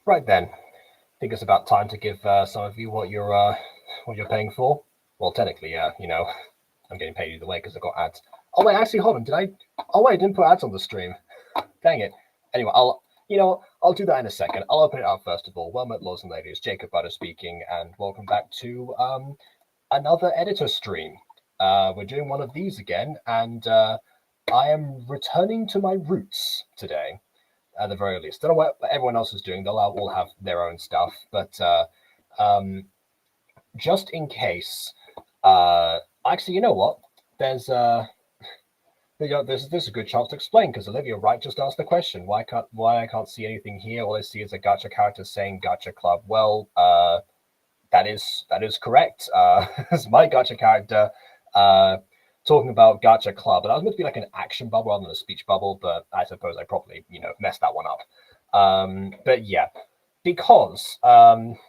Right then, think it's about time to give some of you what you're paying for. Well, technically, I'm getting paid either way because I got ads. Oh wait, actually, hold on. Did I? Oh wait, I didn't put ads on the stream. Dang it. Anyway, I'll do that in a second. I'll open it up first of all. Well met, lords and ladies. Jacob Butter speaking, and welcome back to another editor stream. We're doing one of these again, and I am returning to my roots today, at the very least. Don't know what everyone else is doing. They'll all have their own stuff, but um, just in case, actually, you know what? There's there's a good chance to explain because Olivia Wright just asked the question. Why I can't see anything here? All I see is a gacha character saying Gacha Club. Well, that is correct. It's my gacha character talking about Gacha Club, but that was meant to be like an action bubble rather than a speech bubble. But I suppose I probably messed that one up. But yeah, because for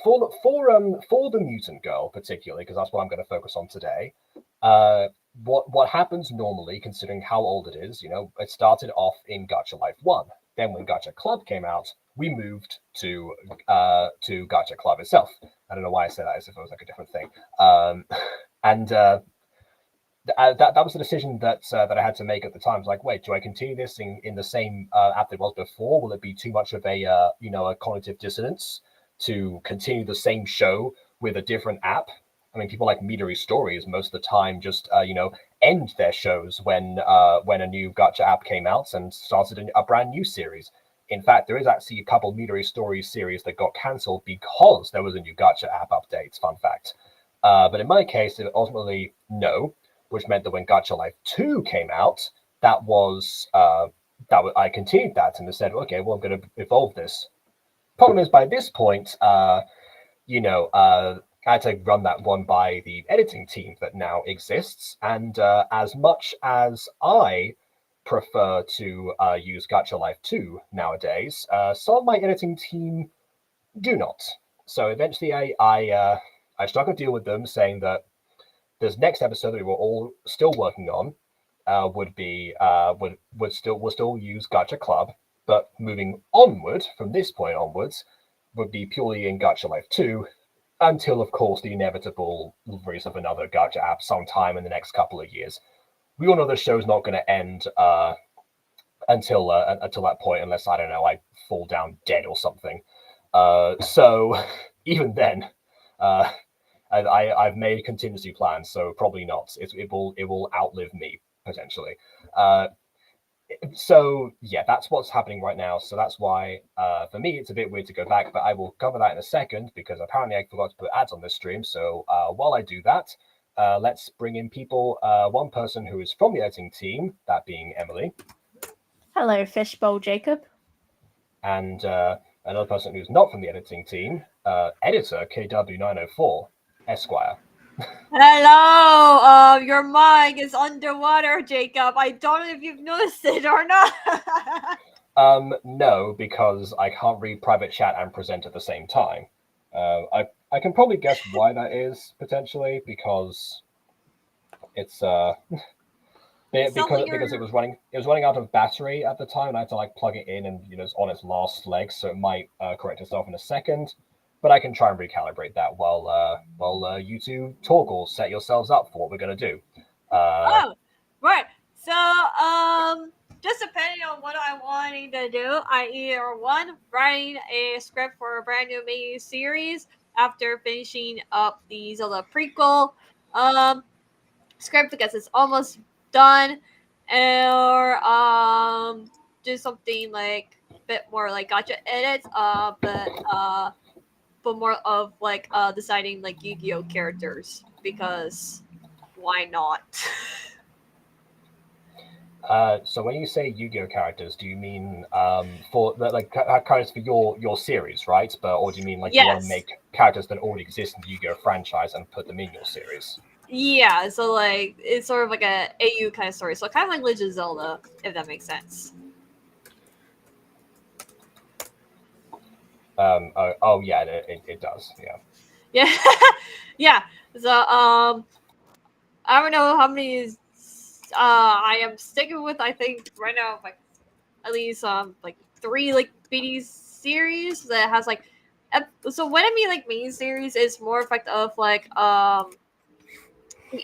the Mutant Girl particularly, because that's what I'm going to focus on today. Uh, what happens normally, considering how old it is, it started off in Gacha Life 1. Then when Gacha Club came out, we moved to Gacha Club itself. I don't know why I said that as if it was like a different thing. And that was the decision that I had to make at the time. I was like, wait, do I continue this in the same app that it was before? Will it be too much of a cognitive dissonance to continue the same show with a different app? I mean, people like Midori Stories most of the time just end their shows when a new Gacha app came out and started a brand new series. In fact, there is actually a couple Midori Stories series that got cancelled because there was a new Gacha app update. Fun fact. But in my case, it ultimately no, which meant that when Gacha Life 2 came out, that was I continued that and said, okay, well, I'm going to evolve this. Problem is, by this point, I had to run that one by the editing team that now exists. And as much as I prefer to use Gacha Life 2 nowadays, some of my editing team do not. So eventually, I struck a deal with them saying that this next episode that we were all still working on would still use Gacha Club, but moving onward from this point onwards would be purely in Gacha Life 2 until, of course, the inevitable release of another Gacha app sometime in the next couple of years. We all know the show's not going to end until that point, unless I don't know, I fall down dead or something. So even then, uh, I've made contingency plans, so probably not. It will outlive me potentially. Uh, so yeah, that's what's happening right now. So that's why for me it's a bit weird to go back, but I will cover that in a second because apparently I forgot to put ads on this stream. So while I do that, let's bring in people. One person who is from the editing team, that being Emily. Hello, Fishbowl Jacob. And another person who's not from the editing team, editor KW904 Esquire. Hello, your mic is underwater, Jacob. I don't know if you've noticed it or not. No, because I can't read private chat and present at the same time. I can probably guess why that is potentially because it's because it was running out of battery at the time, and I had to like plug it in, and it's on its last legs, so it might correct itself in a second. But I can try and recalibrate that while you two talk or set yourselves up for what we're gonna do. Oh, right. So, just depending on what I'm wanting to do, I either one writing a script for a brand new mini series after finishing up the Zelda prequel script because it's almost done, or do something like a bit more like gotcha edits, but more of like deciding like Yu-Gi-Oh characters because why not? So when you say Yu-Gi-Oh characters, do you mean for like characters for your series, right? Or do you mean like you want to Yes. make characters that already exist in the Yu-Gi-Oh franchise and put them in your series? Yeah, so like it's sort of like a AU kind of story, so kind of like Legend of Zelda, if that makes sense. Oh yeah, it does. Yeah. Yeah, yeah. So I don't know how many I am sticking with. I think right now like at least like 3 like BDs series that has like. So when I mean like main series, is more effect of like the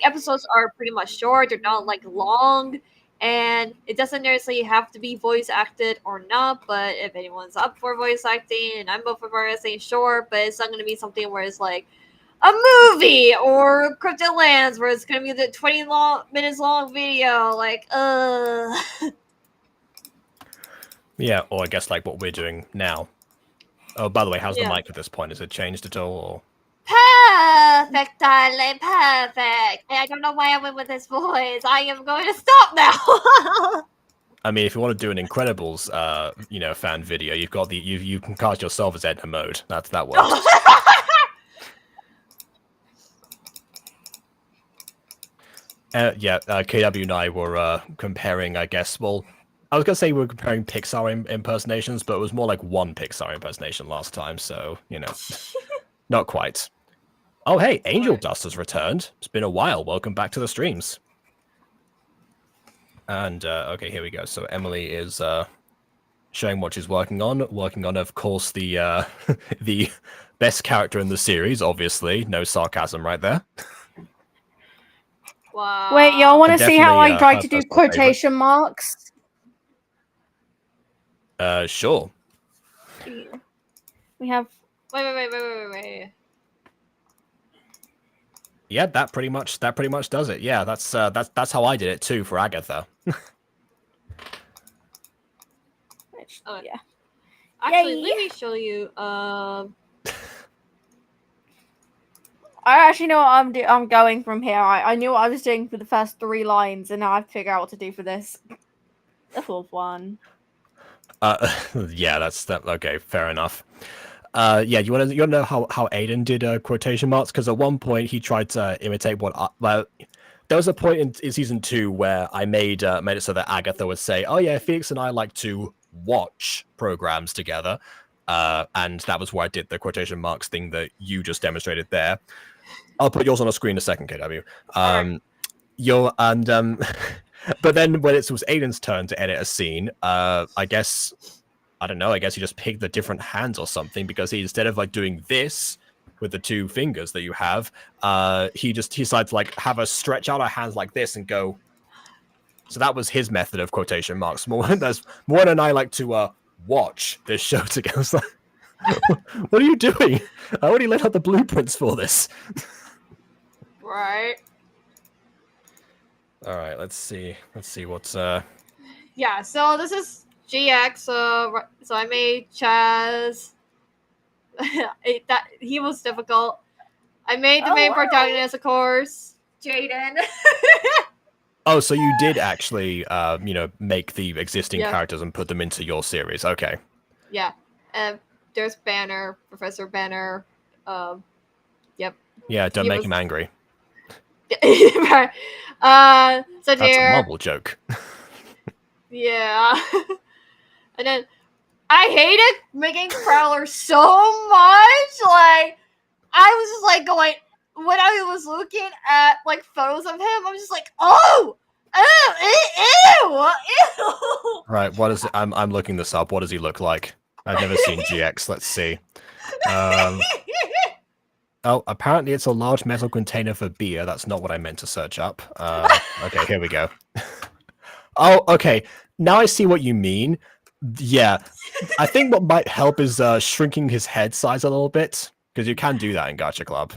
episodes are pretty much short. They're not like long, and it doesn't necessarily have to be voice acted or not. But if anyone's up for voice acting, and I'm up for voice acting, sure. But it's not going to be something where it's like a movie or Cryptid Lands, where it's going to be the 20 minutes long video. Like, Yeah, or I guess like what we're doing now. Oh, by the way, how's the Yeah. mic at this point? Is it changed at all? Or? Perfect, darling, perfect. I don't know why I went with this voice. I am going to stop now. I mean, if you want to do an Incredibles, fan video, you've got you can cast yourself as Edna mode. That works. KW and I were comparing, I guess. Well, I was gonna say we were comparing Pixar impersonations, but it was more like one Pixar impersonation last time, so not quite. Oh, hey, Angel Dust has returned. It's been a while. Welcome back to the streams. And okay, here we go. So Emily is showing what she's working on. Working on, of course, the the best character in the series. Obviously, no sarcasm right there. Wow. Wait, y'all want to see how I tried her to do personal favorite. quotation marks? Sure. We have. Wait. Yeah, that pretty much does it. Yeah, that's how I did it too for Agatha. Oh, yeah. Actually, Yay. let me show you. I actually know what I'm going from here. I knew what I was doing for the first 3 lines, and now I have to figure out what to do for this. The 4th one. Yeah, that's okay. Fair enough. Yeah, you want to know how Aiden did quotation marks? Because at one point he tried to imitate what. Well, there was a point in season 2 where I made it so that Agatha would say, "Oh yeah, Felix and I like to watch programs together," and that was where I did the quotation marks thing that you just demonstrated there. I'll put yours on a screen in a second, KW. But then when it was Aiden's turn to edit a scene, I guess he just picked the different hands or something, because he, instead of like doing this with the 2 fingers that you have, he decided to like have us stretch out our hands like this and go. So that was his method of quotation marks. Morwen and I like to watch this show together. What are you doing? I already laid out the blueprints for this. Right. All right, let's see what's Yeah. So this is GX. So I made Chaz. He was difficult. I made the main protagonist, of course, Jaden. Oh, so you did actually, make the existing characters and put them into your series. Okay. Yeah. There's Banner, Professor Banner. Yep. Yeah, don't make him angry. So That's a Marvel joke. Yeah. And then I hated making Prowler so much. Like, I was just like going, when I was looking at like photos of him, I was just like, oh, ew. Right, what is it? I'm looking this up. What does he look like? I've never seen GX. Let's see. Oh, apparently it's a large metal container for beer. That's not what I meant to search up. Okay, here we go. Oh, okay. Now I see what you mean. Yeah, I think what might help is shrinking his head size a little bit, because you can do that in Gacha Club.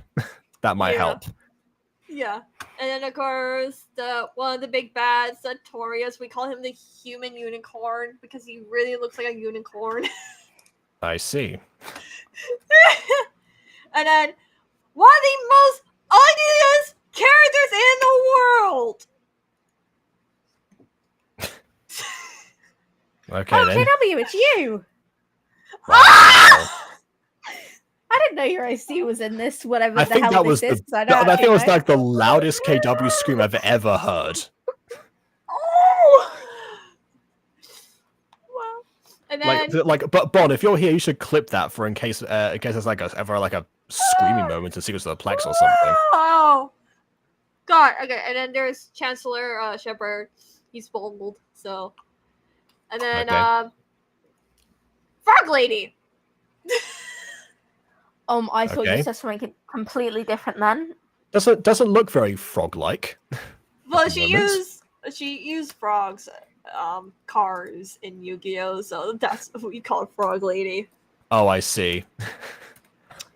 That might help. Yeah. And then of course one of the big bads, Sartorius, we call him the human unicorn because he really looks like a unicorn. I see. And then one of the most ugliest characters in the world. Okay, then. KW, it's you. Wow. I didn't know your IC was in this. Whatever I the think hell that was this is. I think it was like the loudest KW scream I've ever heard. Oh. Well, and then but Bon, if you're here, you should clip that for in case there's like ever a screaming moment in Secrets of the Plex or something. Oh God. Okay, and then there's Chancellor Shepard. He's bald, so. And then Okay. Frog Lady. I thought you Okay. said something completely different then. Doesn't look very frog-like. Well, the she moment. used frogs, cars in Yu-Gi-Oh, so that's what we call Frog Lady. Oh, I see.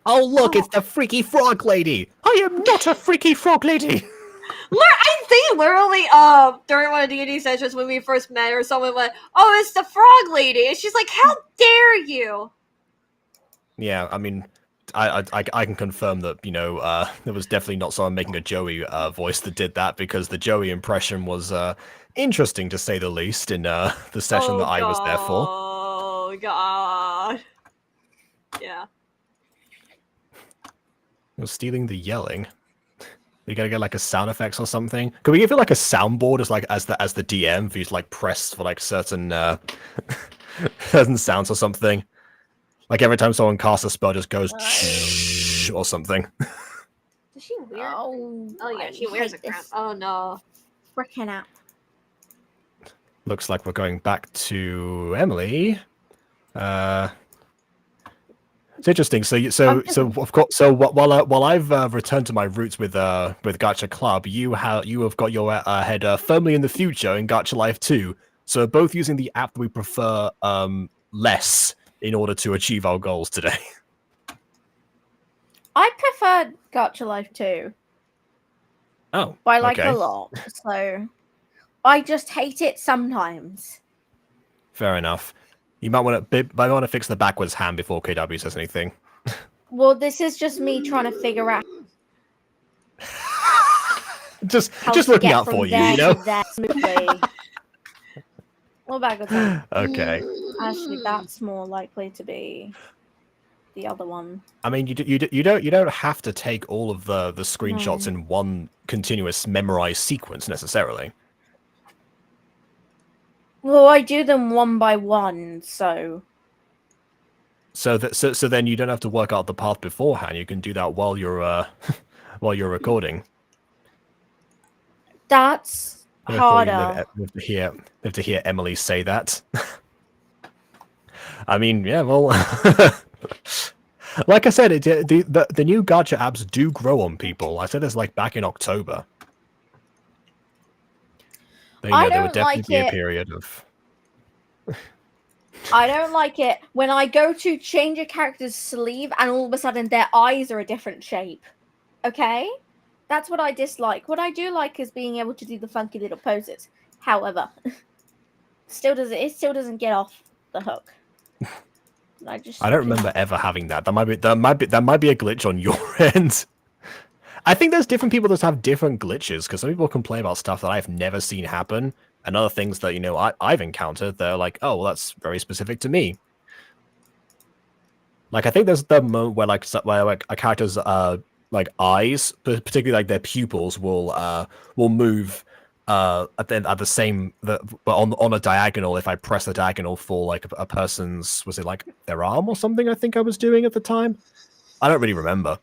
Oh, look, it's the freaky frog lady. I am not a freaky frog lady. I think literally, during one of the D&D sessions when we first met her, someone went, "Oh, it's the Frog Lady," and she's like, "How dare you!" Yeah, I mean, I can confirm that, you know, there was definitely not someone making a Joey voice that did that, because the Joey impression was interesting, to say the least, in the session that I was there for. Oh, God. Yeah. You're stealing the yelling. You gotta get like a sound effects or something. Can we give it like a soundboard as the DM for you to like press for like certain certain sounds or something? Like every time someone casts a spell, just goes or something. Does she wear? Oh Yeah, she wears a crown. Oh no. Freaking app. Looks like we're going back to Emily. It's interesting. So of course. So while I've returned to my roots with Gacha Club, you have got your head firmly in the future in Gacha Life 2. So we're both using the app that we prefer less in order to achieve our goals today. I prefer Gacha Life too. Oh, But I like okay. a lot. So I just hate it sometimes. Fair enough. You might want to fix the backwards hand before KW says anything. Well, this is just me trying to figure out just how just to looking get out from for you, there you know. to there smoothly. Well, backwards hand. Okay. Actually, that's more likely to be the other one. I mean, you don't have to take all of the screenshots No. in one continuous memorized sequence necessarily. Well, I do them one by one, so. So then you don't have to work out the path beforehand. You can do that while you're while you're recording. That's harder. We have to hear Emily say that. I mean, yeah, well, like I said, the new gacha apps do grow on people. I said this like back in October. I There would don't definitely like be a it. period of. I don't like it when I go to change a character's sleeve and all of a sudden their eyes are a different shape. Okay? That's what I dislike. What I do like is being able to do the funky little poses. However, it still doesn't get off the hook. I don't remember ever having that. That might be a glitch on your end. I think there's different people that have different glitches, because some people complain about stuff that I've never seen happen, and other things that, you know, I've encountered. They're like, oh, well, that's very specific to me. Like, I think there's the moment where like a character's like eyes, particularly like their pupils, will move at the same but on a diagonal. If I press the diagonal for like a person's, was it like their arm or something? I think I was doing at the time. I don't really remember.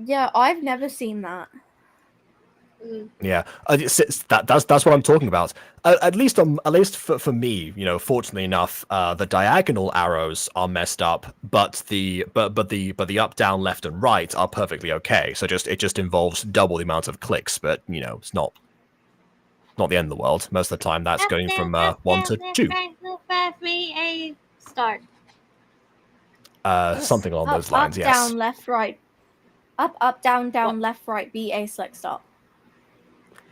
Yeah, I've never seen that. Yeah, that's what I'm talking about. At least for me, you know, fortunately enough, the diagonal arrows are messed up, but the up, down, left, and right are perfectly okay. So it just involves double the amount of clicks, but you know, it's not the end of the world. Most of the time, that's going from 1 to 2. Start. Something along those lines. Up, Yes. down, left, right. Up, down, left, right. B, A, select, start.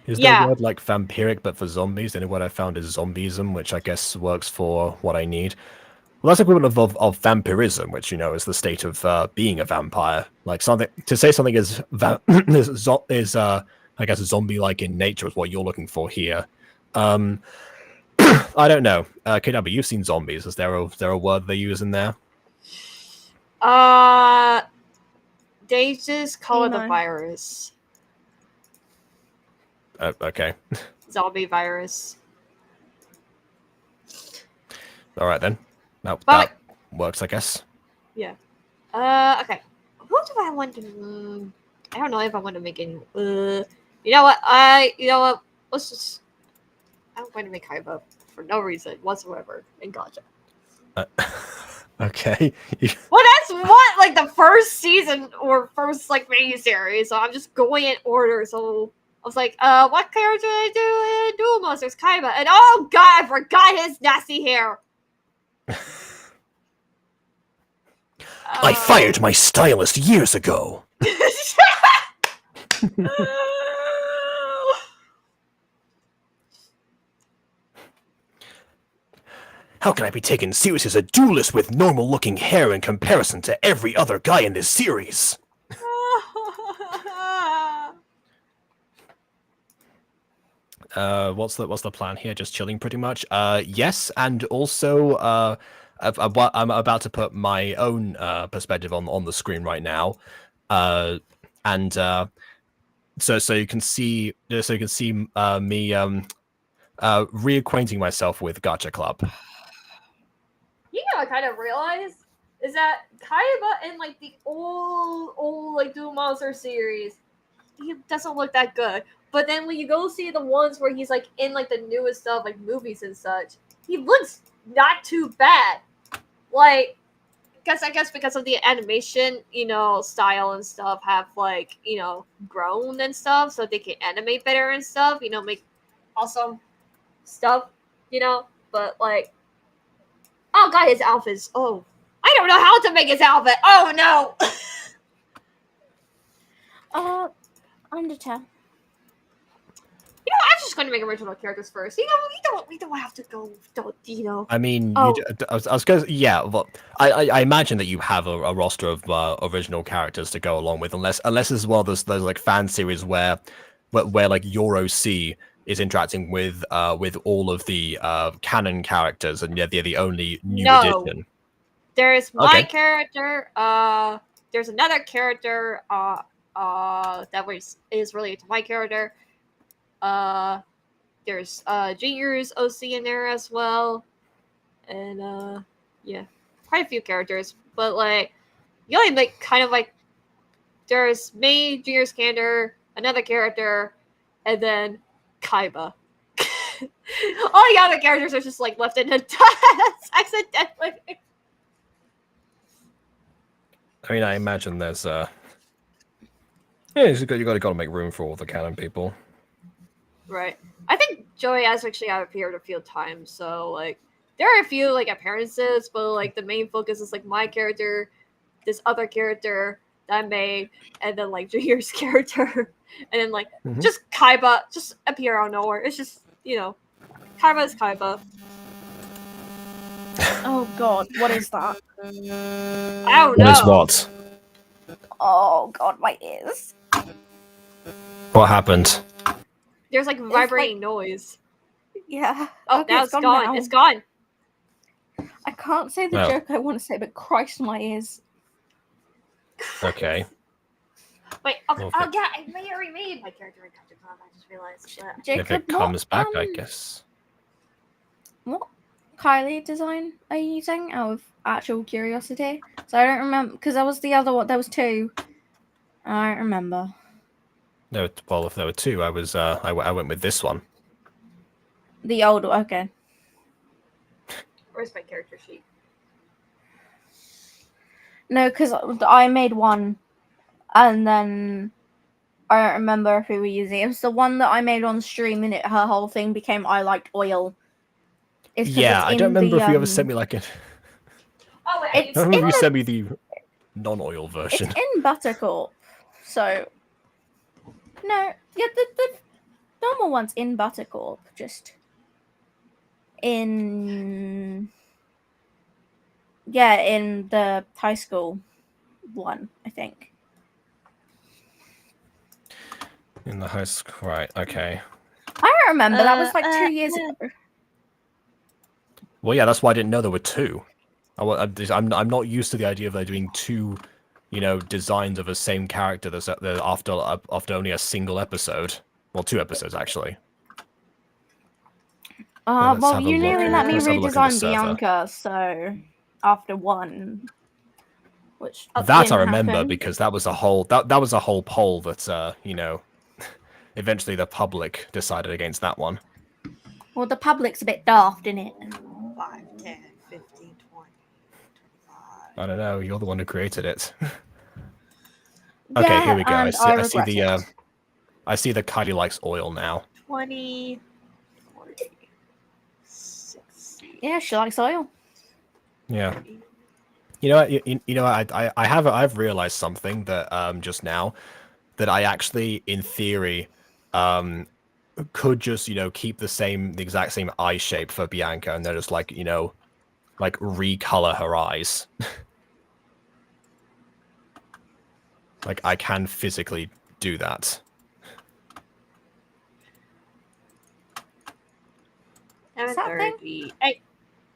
Is there a word like vampiric, but for zombies? The only word I found is zombism, which I guess works for what I need. Well, that's equivalent of vampirism, which, you know, is the state of being a vampire. Like something to say something is I guess zombie-like in nature is what you're looking for here. I don't know. KW, you've seen zombies. Is there a word they use in there? They just call it a virus. Okay. Zombie virus. All right then. That works, I guess. Yeah. Okay. Who do I want to? I don't know if I want to make any. You know what? Let's just. I'm going to make Kaiba for no reason whatsoever in Gacha. Okay. Well, that's what like the first season or first like mini series. So I'm just going in order. So I was like, what character did I do in Duel Monsters? Kaiba. And oh god, I forgot his nasty hair. I fired my stylist years ago. How can I be taken serious as a duelist with normal-looking hair in comparison to every other guy in this series? What's the plan here? Just chilling, pretty much. Yes, and also, I'm about to put my own perspective on the screen right now, so you can see me reacquainting myself with Gacha Club. You know, I kind of realized is that Kaiba in like the old like Duel Monster series, he doesn't look that good. But then when you go see the ones where he's like in like the newest stuff, like movies and such, he looks not too bad. Like, I guess because of the animation, you know, style and stuff have like, you know, grown and stuff, so they can animate better and stuff, you know, make awesome stuff, you know. But like, oh god, his outfits. Oh, I don't know how to make his outfit. Oh no. Undertale. You know, I'm just going to make original characters first. You know, we don't have to go. You know. I mean, Oh. I was going to, yeah. Well, I imagine that you have a roster of original characters to go along with, unless as well there's like fan series where like your OC is interacting with all of the canon characters, and yeah, they're the only new addition. There's my character. There's another character. That is related to my character. There's Junior's OC in there as well, and yeah, quite a few characters. But like, you only like kind of like there's me, Junior's character, another character, and then Kaiba. All the other characters are just like left in the dust accidentally. I mean, I imagine there's yeah, you got to make room for all the canon people. Right. I think Joey has actually appeared a few times, so like there are a few like appearances, but like the main focus is like my character, this other character that I made, and then like Junior's character, and then like just Kaiba just appear out of nowhere. It's just, you know, Kaiba is Kaiba. Oh god, what is that? I don't know. What is what? Oh god, my ears. What happened? There's like vibrating noise. Yeah. Oh, Okay, now it's gone. now. It's gone. I can't say the joke I want to say, but Christ, my ears. Okay. Wait, okay. Oh yeah, I already made my character in Gacha Club. I just realized. Jacob, if it comes back, I guess. What Kylie design are you using out of actual curiosity? So I don't remember, because that was the other one. There was two. I don't remember. No, well, if there were two, I was I went with this one. The old one, okay. Where's my character sheet? No, because I made one, and then I don't remember if we were using it. It was the one that I made on stream, and her whole thing became I liked oil. Yeah, I don't remember if you ever sent me like a. Oh wait, I don't remember if you sent me the non-oil version. It's in Buttercorp, so no, yeah, the normal one's in Buttercorp, just in in the high school one, I think. In the high school, right? Okay. I don't remember. That was like 2 years ago. Well, yeah, that's why I didn't know there were two. I'm not used to the idea of there doing two, you know, designs of the same character that's after only a single episode. Well, 2 episodes actually. Well, you nearly let me redesign Bianca, so after one, which that I remember because that was a whole that was a whole poll that you know, eventually the public decided against that one. Well, the public's a bit daft, isn't it? 5, 10, 15, 20, 25, I don't know. You're the one who created it. Okay, Yeah, here we go. and I regret it. I see the Kylie likes oil now. 20, 40, 60. Yeah, she likes oil. Yeah. You know what? You know what? I've realized something that just now that I actually, in theory, could just keep the exact same eye shape for Bianca, and then just like recolor her eyes. Like I can physically do that. 7:30. Hey,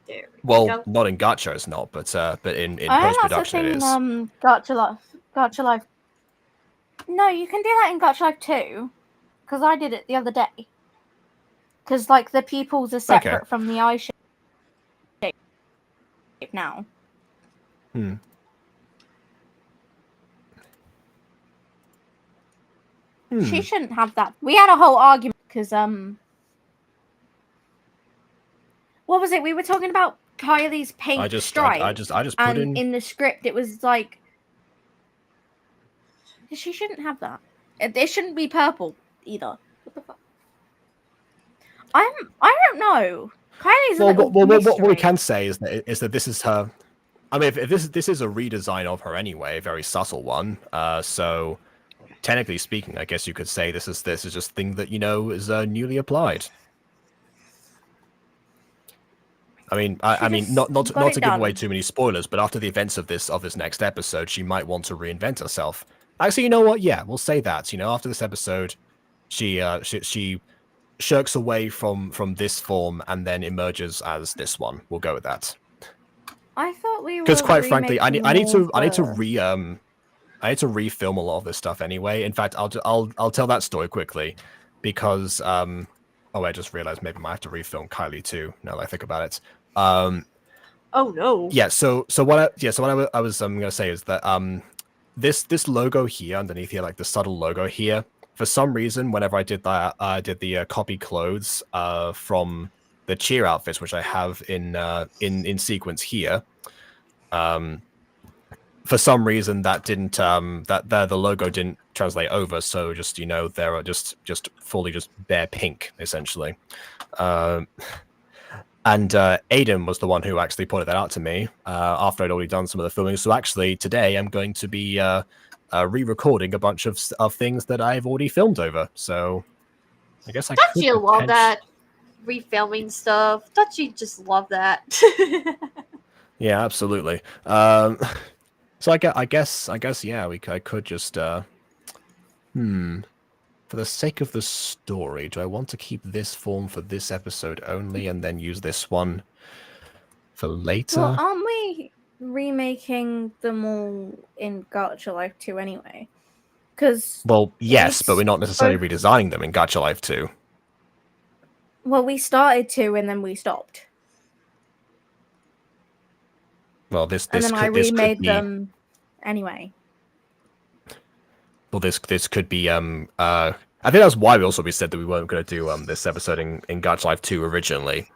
there we Well, go. not in Gacha, it's not, but in I post think that's production the it thing. is. Gacha Life. No, you can do that in Gacha Life too, because I did it the other day. Because like the pupils are separate from the eye shape now. Hmm. She shouldn't have that. We had a whole argument because what was it? We were talking about Kylie's paint stripe. I just put and in the script it was like she shouldn't have that. It shouldn't be purple either. What the fuck? I don't know. Kylie's a little what we mystery. can say is that this is her. I mean, if this is a redesign of her anyway, a very subtle one. So technically speaking, I guess you could say this is just thing that is newly applied. I mean, not to give away too many spoilers, but after the events of this next episode, she might want to reinvent herself. Actually, you know what? Yeah, we'll say that. After this episode, she shirks away from this form and then emerges as this one. We'll go with that. I thought we were because quite frankly, I need to refilm a lot of this stuff anyway. In fact, I'll tell that story quickly because I just realized maybe I might have to refilm Kylie too. Now that I think about it. Oh no. Yeah. So what I was gonna say is that this logo here underneath here, like the subtle logo here, for some reason, whenever I did that, I did the copy clothes from the cheer outfits, which I have in sequence here. For some reason, that didn't the logo didn't translate over, so just they're just fully just bare pink essentially. And Aiden was the one who actually pointed that out to me after I'd already done some of the filming. So actually, today I'm going to be re-recording a bunch of things that I've already filmed over. So I guess Don't you love that refilming stuff? Don't you just love that? Yeah, absolutely. So I guess yeah, I could just for the sake of the story, do I want to keep this form for this episode only and then use this one for later? Well, aren't we remaking them all in Gacha Life 2 anyway? Well, yes, but we're not necessarily redesigning them in Gacha Life 2. Well, we started to and then we stopped. Well, this and then could, I remade them anyway. Well, this could be I think that's why we said that we weren't going to do this episode in Gacha Life 2 originally,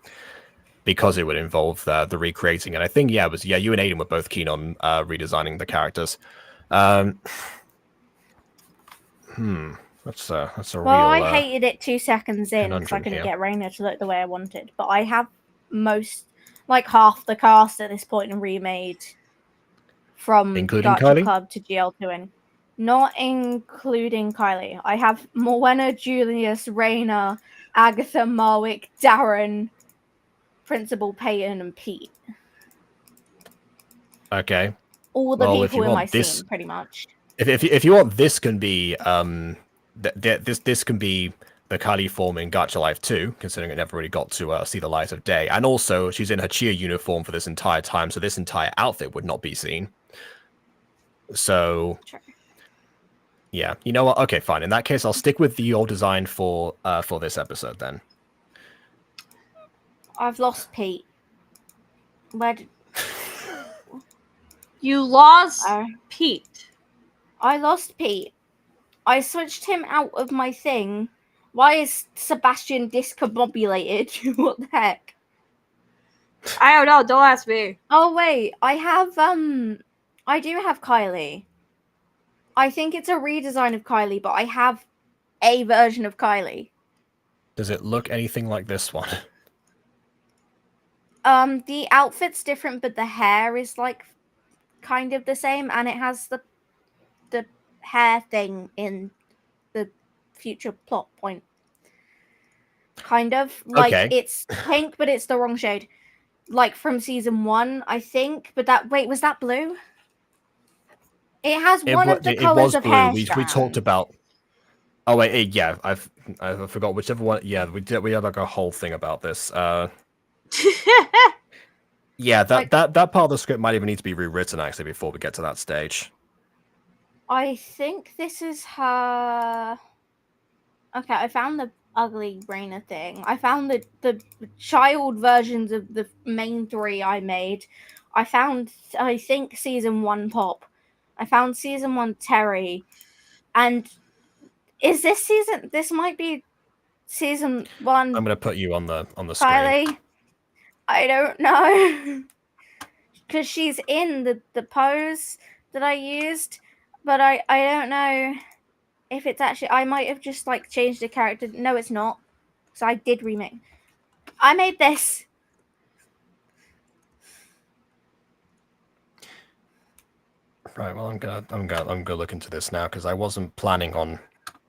because it would involve the recreating. And I think you and Aiden were both keen on redesigning the characters. That's a real. Well, I hated it 2 seconds in because I couldn't here. get Raina to look the way I wanted. But I have half the cast at this point and remade from including Gacha Kylie? Club to GL2N. Not including Kylie. I have Morwenna, Julius, Raina, Agatha, Marwick, Darren, Principal Peyton, and Pete. Okay. All the people in my scene, pretty much. If you want, this can be this can be the Kylie form in Gacha Life 2, considering it never really got to see the light of day. And also, she's in her cheer uniform for this entire time, so this entire outfit would not be seen. So, Sure. Yeah, you know what? Okay, fine. In that case, I'll stick with the old design for this episode then. I've lost Pete. Where did... You lost Pete. I lost Pete. I switched him out of my thing. Why is Sebastian discombobulated? What the heck? I don't know. Don't ask me. Oh wait, I do have Kylie. I think it's a redesign of Kylie, but I have a version of Kylie. Does it look anything like this one? The outfit's different, but the hair is like kind of the same, and it has the hair thing in the future plot point. Kind of like Okay. it's pink, but it's the wrong shade. Like from season 1, I think. But was that blue? It has one of the It colors was of blue. hair We talked strand. about. Oh wait, yeah, I forgot whichever one. Yeah, we had like a whole thing about this. Yeah, that part of the script might even need to be rewritten actually before we get to that stage. I think this is her. Okay, I found the ugly Raina thing. I found the child versions of the main 3 I made. I found, I think, season 1 Pop. I found season 1 Terry. And is this season? This might be season 1 I'm gonna put you on the screen. Kylie. I don't know. Because she's in the pose that I used. But I don't know if it's actually, I might have just like changed the character. No, it's not. So I did remake. I made this. Right. Well, I'm gonna look into this now because I wasn't planning on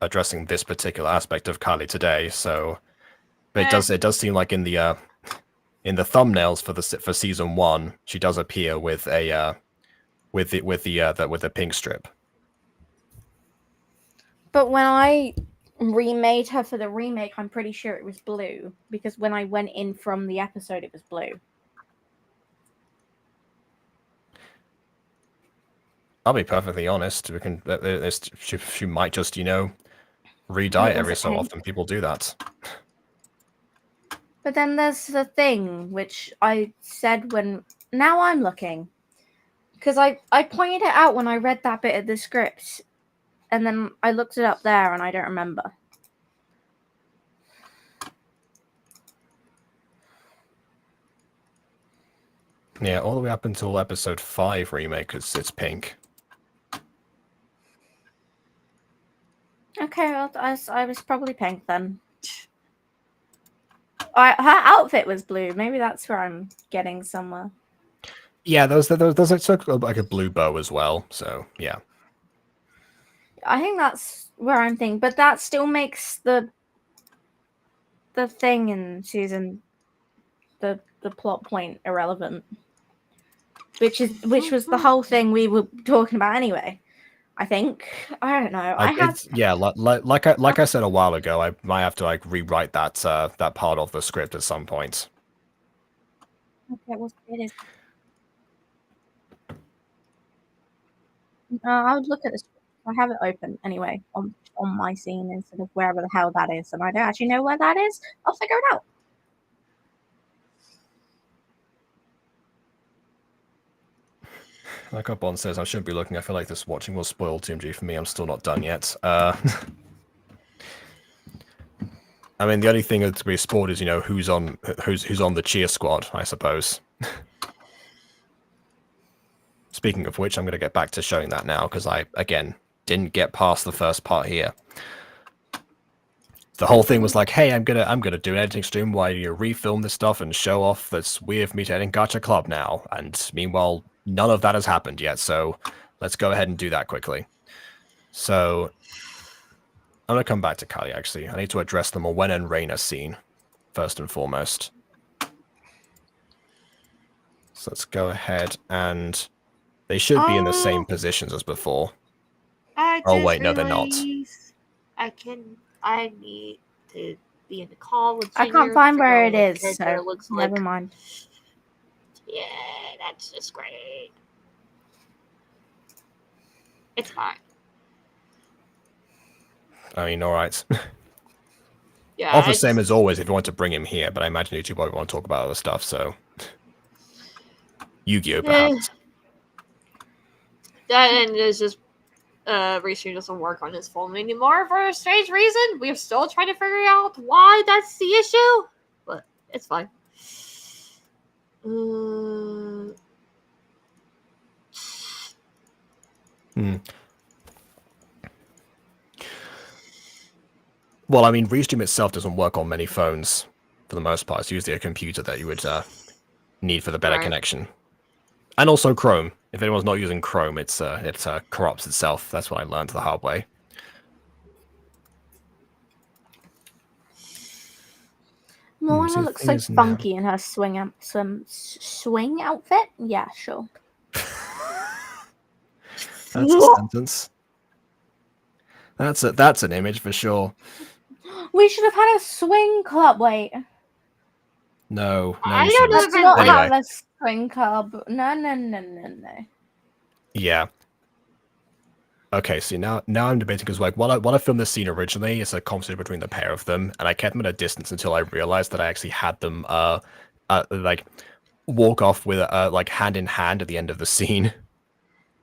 addressing this particular aspect of Kylie today. So, but it does seem like in the thumbnails for season 1, she does appear with a with the pink strip. But when I remade her for the remake, I'm pretty sure it was blue because when I went in from the episode, it was blue. I'll be perfectly honest. We can. She might just re-dye it every so pink. often. People do that. But then there's the thing which I said when. Now I'm looking. Because I pointed it out when I read that bit of the script. And then I looked it up there and I don't remember. Yeah, all the way up until episode 5 remake, it's pink. Okay, well, I was probably pink then. Her outfit was blue. Maybe that's where I'm getting somewhere. Yeah, there's like a blue bow as well. So yeah, I think that's where I'm thinking, but that still makes the thing in season the plot point irrelevant, which was the whole thing we were talking about anyway. I think I don't know. like I said a while ago, I might have to like rewrite that part of the script at some point. Okay, well, it is. I would look at this. I have it open anyway on my scene instead of wherever the hell that is, and I don't actually know where that is. I'll figure it out. Like our Bond says, I shouldn't be looking. I feel like this watching will spoil TMG for me. I'm still not done yet. I mean, the only thing to be spoiled is who's on the cheer squad, I suppose. Speaking of which, I'm going to get back to showing that now because I again didn't get past the first part here. The whole thing was like, hey, I'm gonna do an editing stream while you refilm this stuff and show off that's weird for me to edit Gacha Club now. And meanwhile, none of that has happened yet. So let's go ahead and do that quickly. So I'm gonna come back to Kali actually. I need to address the Morwen and Reina scene first and foremost. So let's go ahead and they should be in the same positions as before. Oh wait, no, they're not. I need to be in the call with I can't find where it is, so never mind. Yeah, that's just great. It's fine. I mean, all right. Yeah. All the same as always if you want to bring him here, but I imagine you two probably want to talk about other stuff, so... Yu-Gi-Oh, perhaps. That and it's just Restream doesn't work on his phone anymore for a strange reason. We're still trying to figure out why that's the issue, but it's fine. Well, I mean, Restream itself doesn't work on many phones for the most part. It's usually a computer that you would need for the better Right. connection. And also Chrome. If anyone's not using Chrome, it corrupts itself. That's what I learned the hard way. Moana looks so funky in her swing outfit. Yeah, sure. That's a sentence. That's an image for sure. We should have had a swing club. Wait. No, I we don't know shouldn't. Let's not Anyway. have a swing club. No. Yeah. Okay, see now I'm debating because like while I filmed this scene originally, it's a conversation between the pair of them, and I kept them at a distance until I realized that I actually had them like walk off with like hand in hand at the end of the scene.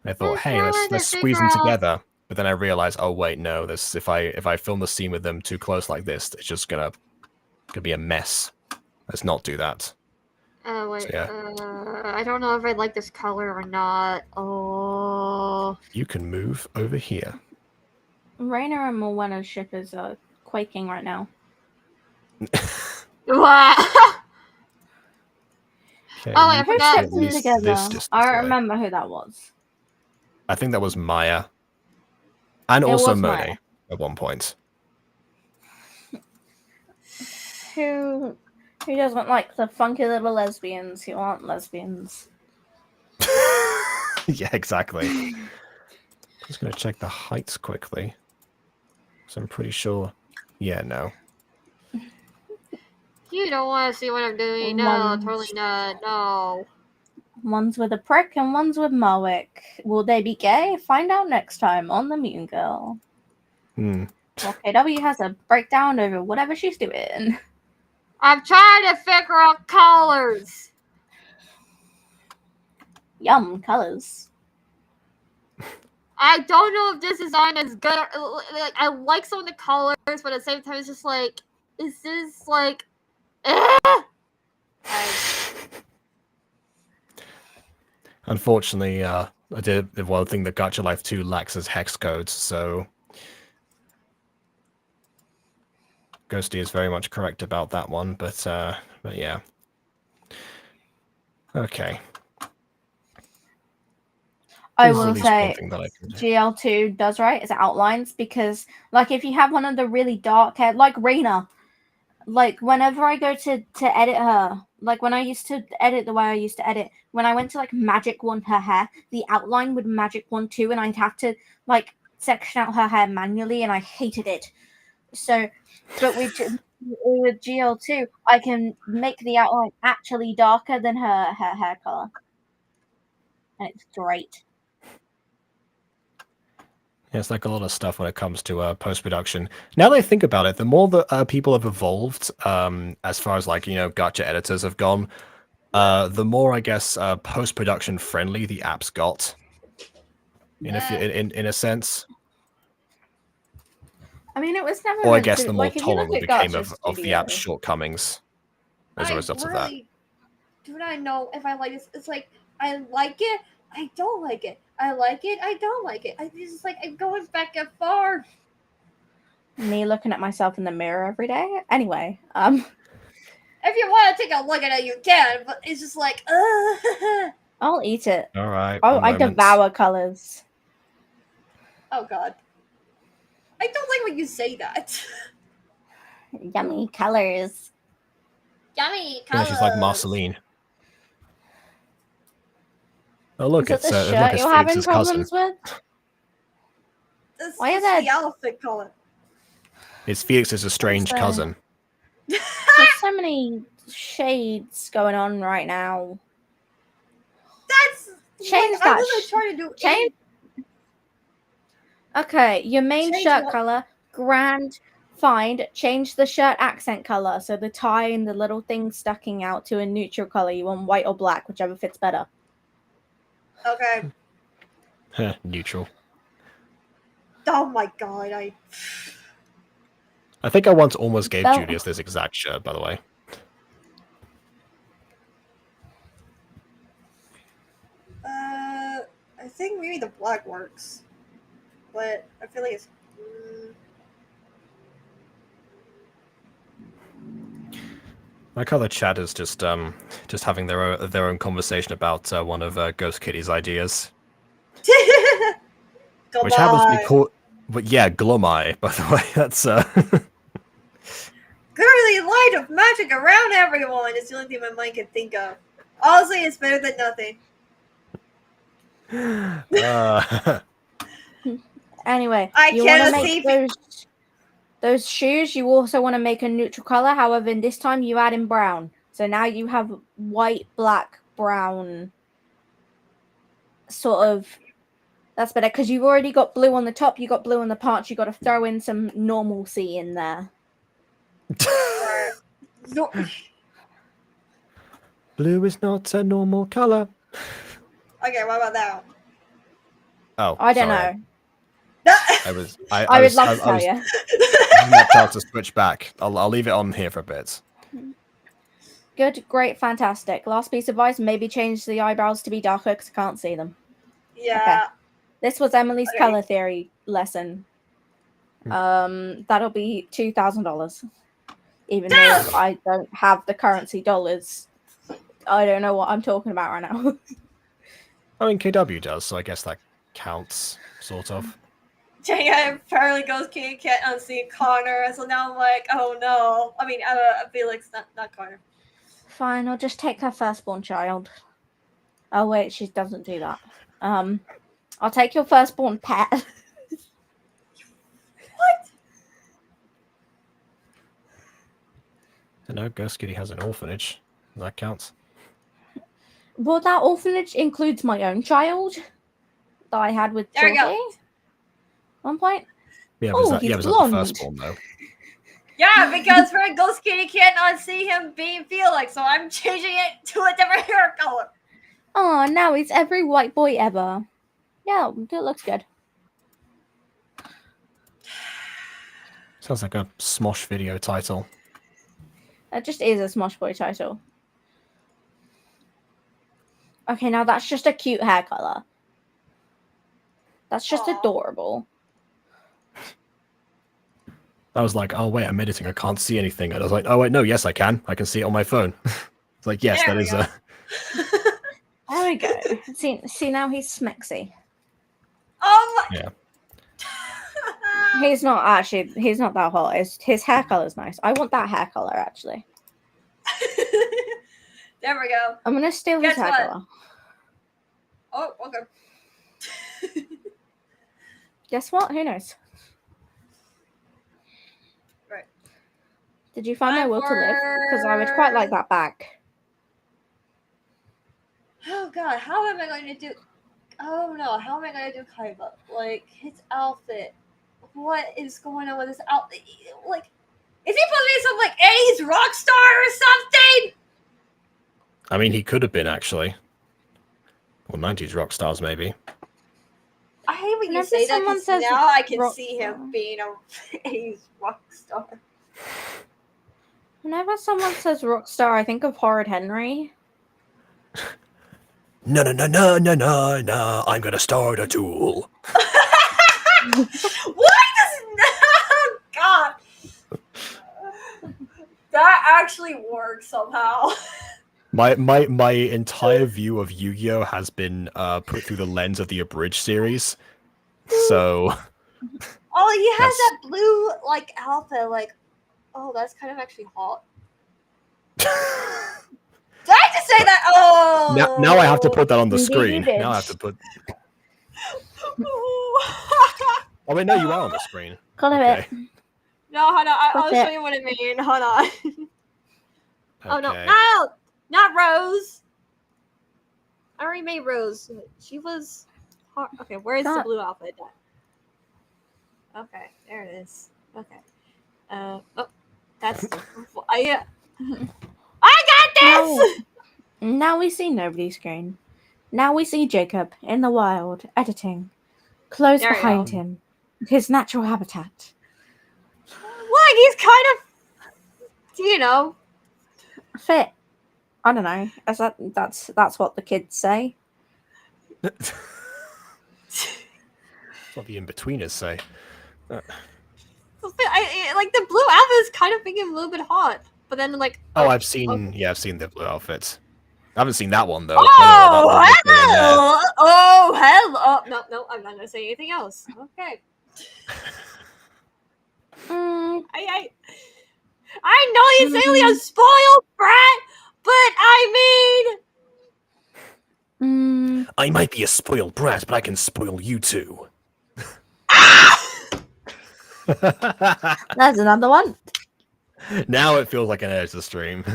I thought, hey, let's squeeze them together. But then I realized, oh wait, no, this if I film the scene with them too close like this, it's just gonna be a mess. Let's not do that. Wait. So, yeah. I don't know if I like this color or not. Oh. You can move over here. Raina and Moana's ship is quaking right now. Wow. Okay, Oh, I Who forgot. shipped them together? I remember who that was. I think that was Maya. And It also was Monet Maya. at one point. Who doesn't like the funky little lesbians who aren't lesbians? Yeah, exactly. Just gonna check the heights quickly. So I'm pretty sure. Yeah, no. You don't want to see what I'm doing. No, totally not. No. One's with a prick and one's with Mowick. Will they be gay? Find out next time on the Mutant Girl. Hmm. Well, KW has a breakdown over whatever she's doing. I'm trying to figure out colors. Yum, colors. I don't know if this design is good. Like, I like some of the colors, but at the same time, it's just like, is this like, Unfortunately, I did the one thing that Gacha Life 2 lacks is hex codes, so Ghosty is very much correct about that one, but yeah. Okay. I This is at will least one say thing that I can do. GL2 does right is outlines, because like if you have one of the really dark hair, like Reina, like whenever I go to edit her, like when I used to edit the way I used to edit, when I went to like magic wand her hair, the outline would magic wand too, and I'd have to like section out her hair manually, and I hated it. So, but with GL2, I can make the outline actually darker than her hair color, and it's great. Yeah, it's like a lot of stuff when it comes to post-production. Now that I think about it, the more that people have evolved, as far as like, gacha editors have gone, the more, I guess, post-production friendly the apps got, in a sense. I mean, it was never Or I meant guess to, the more like, if you look tolerable it at became Gacha of the Studio, app's shortcomings as a result of that. do not know if I like this. It's like, I like it, I don't like it. I like it, I don't like it. It's just like, I'm going back and forth. me looking at myself in the mirror every day. Anyway, If you want to take a look at it, you can, but it's just like, I'll eat it. All right. Oh, one I moment. devour colors. oh god. I don't like when you say that. Yummy colors. Yummy Yeah, colors. she's like Marceline. Oh, look, Is it the look, shirt it's you're having Felix's cousin. problems with? This Why are is there- the outfit color. It's Felix's estranged there? cousin. There's so many shades going on right now. That's Change what I that wasn't trying to do. change- Okay, your main Change shirt what? color, grand, fine. Change the shirt accent color, so the tie and the little thing sticking out, to a neutral color. You want white or black, whichever fits better. Okay. Neutral. Oh my god, I think I once almost gave Belt. Julius this exact shirt, by the way. black works, but I feel like it's. My color chat is just having their own conversation about one of Ghost Kitty's ideas, which happens to be called. But yeah, Glumai, by the way. That's Girly light of magic around everyone is the only thing my mind can think of. Honestly, it's better than nothing. Anyway, I you want to cannot make those shoes. You also want to make a neutral color. However, in this time you add in brown. So now you have white, black, brown. Sort of. That's better because you've already got blue on the top. You got blue on the parts. You got to throw in some normalcy in there. No. Blue is not a normal color. Okay, what about that? Oh, I don't sorry. know. I would love to tell you. Not trying to switch back. I'll leave it on here for a bit. Good, great, fantastic. Last piece of advice: maybe change the eyebrows to be darker because I can't see them. Yeah. Okay. This was Emily's Okay. color theory lesson. That'll be $2,000. Even though I don't have the currency dollars, I don't know what I'm talking about right now. I mean, KW does, so I guess that counts, sort of. Yeah, apparently Ghost King can't unsee Connor, so now I'm like, oh no. I mean, Felix, not Connor. Fine, I'll just take her firstborn child. Oh wait, she doesn't do that. I'll take your firstborn pet. What? I don't know, Ghost Kitty has an orphanage. That counts. Well, that orphanage includes my own child that I had with There we Georgie. go. One point. Yeah, Oh, was he's that the blonde. firstborn, though? Yeah, because Ghost Kitty can't unsee him being Felix, so I'm changing it to a different hair color. Oh, now he's every white boy ever. Yeah, that looks good. Sounds like a Smosh video title. That just is a Smosh Boy title. Okay, now that's just a cute hair color. That's just adorable. I was like, oh wait, I'm editing, I can't see anything. And I was like, oh wait, no, yes I can. I can see it on my phone. It's like, yes, There that we is go. There we go. See now he's smexy. Oh my. Yeah. He's not that hot. His hair color's nice. I want that hair color actually. There we go. I'm gonna steal his Guess hair what? color. Oh, okay. Guess what? Who knows? Right. Did you find my will to live? Because I would quite like that back. Oh god, how am I going to do? Oh no, how am I going to do Kaiba? Like his outfit. What is going on with his outfit? Like, is he supposed to be some like 80s rock star or something? I mean, he could have been, actually. Or 90s rock stars, maybe. I hate when you Whenever say that someone because says now I can rock see him star. being a 80s rock star. Whenever someone says Rockstar, I think of Horrid Henry. No, I'm gonna start a duel. Why does oh, God? That actually works somehow. My entire view of Yu-Gi-Oh has been put through the lens of the abridged series. So Oh, he has that blue like outfit. Like, oh, that's kind of actually hot. Did I just say that? Oh, now I have to put that on the Indeed screen. you did. Now I have to put. Oh wait, no, you are on the screen. Got Okay. it. No, hold on. I'll What's show it? you what I mean. Hold on. Oh no, Okay. no, not Rose. I already made Rose. She was. Okay, where's the That- blue outfit? Okay, there it is. Okay. Oh, that's. I got this. Now we see nobody's screen. Now we see Jacob in the wild, editing. Close There you behind go. him. His natural habitat. Like he's kind of, you know. Fit. I don't know. That's what the kids say. That's what the in-betweeners say. Like the blue outfit is kind of making him a little bit hot, but then like I've seen the blue outfits. I haven't seen that one though. Oh hell! Oh hell! Oh no, I'm not gonna say anything else. Okay. I know he's only a spoiled brat, but I mean, I might be a spoiled brat, but I can spoil you too. There's another one. Now it feels like an edge to stream.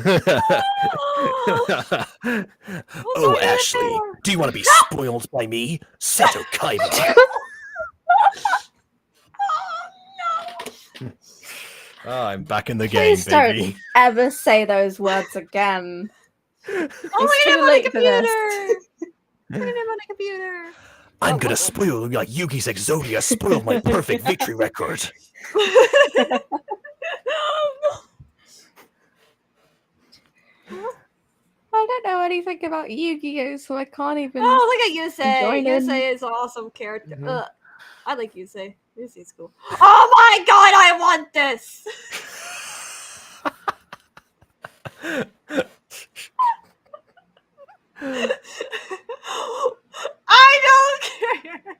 Oh, Ashley, do you want to be spoiled by me? Seto Kaiba. Oh, I'm back in the game, Please baby. don't ever say those words again. oh, It's look at too him on the late for computer. this. Look at him on the computer. I'm gonna spoil you like Yuki's Exodia spoiled my perfect victory record. I don't know anything about Yu-Gi-Oh, so I can't even. Oh, look at Yusei. join in. Yusei is an awesome character. I like Yusei. Yusei's cool. Oh my god, I want this! I don't care!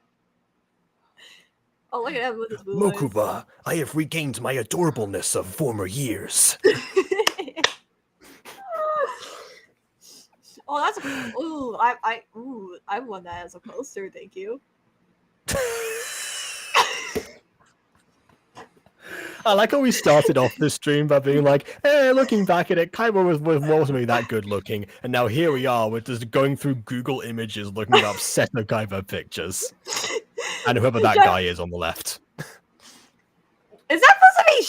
Oh, look at him with his blue eyes. Mokuba, I have regained my adorableness of former years. Oh, that's I want that as a poster, thank you. I like how we started off this stream by being like, hey, looking back at it, Kaiba wasn't really that good looking. And now here we are, we're just going through Google images looking up Seto Kaiba pictures. And whoever that guy is on the left. Is that supposed to be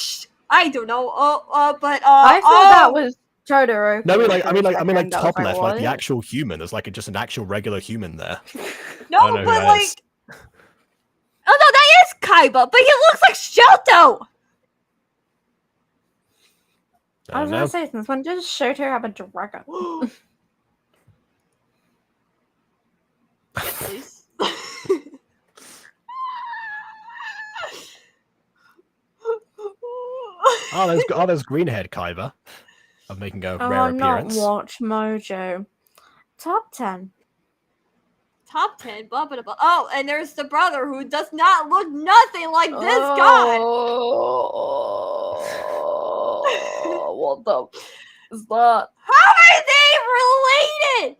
I don't know. But I thought that was Totoro. No, I mean like top left, like the actual human. There's like just an actual regular human there. No, but like oh no, that is Kaiba, but he looks like Shoto. I was gonna say, since when does Shoto have a dragon? Please. There's Greenhead Kaiba. I'm making a rare appearance. Not Watch Mojo. Top 10. Top 10, blah, blah, blah. Oh, and there's the brother who does not look nothing like this guy. What the is that? How are they related?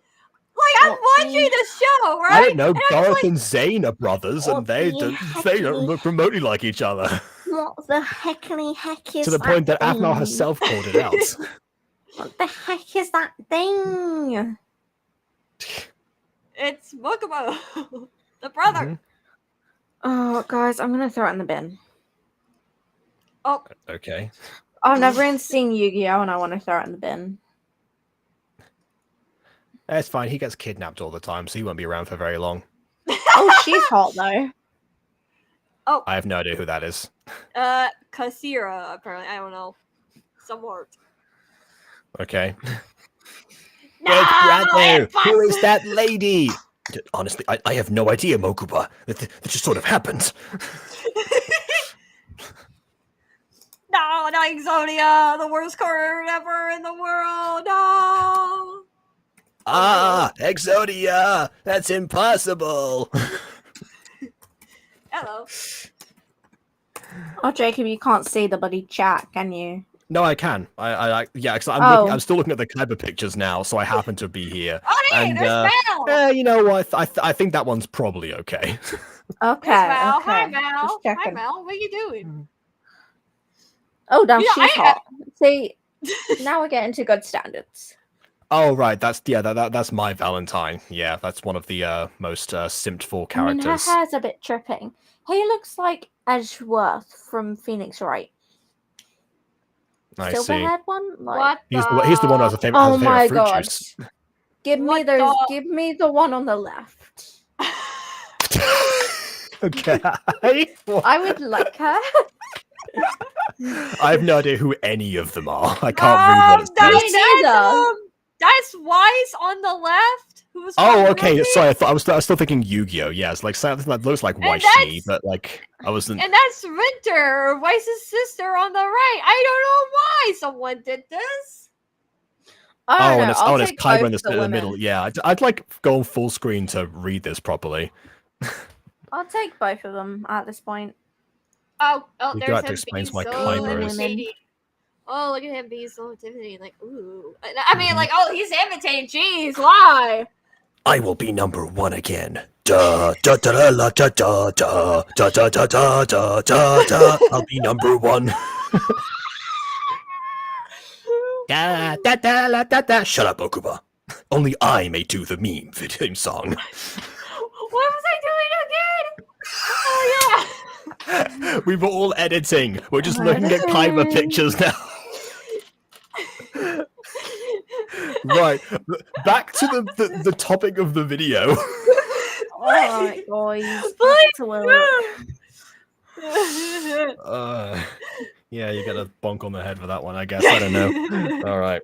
Like, I'm watching the show, right? I don't know. Gareth and Zane are brothers, and they don't look remotely like each other. What the heckly heck is to the point that thing? Afmal herself called it out. What the heck is that thing? It's Mokuba, the brother. Mm-hmm. Oh, guys, I'm gonna throw it in the bin. Oh, okay. I've never even seen Yu-Gi-Oh, and I want to throw it in the bin. That's fine. He gets kidnapped all the time, so he won't be around for very long. Oh, she's hot though. Oh, I have no idea who that is. Kasira, apparently. I don't know. Some word. Okay. No, who is that lady? Honestly, I have no idea, Mokuba. That just sort of happened. No, not Exodia, the worst card ever in the world. No. Ah, Exodia! That's impossible. Hello. Oh, Jacob, you can't see the bloody chat, can you? No, I can. Yeah, because I'm still looking at the Kaiba pictures now, so I happen to be here. Oh, hey, there's Mel. You know what? I think that one's probably okay. Okay. Mel. Okay. Hi, Mel. Just checking. Hi, Mel. What are you doing? Oh, now Yeah, she's hot. See, now we're getting to good standards. Oh right, that's my Valentine. Yeah, that's one of the most simped for characters. I mean, her hair's a bit tripping. He looks like Edgeworth from Phoenix Wright. I Silverhaired one? Like... What? He's the one who has a favorite, Oh my fruit god. juice. Give me give me the one on the left. Okay. I would like her. I have no idea who any of them are. I can't read what it says. That's Wise on the left, who's Oh, from okay. One Sorry, Piece. I was still thinking Yu-Gi-Oh. Yeah, it's like something that looks like And Waishi, that's but like I wasn't. and that's Winter, Weiss's sister on the right. I don't know why someone did this. I don't know. I'll And it's take Kaiba both in the the women. middle. Yeah, I'd like go full screen to read this properly. I'll take both of them at this point. Oh, We there's got to him explain being why so Kaiba is. imitating. Oh, look at him being so intimidating. Like, ooh. I mean, like, oh, he's imitating. Jeez, why? I will be number one again. Da da da da da da da da da da da da da da da. I'll be number one. Da da da da da da. Shut up, Okuba. Only I may do the meme theme song. What was I doing again? Oh yeah. We were all editing. We're just looking at Kaiba pictures now. Right, back to the topic of the video. Alright, boys. Back Please to work. Yeah, you got a bonk on the head for that one, I guess. I don't know. All right.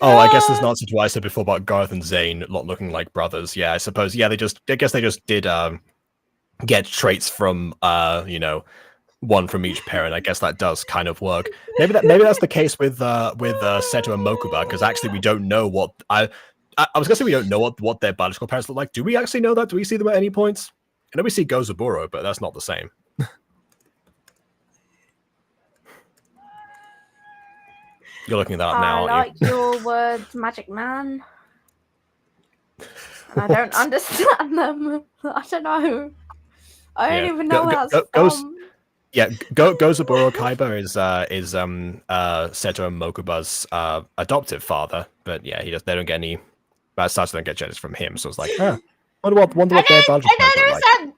Oh, I guess there's an answer to what I said before about Garth and Zane not looking like brothers. Yeah, I suppose. Yeah, I guess they just did get traits from one from each parent. I guess that does kind of work. Maybe that's the case with Seto and Mokuba, because actually we don't know what I was gonna say we don't know what their biological parents look like. Do we actually know that? Do we see them at any points? I know we see Gozaburo, but that's not the same. You're looking that up now, I aren't you? like your words, Magic Man. I don't understand them. I don't know. I don't even know where that's from. Yeah, Gozaburo Kaiba is Seto and Mokuba's adoptive father, but yeah, they don't get any. But Sasha don't get genetics from him, so it's like, wonder what their biological And then parents look there's like. that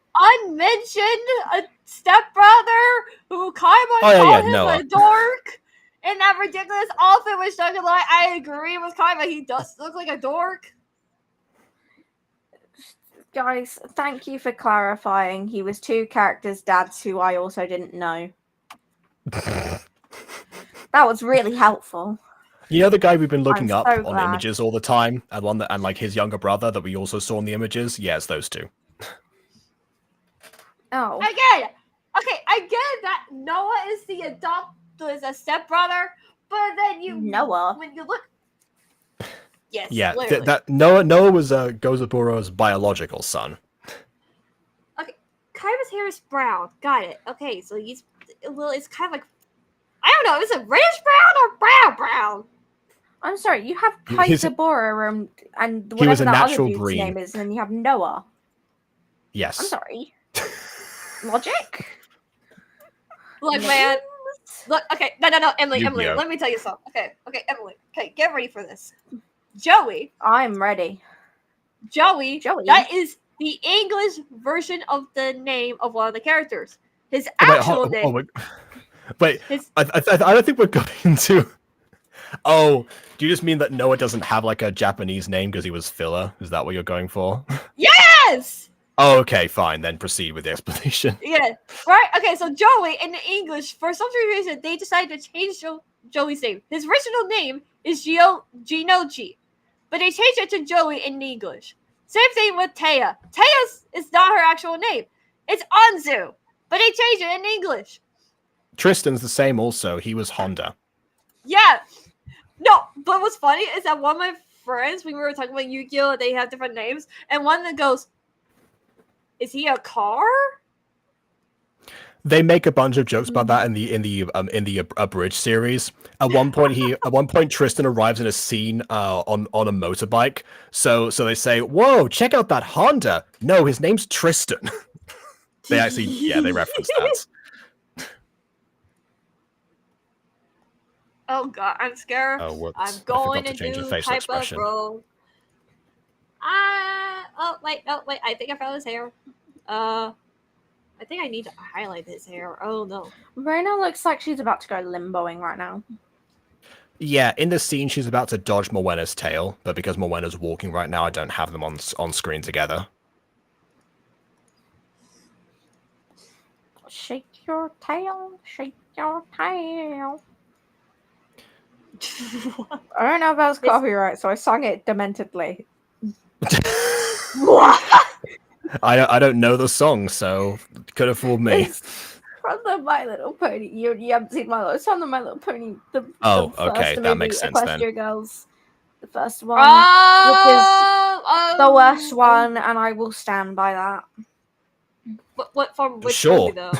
unmentioned stepbrother who Kaiba Oh, called him Noah. a dork in that ridiculous outfit, which don't gonna lie, I agree with Kaiba. He does look like a dork. Guys, thank you for clarifying. He was two characters' dads who I also didn't know. That was really helpful. You know the guy we've been looking I'm up so on glad. images all the time, and like his younger brother that we also saw in the images? Yeah, it's those two. Oh. Again, okay, I get that Noah is is a stepbrother, but then Noah. when you look, yes, Yeah, literally. that Noah was Gozaburo's biological son. Okay, Kaiba's hair is brown. Got it. Okay, so it's kind of like, I don't know, is it reddish brown or brown? I'm sorry, you have His- Kaisabura and he was whatever a that other natural dude's green. name is, and then you have Noah. Yes. I'm sorry. Logic? Look, No. man. Look, okay, no, Emily, Yu-Gi-Oh. let me tell you something. Okay, Emily. Okay, get ready for this. Joey. I'm ready. Joey. Joey? That is the English version of the name of one of the characters. His Oh, wait, actual name. wait. I don't think we're going to. Oh, do you just mean that Noah doesn't have like a Japanese name because he was filler? Is that what you're going for? Yes! Oh, okay, fine. Then proceed with the explanation. Yeah, right? Okay, so Joey, in the English, for some reason, they decided to change Joey's name. His original name is Ginochi, but they changed it to Joey in English. Same thing with Taya. Taya is not her actual name. It's Anzu, but they changed it in English. Tristan's the same also. He was Honda. Yeah. No, but what's funny is that one of my friends, when we were talking about Yu-Gi-Oh, they have different names, and one that goes, "Is he a car?" They make a bunch of jokes about that in the abridged series. At one point, Tristan arrives in a scene on a motorbike. So they say, "Whoa, check out that Honda." No, his name's Tristan. They reference that. Oh god, I'm scared. Oh, whoops. I'm I going forgot to change do the facial type expression. of role. Oh wait, I think I found his hair. I think I need to highlight his hair. Oh no. Rena looks like she's about to go limboing right now. Yeah, in the scene, she's about to dodge Mowena's tail, but because Mowena's walking right now, I don't have them on screen together. Shake your tail, shake your tail. I don't know if that was copyright, so I sung it dementedly. I don't know the song, so could have fooled me. It's from the My Little Pony. You haven't seen My Little. It's from the My Little Pony. The Okay, first that makes movie, sense then. Equestria Girls. The first one, Oh, the worst one, and I will stand by that. What from which Sure. movie though?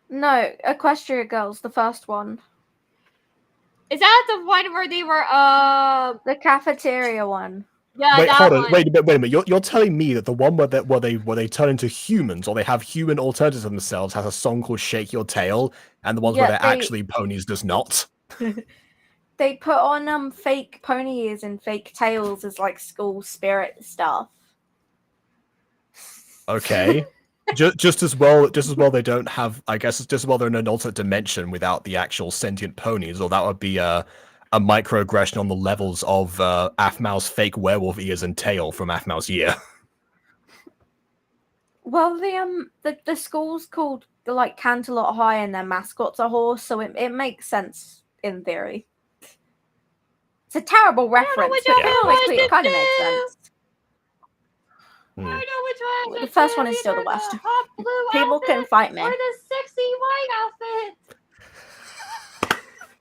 No, Equestria Girls, the first one. Is that the one where they were The cafeteria one. yeah, Wait, that hold on. one. Wait a minute. You're telling me that the one where they turn into humans or they have human alternatives of themselves has a song called "Shake Your Tail," and the ones where Yeah, they're actually ponies does not. They put on fake pony ears and fake tails as like school spirit stuff. Okay. just as well they don't have, I guess it's just as well they're in an alternate dimension without the actual sentient ponies, or that would be a microaggression on the levels of Aphmau's fake werewolf ears and tail from Aphmau's year. Well, the school's called like Canterlot High, and their mascot's a horse, so it makes sense in theory. It's a terrible reference, which but one I economically want it kind to of makes do. sense. I don't know which one. The first one is still the worst. People can fight me. Or the sexy white outfit.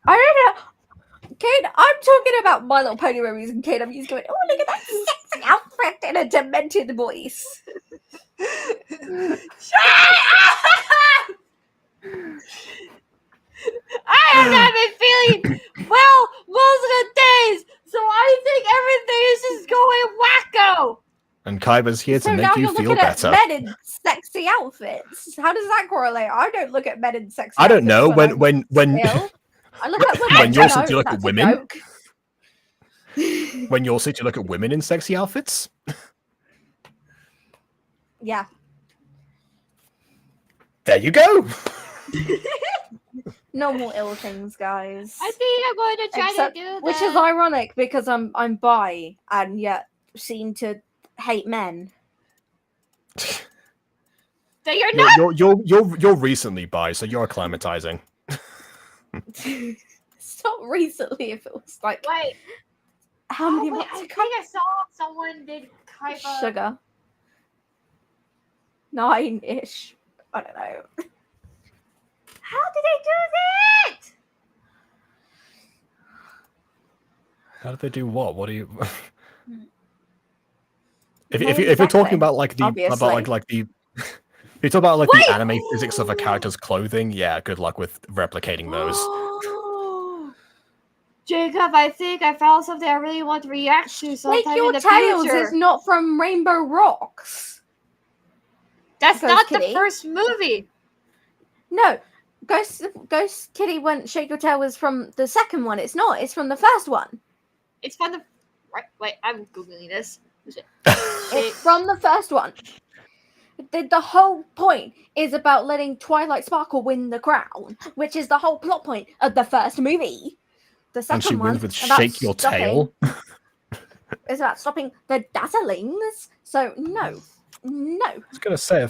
I don't know. Kate, I'm talking about My Little Pony movies, and Kate, I'm used to it. Oh, look at that sexy outfit in a demented voice. Shut up! I have not been feeling well most of the days, so I think everything is just going wacko. And Kaiba's here So to now make you you're feel looking at better. men in sexy outfits. How does that correlate? I don't look at men in sexy I don't know outfits when ill. I look at women. when you're No, supposed to look at that's a women. joke. When you're supposed to look at women in sexy outfits. Yeah. There you go. Normal ill things, guys. I think I'm going to try Except- to do that. Which is ironic because I'm bi and yet seem to hate men. So you're not. You're recently bi, so you're acclimatizing. It's not recently if it was like Wait. how many wait, months I ago? think I saw someone did Kaiba. Sugar. 9-ish. I don't know. How did they do that? How did they do what? What do you? if Well, you're talking exactly. about like the Obviously. if you talk about like Wait! the anime physics of a character's clothing, yeah, good luck with replicating those. Jacob, I think I found something I really want to react to Like sometime Your in the Tales future. is not from Rainbow Rocks. That's Ghost not Kitty. the first movie. No. Ghost Kitty when Shake Your Tail was from the second one. It's not. It's from the first one. It's from the. Right, wait, I'm googling this. It's from the first one. The whole point is about letting Twilight Sparkle win the crown, which is the whole plot point of the first movie. The second And she one wins with about "Shake Your Tail." is about stopping the Dazzlings. So no. I was gonna say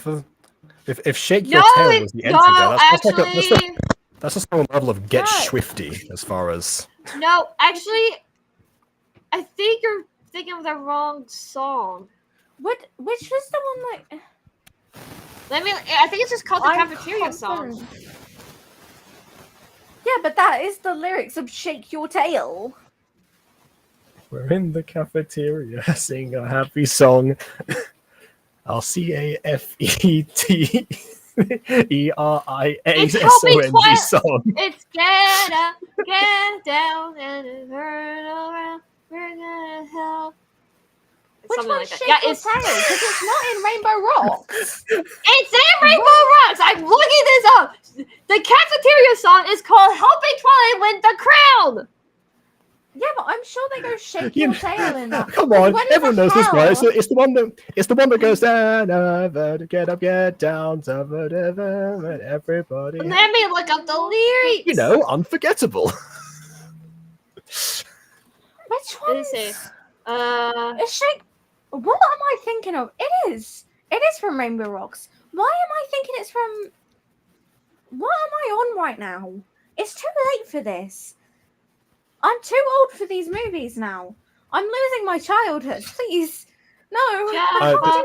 if "Shake No, Your Tail" was the entry there, actually, that's just on the level of Get No. Swifty as far as. no, actually, I think you're thinking of the wrong song. Which was the one that I think it's just called the I'm cafeteria song. confident. Yeah, but that is the lyrics of Shake Your Tail. We're in the cafeteria, sing a happy song. I'll CAFETERIASONG song. It's get up, get down, and turn around. We're gonna help. Which Something one's like that. Shake Yeah, Your it's Tail? Because it's not in Rainbow Rocks. it's in Rainbow Rocks. I'm looking this up. The cafeteria song is called "Helping Twilight Win the Crown." Yeah, but I'm sure they go Shake You Your know- Tail in that. Come on, When is everyone the knows this one. hell? It's the one that goes down, get up, get down, and everybody. Let me look up the lyrics. You know, unforgettable. Which What one? did it say? Is Shake? What am I thinking of? It is from Rainbow Rocks. Why am I thinking it's from? What am I on right now? It's too late for this. I'm too old for these movies now. I'm losing my childhood. Please, No.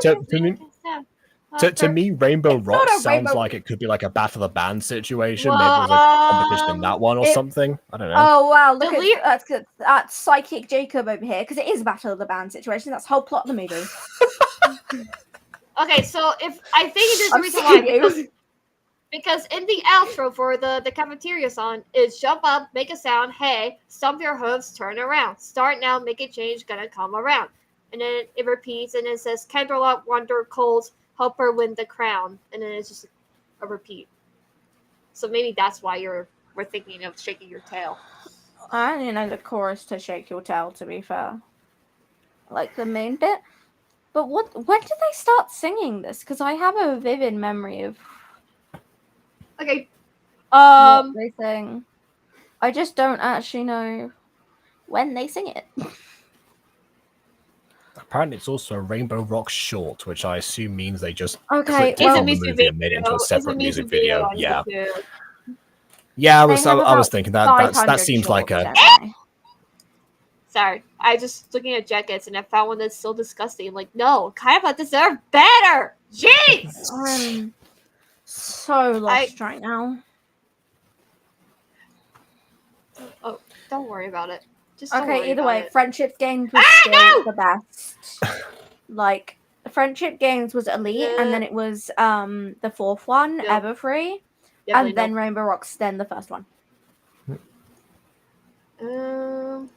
To me, Rainbow It's not Rock a sounds Rainbow- like it could be like a Battle of the Band situation. Maybe it was like a competition in that one or it- something. I don't know. Oh wow! Look Delete- at Psychic Jacob over here because it is a Battle of the Band situation. That's the whole plot of the movie. Okay, so if I think there's a I'm reason sick why of you. because in the outro for the cafeteria song is jump up, make a sound, hey, stomp your hooves, turn around, start now, make a change, gonna come around, and then it repeats and it says Candlelight Wonder Cold, help her win the crown, and then it's just a repeat. So maybe that's why we're thinking of shaking your tail. I only know the chorus to Shake Your Tail, to be fair. Like the main bit. But when did they start singing this? Because I have a vivid memory of Okay. what they sing. I just don't actually know when they sing it. Apparently, it's also a Rainbow Rock short, which I assume means they just Okay, clipped it well- from the movie and made it into a It's separate music video. on Yeah, YouTube. yeah. I They was have I was about thinking that 500 seems like shorts, a. don't they? Sorry, I just looking at jackets and I found one that's so disgusting. I'm like, no, Kaiba deserved better. Jeez. I'm so lost right now. Oh, don't worry about it. Just don't Okay, worry either about way, it. Friendship Games was still no! the best. Like, Friendship Games was elite, and then it was the fourth one, Yep. Everfree, Definitely and then Rainbow Rocks, then the first one. no.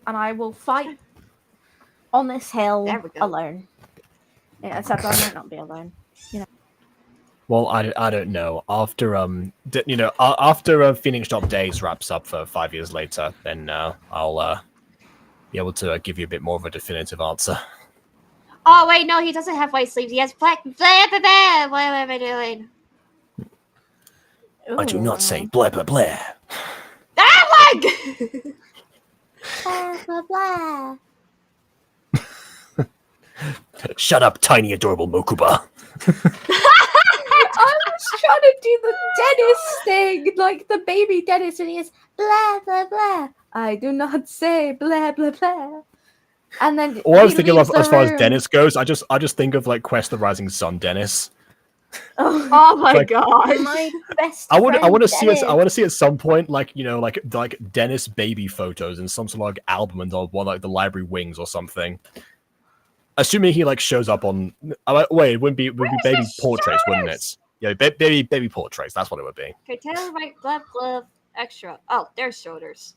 And I will fight on this hill There we go. alone. Yeah, except I might not be alone. Well, I don't know. After after Phoenix Shop Days wraps up for 5 years later, then I'll be able to give you a bit more of a definitive answer. Oh wait, no, he doesn't have white sleeves. He has black. Blah, blah, blah. What am I doing? I do not Ooh. say blah blah blah. That one. Blah, blah, blah. Shut up, tiny adorable Mokuba. I was trying to do the Dennis thing, like the baby Dennis, and he is blah blah blah. I do not say blah blah blah. And then All I was he thinking leaves of the as far as room. Dennis goes, I just think of like Quest the Rising Sun Dennis. Oh, Oh my Like- god. my best I want friend to see it. I Dennis. want to see at some point, like like Dennis baby photos in some sort of like album and one like the library wings or something. Assuming he like shows up on. Wait, it would be baby his portraits, wouldn't shoulders? it? Yeah, baby portraits. That's what it would be. Okay, tail right, left, glove, extra. Oh, there's shoulders.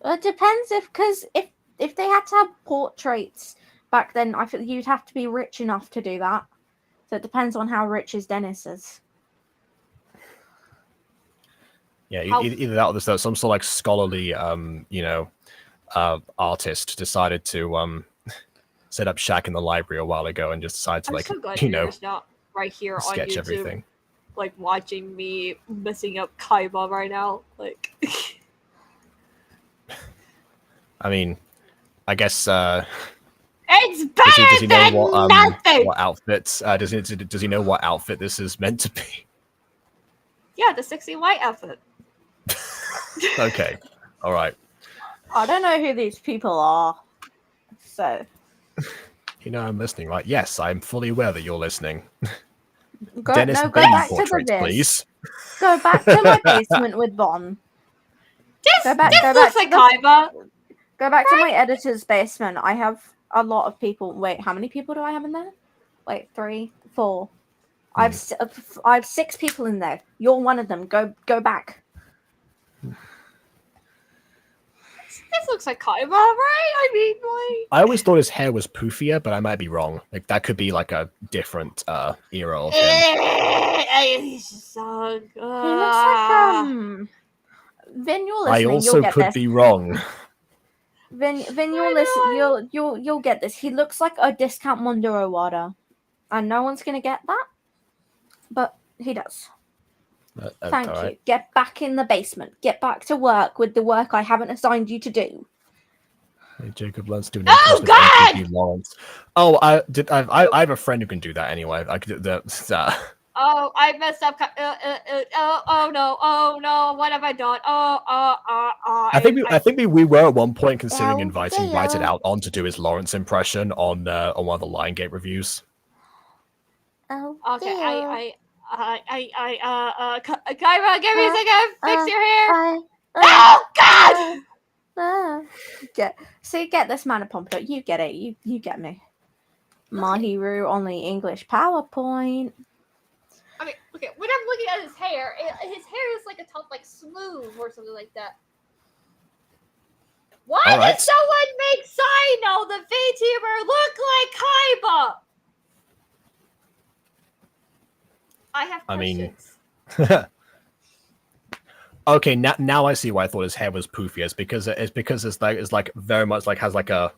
It depends if they had to have portraits back then, I feel you'd have to be rich enough to do that. So it depends on how rich his Dennis is. Yeah, How- either that or there's some sort of like scholarly, artist decided to set up Shack in the library a while ago and just decided to I'm like so glad you know you're not right here on sketch YouTube, everything. like watching me messing up Kaiba right now. Like, I mean, I guess. it's Does better he know than nothing. what outfits? Does he know what outfit this is meant to be? Yeah, the sexy white outfit. Okay, all right. I don't know who these people are. So You know I'm listening, right? Yes, I'm fully aware that you're listening. go Dennis back baby to the portraits, biz. please. Go back to my basement with Bon. This Go back looks to like the- Kaiba. Go back to my editor's basement. I have a lot of people. Wait, how many people do I have in there? Wait, 3, 4. I have 6 people in there. You're one of them. Go back. This looks like Kaiba, right? I mean, like. I always thought his hair was poofier, but I might be wrong. Like that could be like a different era of him. He's just so good. He looks like Vin, you're I listening. also You'll get could this. be wrong. Vin, you'll listen. You'll get this. He looks like a discount Mundo Owada, and no one's gonna get that, but he does. Thank all you. right. Get back in the basement. Get back to work with the work I haven't assigned you to do. Hey, Jacob learns to do Oh, God! MPP Lawrence. Oh, I have a friend who can do that anyway. I could do that. Oh, I messed up. Oh no! Oh no! What have I done? Oh! I think we were at one point considering Oh, inviting dear. Write It Out on to do his Lawrence impression on one of the Lion Gate reviews. Oh, Okay, dear. Kyra, give me a second. Fix your hair. Oh God! Get this man a pompadour. You get it. You get me. Mahiru on the English PowerPoint. I mean, okay, when I'm looking at his hair is like a top, like smooth or something like that. Why Alright. does someone make Sino, the VTuber, look like Kaiba? I have questions. Okay, now I see why I thought his hair was poofy. It's because it's like very much like has like a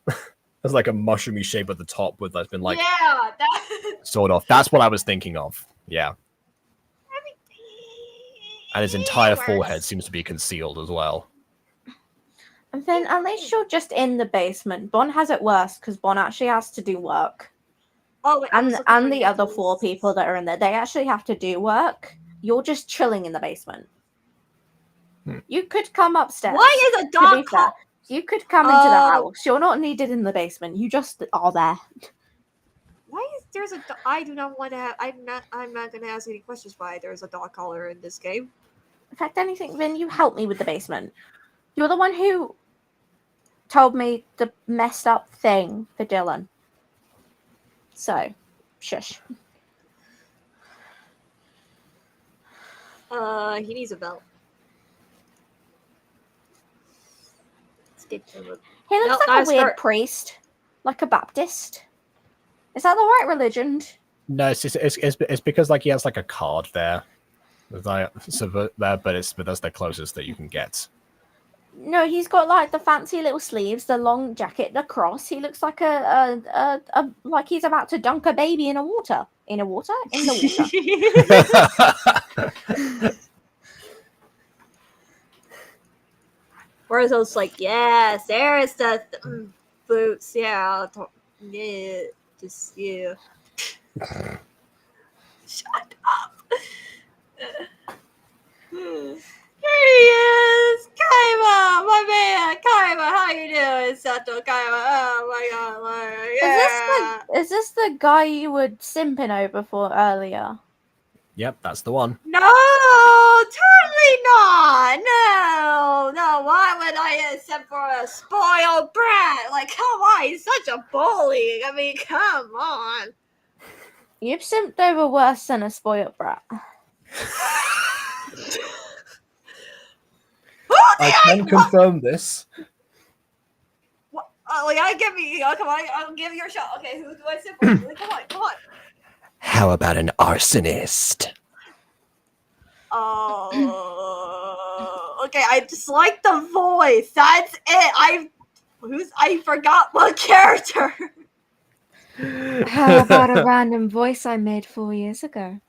has like a mushroomy shape at the top with that's been like yeah, that sort of. That's what I was thinking of. Yeah. I mean, And his entire works. forehead seems to be concealed as well. And then at least you're just in the basement. Bon has it worse because Bon actually has to do work. Oh, wait, And the other 4 people that are in there, they actually have to do work. You're just chilling in the basement. You could come upstairs. Why is a dog called? You could come into the house. You're not needed in the basement. You just are there. Why is there's a? I do not want to have. I'm not going to ask any questions. Why there's a dog collar in this game? In fact, anything. Then you help me with the basement. You're the one who told me the messed up thing for Dylan. So, shush. He needs a belt. He looks like a weird priest, like a Baptist. Is that the right religion? No, it's because like he has like a card there. But that's the closest that you can get. No, he's got like the fancy little sleeves, the long jacket, the cross. He looks like a like he's about to dunk a baby in the water. In the water. Whereas I was like, yes, there's the boots. Yeah, just yeah. Shut up. Here he is, Kaima, my man, Kaima. How you doing, Sato? Kaima. Oh my god, yeah. Is this the guy you were simping over for earlier? Yep, that's the one. No, totally not. No. Why would I accept for a spoiled brat? Like, come on, he's such a bully. I mean, come on. You've simped over worse than a spoiled brat. I can confirm this. What? Give me. Come on, I'll give you a shot. Okay, who do I simp for? Come on. How about an arsonist? Okay, I just like the voice. That's it. I forgot what character. How about a random voice I made 4 years ago?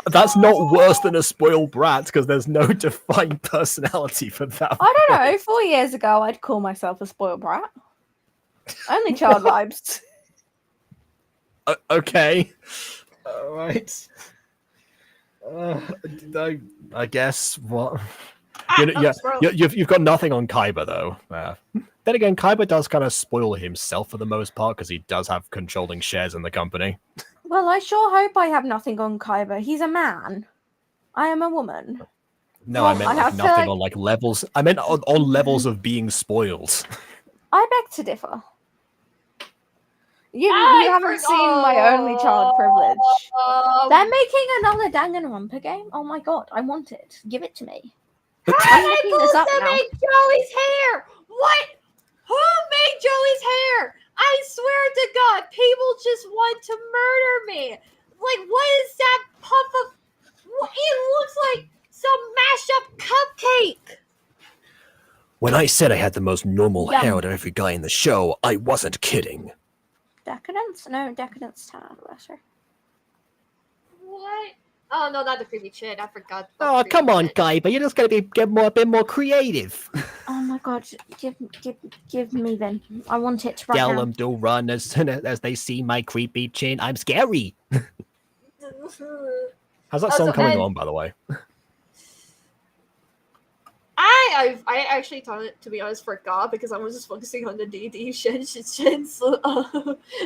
That's not worse than a spoiled brat because there's no defined personality for that. I don't know. 4 years ago, I'd call myself a spoiled brat. Only child vibes. Okay. All right. I guess what. You've got nothing on Kaiba though. Then again, Kaiba does kind of spoil himself for the most part because he does have controlling shares in the company. Well, I sure hope I have nothing on Kaiba. He's a man. I am a woman. No, I meant like nothing on like levels. I meant on levels of being spoiled. I beg to differ. You haven't seen my only child privilege. They're making another Danganronpa game. Oh my god, I want it. Give it to me. I'm looking this up now. Made Joey's hair. What? Who made Joey's hair? I swear to God, people just want to murder me. Like, what is that puff of? It looks like some mashed up cupcake. When I said I had the most normal hair out of every guy in the show, I wasn't kidding. Decadence? No, Decadence 10 out of lesser. What? Oh no, not the creepy chin. I forgot. Oh, come on, guy, but you're just gonna get a bit more creative. Oh my god, give me then. I want it right Tell now. them to run as soon as they see my creepy chin. I'm scary. How's that song coming on, by the way? I actually thought it, to be honest, forgot because I was just focusing on the DD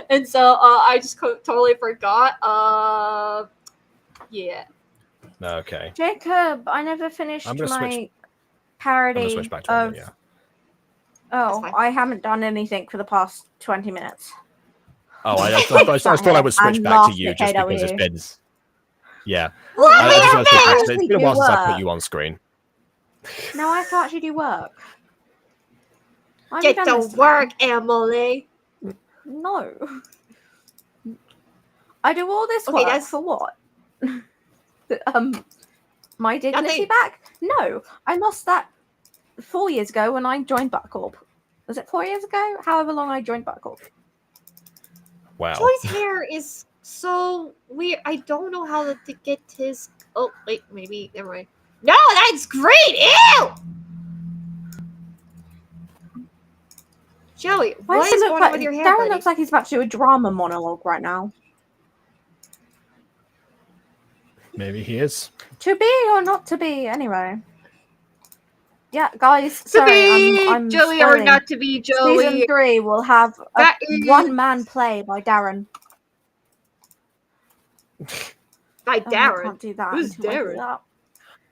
and so I just totally forgot. Yeah. Okay. Jacob, I never finished I'm gonna my switch parody back to of. yeah. Oh, fine. I haven't done anything for the past 20 minutes. Oh, I thought I would switch And back to laughed you at just because it's KW. been. Yeah. Well, I just want to switch back. actually It's been a while do since I put work. you on screen. No, I have to actually do work. Why have you Get done to this work, Emily. No. I do all this Okay, work that's- for what? My dignity Nothing. back? No, I lost that 4 years ago when I joined Buttcorp. Was it 4 years ago? However long I joined Buttcorp. Wow. Joy's hair is so weird. I don't know how to get his. Oh wait, maybe never mind. No, that's great. Ew. Joey, Why what does is it look going like on with your hair, Darren buddy? looks like he's about to do a drama monologue right now? Maybe he is. To be or not to be, anyway. Yeah, guys, To sorry, be I'm Joey or spoiling. not to be Joey. Season 3 will have a That is- one-man play by Darren. By Oh, I Darren. can't do that. Who's until I do Darren? that.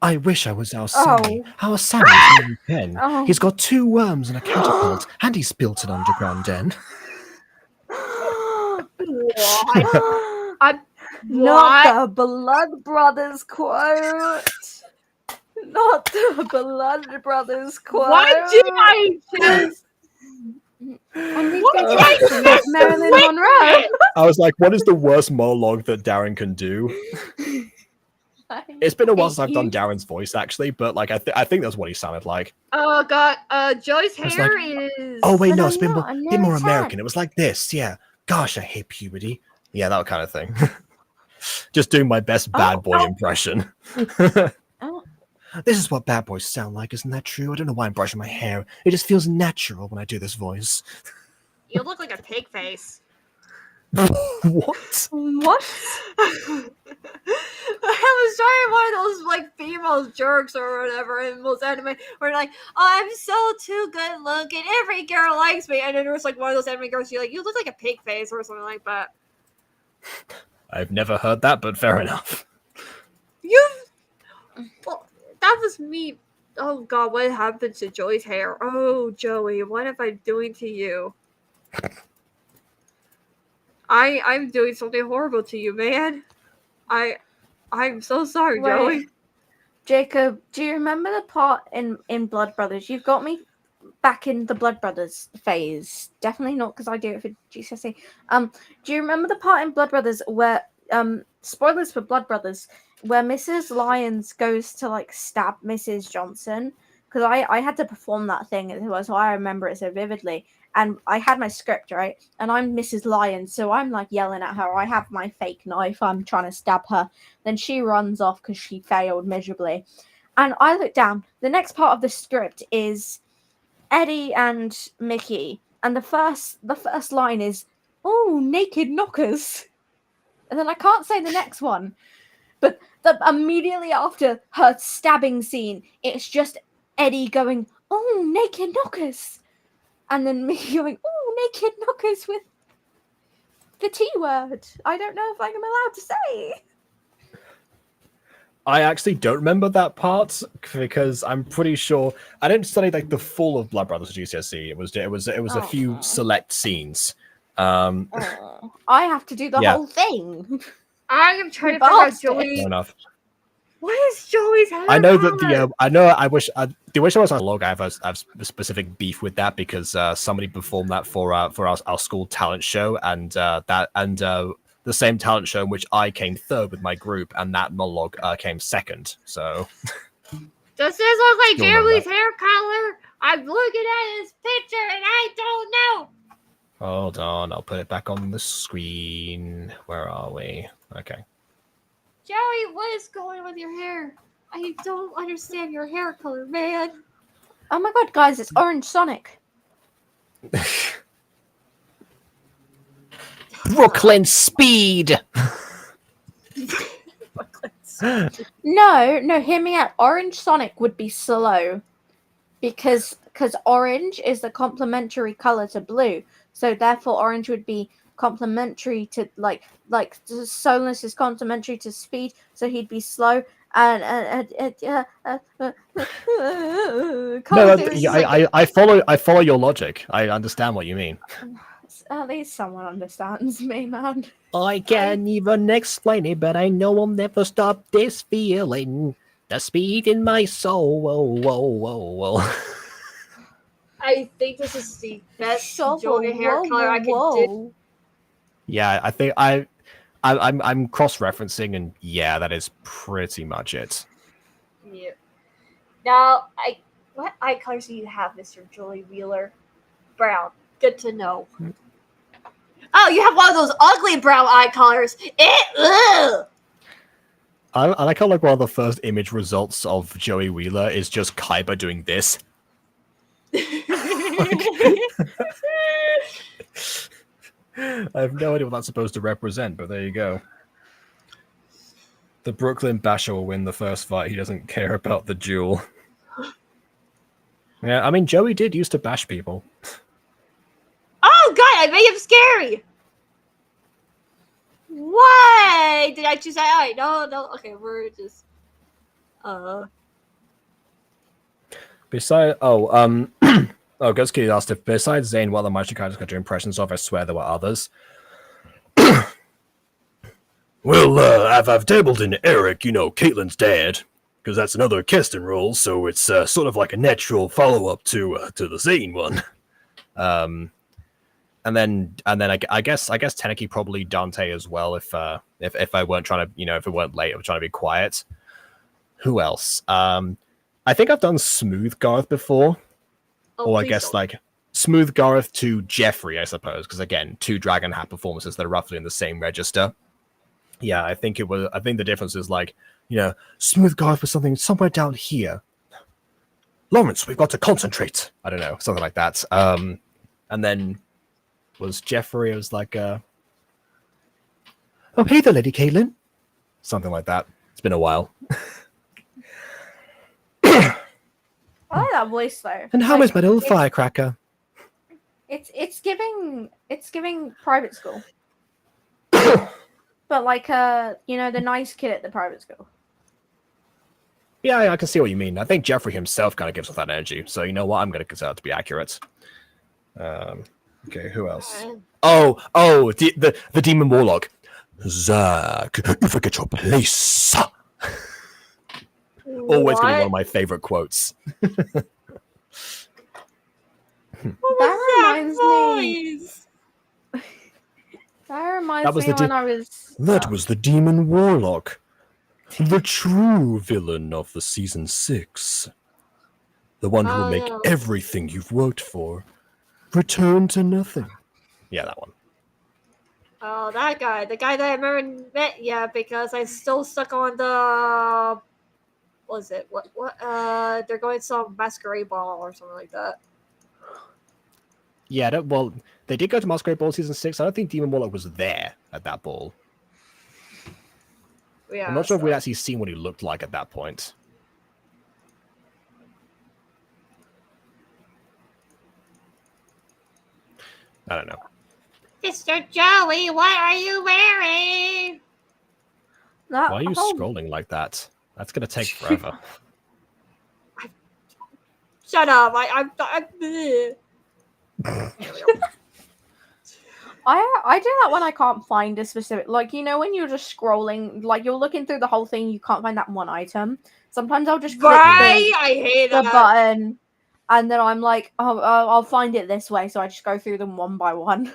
I wish I was our Sammy. Oh. Our Sammy's nearly 10. Oh. He's got 2 worms and a catapult, and he's built an underground den. What? Not the Blood Brothers quote. Not the Blood Brothers quote. What did I just? What did I just? Marilyn Monroe. I was like, what is the worst monologue that Darren can do? It's been a while since I've done Darren's voice, actually, but like I think that's what he sounded like. Oh god, Joy's It's hair like- is. Oh wait, But no, I'm it's been not, I'm bit more nearly American. 10. It was like this, yeah. Gosh, I hate puberty. Yeah, that kind of thing. Just doing my best bad boy impression. Oh. This is what bad boys sound like, isn't that true? I don't know why I'm brushing my hair. It just feels natural when I do this voice. You look like a pig face. What? What? I was trying one of those like female jerks or whatever in most anime where like, oh, I'm so too good looking, every girl likes me, and then there was like one of those anime girls, you look like a pig face or something like that. I've never heard that, but fair enough. Well, that was me. Oh god, what happened to Joey's hair? Oh, Joey, what am I doing to you? I'm doing something horrible to you, man. I'm so sorry, Wait. Joey. Jacob, do you remember the part in Blood Brothers? You've got me back in the Blood Brothers phase. Definitely not because I do it for GCSE. Do you remember the part in Blood Brothers where spoilers for Blood Brothers, where Mrs. Lyons goes to like stab Mrs. Johnson? Because I had to perform that thing, so I remember it so vividly. And I had my script, right? And I'm Mrs. Lyons, so I'm like yelling at her. I have my fake knife. I'm trying to stab her. Then she runs off because she failed miserably. And I look down. The next part of the script is Eddie and Mickey. And the first line is, "Oh, naked knockers." And then I can't say the next one. But immediately after her stabbing scene, it's just Eddie going, "Oh, naked knockers." And then me going, "Oh, naked knockers" with the T word. I don't know if I'm allowed to say. I actually don't remember that part because I'm pretty sure I didn't study like the full of Blood Brothers at GCSE. It was a few select scenes. I have to do the Yeah. whole thing. I am trying You to figure out bastard. Joey. Fair enough. What is Joey's hair I know that color? I wish I was on log. I have a specific beef with that because somebody performed that for our school talent show, and the same talent show in which I came third with my group, and that monologue came second. So Does this look like Still know Joey's that. hair color? I'm looking at his picture and I don't know. hold on, I'll put it back on the screen. Where are we? Okay. Joey, what is going on with your hair? I don't understand your hair color, man. Oh my god, guys, it's Orange Sonic. Brooklyn Speed. No, hear me out. Orange Sonic would be slow. because orange is the complementary color to blue, so therefore orange would be complementary to like slowness is complementary to speed, so he'd be slow and No, I follow your logic. I understand what you mean. At least someone understands me, man. I can't even explain it, but I know I'll never stop this feeling. The speed in my soul. Whoa, whoa, whoa, whoa. I think this is the best Shovel, Joey hair whoa, color I can whoa. do. Yeah, I think I'm cross-referencing, and yeah, that is pretty much it. Yeah. Now, what eye colors do you have, Mr. Joey Wheeler? Brown. Good to know. Oh, you have one of those ugly brown eye colors. Ugh! I like how like one of the first image results of Joey Wheeler is just Kaiba doing this. I have no idea what that's supposed to represent, but there you go. The Brooklyn Basher will win the first fight. He doesn't care about the duel. Yeah, I mean, Joey did used to bash people. Oh, God, I made him scary. Why did I choose that eye? No. Okay, we're just... Besides, Gutsuki asked if besides Zane, what other Maestro characters got your impressions of? I swear there were others. Well, I've dabbled in Eric, Caitlin's dad, because that's another Keston role, so it's sort of like a natural follow-up to the Zane one. And then I guess Teneki probably Dante as well if I weren't trying to if it weren't late, I was trying to be quiet. Who else? I think I've done Smooth Garth before. Or I guess like Smooth Garth to Jeffrey, I suppose, because again, 2 Dragon Hat performances that are roughly in the same register. Yeah, I think the difference is like, Smooth Garth was somewhere down here. Lawrence, we've got to concentrate. I don't know, something like that. And then was Jeffrey, it was like oh hey there, Lady Caitlin. Something like that. It's been a while. I like that voice though. And how is my little firecracker? It's giving private school. But like the nice kid at the private school. Yeah, I can see what you mean. I think Jeffrey himself kind of gives off that energy. So you know what? I'm going to consider it to be accurate. Okay, who else? Oh, the demon warlock. Zach, you forget your place. Always going to be one of my favorite quotes. That reminds me. That reminds me when I was. That was the demon warlock, the true villain of the season 6, the one who will make everything you've worked for return to nothing. Yeah, that one. Oh, that guy, the guy that I never met yet because I'm still stuck on the. What was it? What? They're going to some masquerade ball or something like that. Yeah, well, they did go to Masquerade Ball season 6. I don't think Demon Warlock was there at that ball. Yeah, I'm not sure if we'd actually seen what he looked like at that point. I don't know. Mr. Joey, what are you wearing? Why are you scrolling like that? That's going to take forever. Shut up. I'm I do that when I can't find a specific, like, when you're just scrolling, like you're looking through the whole thing, you can't find that one item. Sometimes I'll just click I hate the that. button, and then I'm like, I'll find it this way, so I just go through them one by one.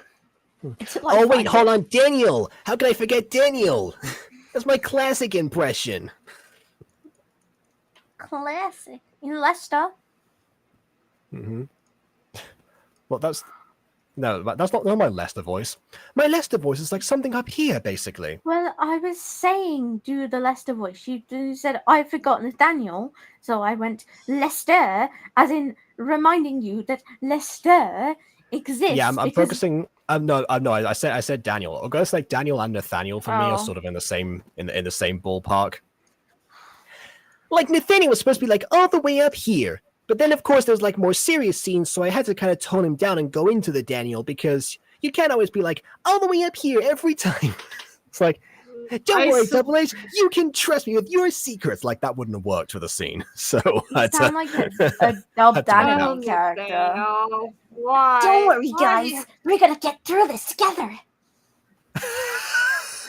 Oh wait, hold on, Daniel! How can I forget Daniel? That's my classic impression. Classic in Leicester. Mm-hmm. Well, that's not my Leicester voice. My Leicester voice is like something up here, basically. Well, I was saying do the Leicester voice. You said I've forgotten Daniel, so I went Leicester, as in reminding you that Leicester exists. Yeah, I'm focusing. No, I said Daniel. I'll go like Daniel and Nathaniel for me are sort of in the same in the same ballpark. Like Nathaniel was supposed to be like all the way up here. But then, of course, there's like more serious scenes, so I had to kind of tone him down and go into the Daniel because you can't always be like all the way up here every time. It's like, don't worry, Double H, you can trust me with your secrets. Like that wouldn't have worked for the scene. So You sound like a dubbed anime character. Why? Don't worry, Why? guys. We're gonna get through this together.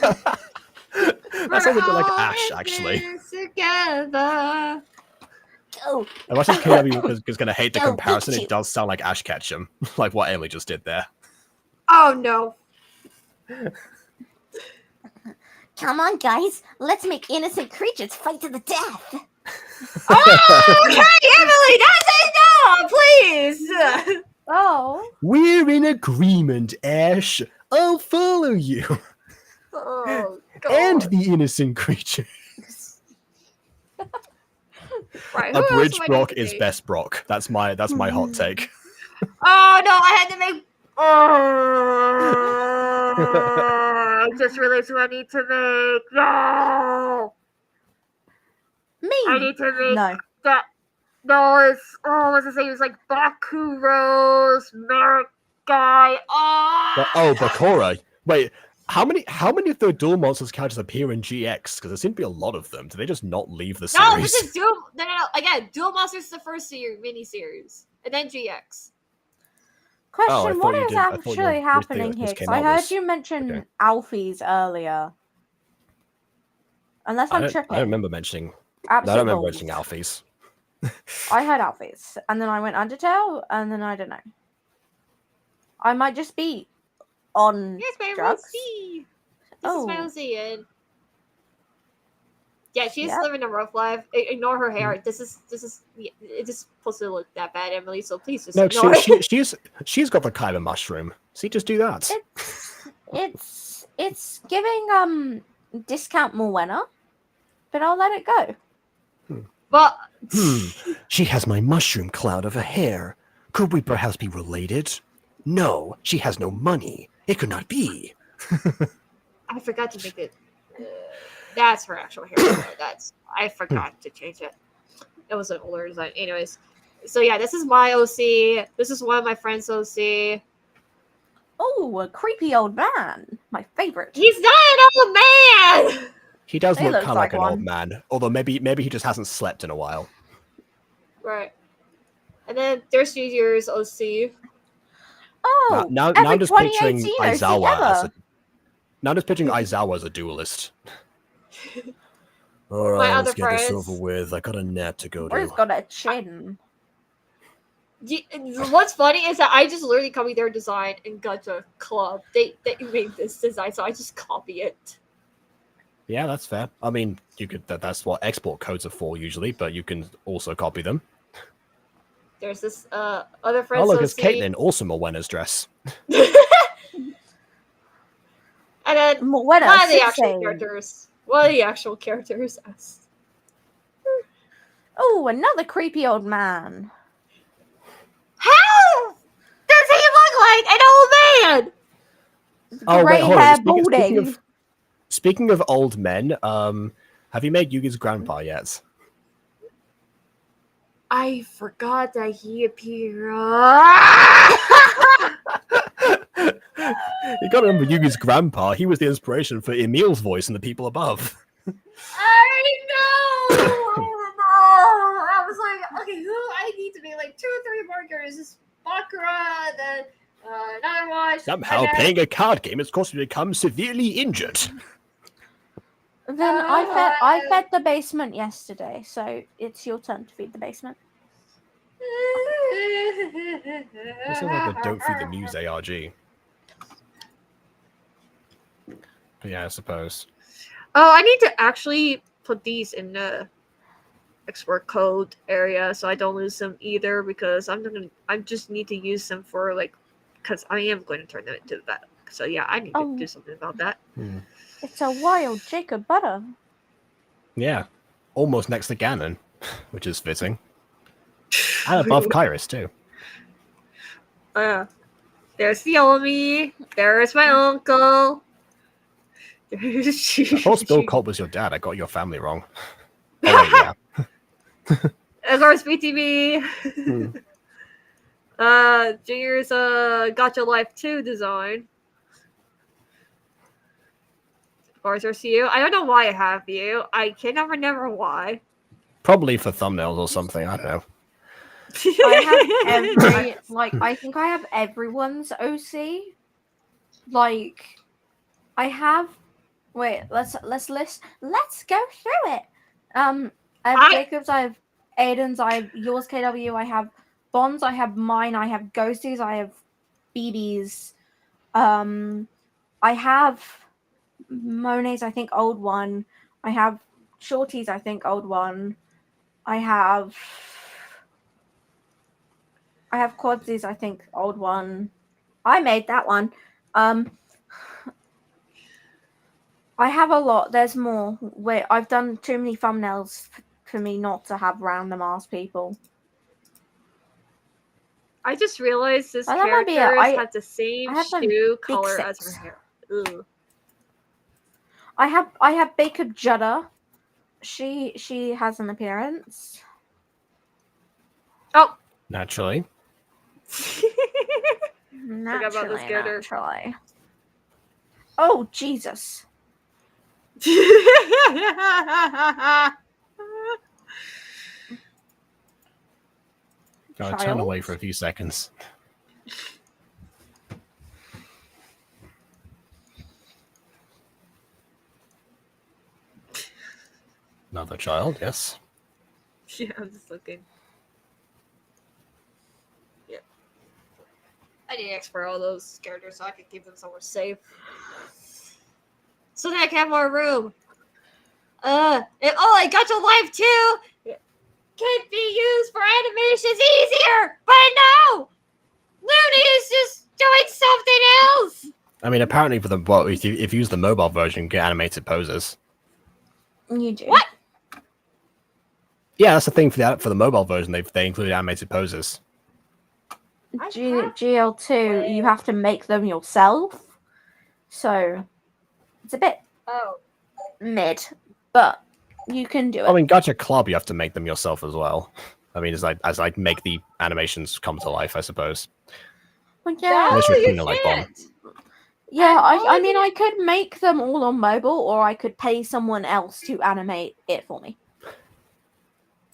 That sounds a bit like Ash, actually. Together. Go. I imagine KW is going to hate the Go, comparison. Pikachu. It does sound like Ash Ketchum, like what Emily just did there. Oh no. Come on, guys. Let's make innocent creatures fight to the death. Oh, okay, Emily, that's enough, please. Oh. We're in agreement, Ash. I'll follow you. Oh, God. And the innocent creature. Right, who else Abridged am I Brock going to is be? best Brock. That's my hot take. Oh no, I had to make. I just realized who I need to make. No, Me. I need to make No. that. No, it's what's his name? It's like Bakuro's Merrick guy. Bakura. Wait, how many of the Duel Monsters characters appear in GX? Because there seem to be a lot of them. Do they just not leave the No, series? this is Duel. No. Again, Duel Monsters is the first mini-series, and then GX. Question: Oh, I thought what you is did- I thought actually your happening this here? 'Cause came I out heard this- you mention okay. Alfie's earlier. Unless I I'm don't tripping. remember mentioning. Absolute I don't remember balls. mentioning Alfie's. I heard Alfie's, and then I went Undertale, and then I don't know. I might just be on Here's my drugs. OC. This is my Oh. OC, and yeah, she's Yep. living a rough life. Ignore her hair. This is it is supposed to look that bad, Emily. So please just No, ignore it. she's got the Kaiba mushroom. See, just do that. It's giving discount Moana, but I'll let it go. But She has my mushroom cloud of a hair. Could we perhaps be related? No, she has no money. It could not be. I forgot to make it. That's her actual hair color. I forgot to change it. It was an older design. Anyways, so yeah, this is my OC. This is one of my friends' OC. Oh, a creepy old man. My favorite. He's not an old man. He does He look looks kind of like like an old one. man, although maybe he just hasn't slept in a while. Right. And then there's New Year's OC. Oh, Now I'm epic just picturing 2018 Aizawa OC as ever. now I'm just picturing Aizawa as a duelist. All My right, other let's get this friends. over with. I got a nap to go Or he's to. got a chin. What's funny is that I just literally copied their design in Gacha Club. They made this design, so I just copy it. Yeah, that's fair. I mean, you could that's what export codes are for usually, but you can also copy them. There's this other friend. Oh look, it's OC. Caitlyn, also Mowena's dress. And then Moana, one of the actual sensei. characters. One of the actual characters. Oh, another creepy old man. How does he look like an old man? Oh Grey wait, hold hair on. balding. Speaking of old men, have you made Yugi's grandpa yet? I forgot that he appeared. You gotta remember Yugi's grandpa, he was the inspiration for Emil's voice and the people above. I know. I was like, okay, who I need to be like 2 or 3 more characters. This Bakura, then another one. Somehow and then- playing a card game has caused you to become severely injured. Then I fed the basement yesterday, so it's your turn to feed the basement. This sounds like a Don't Feed the Muse ARG. But yeah, I suppose. Oh, I need to actually put these in the export code area so I don't lose them either, because I just need to use them for because I am going to turn them into that. So yeah, I need to do something about that. It's a wild Jacob Butter. Yeah. Almost next to Ganon, which is fitting. And above Kairos too. There's the Omi. There's my uncle. I thought Bill Colt was your dad. I got your family wrong. Oh, wait, yeah. Of course, BTV. Hmm. Junior's Gacha Life 2 design. Of course, there's you. I don't know why I have you. I can never remember why. Probably for thumbnails or something. I don't know. I have every I think I have everyone's OC. Like I have let's go through it. I have Jacob's, I have Aiden's, I have yours, KW, I have Bond's, I have mine, I have Ghostie's, I have BB's. I have Monet's, I think old one. I have Shorty's, I think old one. I have Quadsy's, I think old one. I made that one. I have a lot. There's more. Wait, I've done too many thumbnails for me not to have random ass people. I just realized this Oh, that might be it. character has the same I have my shoe big color as six. her hair. Ugh. I have Baker Judder. She has an appearance. Oh, Naturally. about this character. Naturally. Oh Jesus! Gotta turn away for a few seconds. Another child, yes. Yeah, I'm just looking. Yeah. I need X for all those characters so I can keep them somewhere safe. So that I can have more room. I got your life too! Can be used for animations easier! But no! Looney is just doing something else! I mean, apparently for the if you use the mobile version, you get animated poses. You do. What? Yeah, that's the thing for the mobile version. They include animated poses. GL2, you have to make them yourself, so it's a bit mid, but you can do it. I mean, Gacha Club, you have to make them yourself as well. I mean, as I make the animations come to life, I suppose. Well, yeah, No, Unless you're you like can't! yeah. I mean, I could make them all on mobile, or I could pay someone else to animate it for me.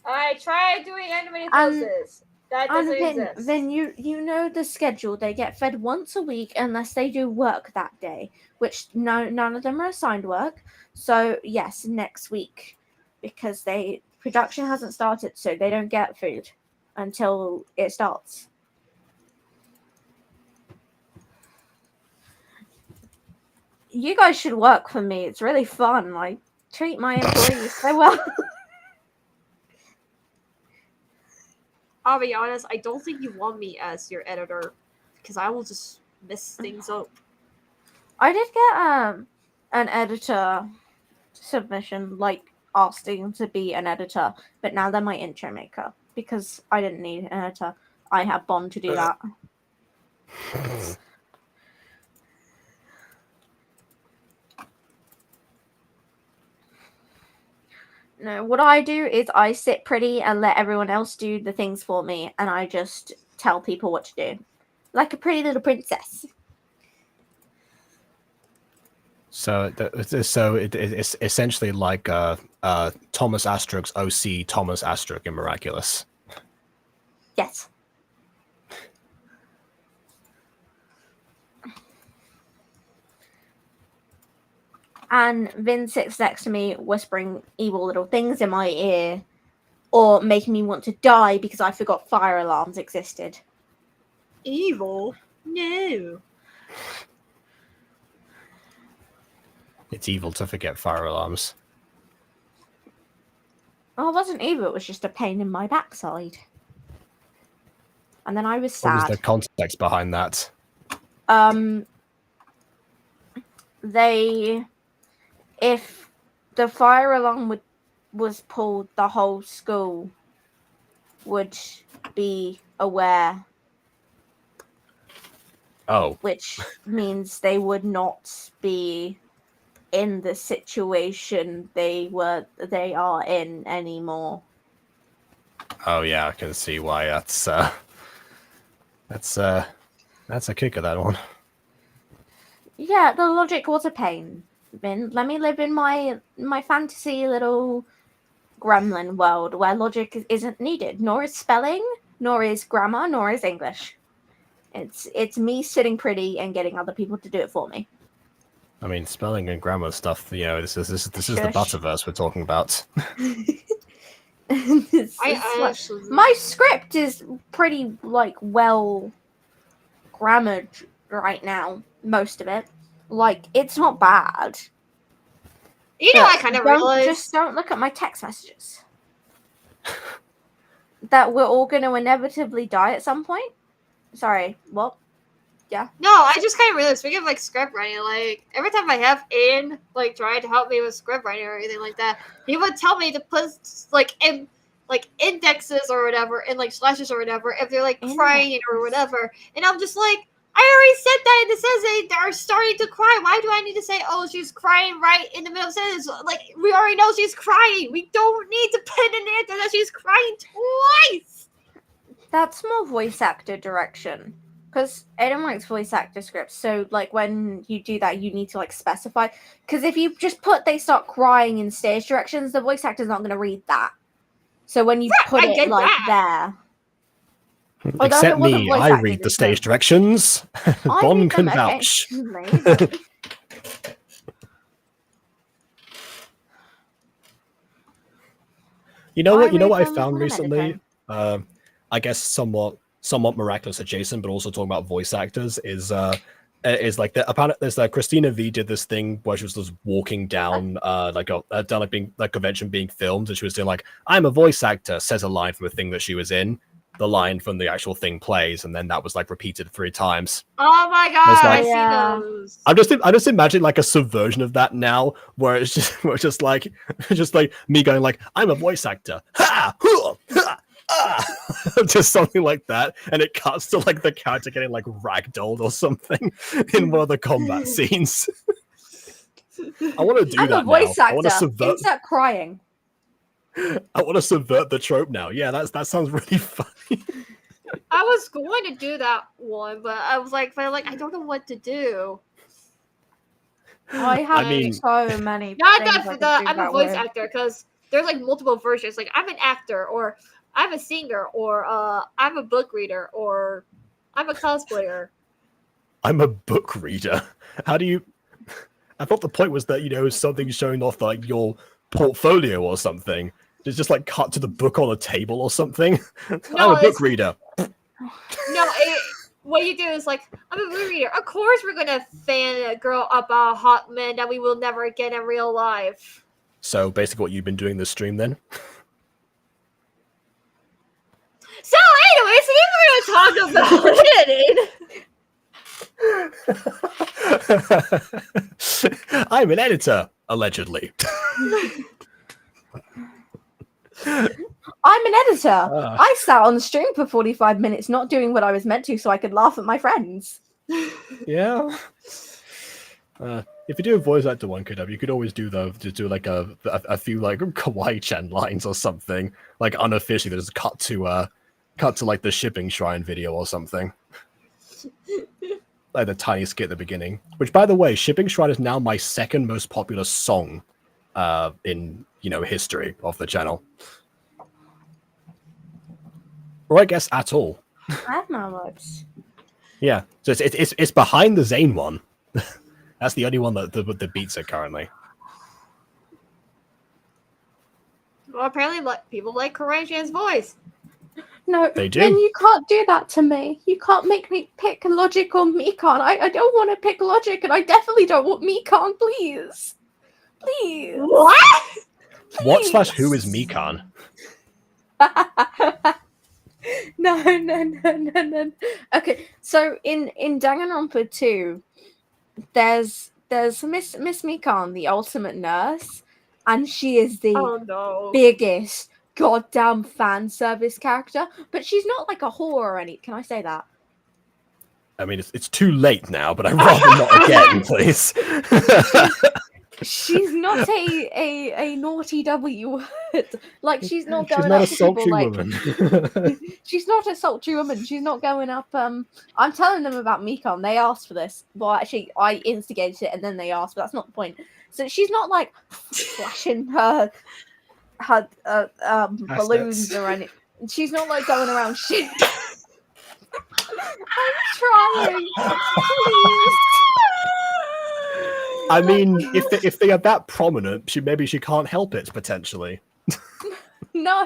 I tried doing animated poses. That doesn't exist. Then you know the schedule. They get fed once a week unless they do work that day, which none of them are assigned work. So yes, next week, because production hasn't started, so they don't get food until it starts. You guys should work for me. It's really fun. I treat my employees so well. I'll be honest, I don't think you want me as your editor because I will just mess things up. I did get an editor submission, like asking to be an editor, but now they're my intro maker because I didn't need an editor. I have Bond to do that. No, what I do is I sit pretty and let everyone else do the things for me, and I just tell people what to do, like a pretty little princess. So it's essentially like Thomas Astruc's OC Thomas Astruc in Miraculous. Yes. And Vin sits next to me, whispering evil little things in my ear, or making me want to die because I forgot fire alarms existed. Evil? No. It's evil to forget fire alarms. Oh, it wasn't evil, it was just a pain in my backside. And then I was sad. What was the context behind that? If the fire alarm was pulled, the whole school would be aware. Oh. Which means they would not be in the situation they are in anymore. Oh yeah, I can see why that's a kicker, that one. Yeah, the logic was a pain. Let me live in my fantasy little gremlin world where logic isn't needed, nor is spelling, nor is grammar, nor is English. It's me sitting pretty and getting other people to do it for me. I mean, spelling and grammar stuff. This is the Butterverse we're talking about. My script is pretty like well grammared right now. Most of it, like it's not bad. You know, I kind of realized. Just don't look at my text messages. That we're all going to inevitably die at some point. Sorry, what? Yeah. No, I just kind of realized, speaking of like script writing, like every time I have Aiden like trying to help me with script writing or anything like that, he would tell me to put like in like indexes or whatever and like slashes or whatever if they're like crying or whatever, and I'm just like, I already said that, and it says they're starting to cry. Why do I need to say, oh, she's crying right in the middle of the sentence? Like, we already know she's crying. We don't need to put in there that she's crying twice. That's more voice actor direction. Because Aiden writes voice actor scripts, so like when you do that, you need to like specify. Because if you just put they start crying in stage directions, the voice actor's not going to read that. So when you put it like there. Except me, I read the stage directions. Bon can vouch. You know what I found recently? I guess somewhat miraculous adjacent, but also talking about voice actors is like there's Christina V did this thing where she was just walking down being like convention being filmed, and she was doing like, I'm a voice actor, says a line from a thing that she was in. The line from the actual thing plays, and then that was like repeated 3 times. Oh my god, I see those. I just imagine like a subversion of that now, where it's just like me going like, I'm a voice actor, ha, hoo, ha, ah, just something like that, and it cuts to like the character getting like ragdolled or something in one of the combat scenes. I want to do that now. I want to subvert. Insert crying. I want to subvert the trope now. Yeah, that sounds really funny. I was going to do that one, but I was like, I don't know what to do. I have so many. Not that for that. I'm a voice actor because there's like multiple versions. Like I'm an actor, or I'm a singer, or I'm a book reader, or I'm a cosplayer. I'm a book reader. How do you? I thought the point was that something showing off like your portfolio or something. It's just like cut to the book on a table or something. No, I'm a book reader. No, what you do is like, I'm a book reader. Of course we're gonna fan a girl about a hot man that we will never get in real life. So basically what you've been doing this stream then? So anyways, we're gonna talk about editing. I'm an editor, allegedly. I'm an editor. I sat on the stream for 45 minutes not doing what I was meant to so I could laugh at my friends. Yeah. If you do a voice actor one, you could always do like a few like kawaii-chan lines or something, like unofficially that is cut to like the shipping shrine video or something. Like the tiny skit at the beginning. Which, by the way, Shipping Shrine is now my second most popular song in history of the channel. Or I guess at all. I have no words. Yeah, so it's behind the Zane one. That's the only one that beats it currently. Well, apparently people like Korean-chan's voice. No, they do. Then you can't do that to me. You can't make me pick Logic or Mikan. I don't want to pick Logic, and I definitely don't want Mikan, please. Please. What? Please. What/who is Mikan? No. Okay, so in Danganronpa 2, there's Miss Mikan, the ultimate nurse, and she is the biggest goddamn fan service character, but she's not like a whore or any. Can I say that? I mean, it's too late now, but I'd rather not again, please. she's not a naughty W word. Like she's not She's going not up a to people sultry like woman. she's not a sultry woman. She's not going up. I'm telling them about Mekon. They asked for this. Well, actually, I instigated it, and then they asked. But that's not the point. So she's not like flashing her balloons or anything. She's not like going around shit. I'm trying. Please. I mean, if they are that prominent, maybe she can't help it potentially. No,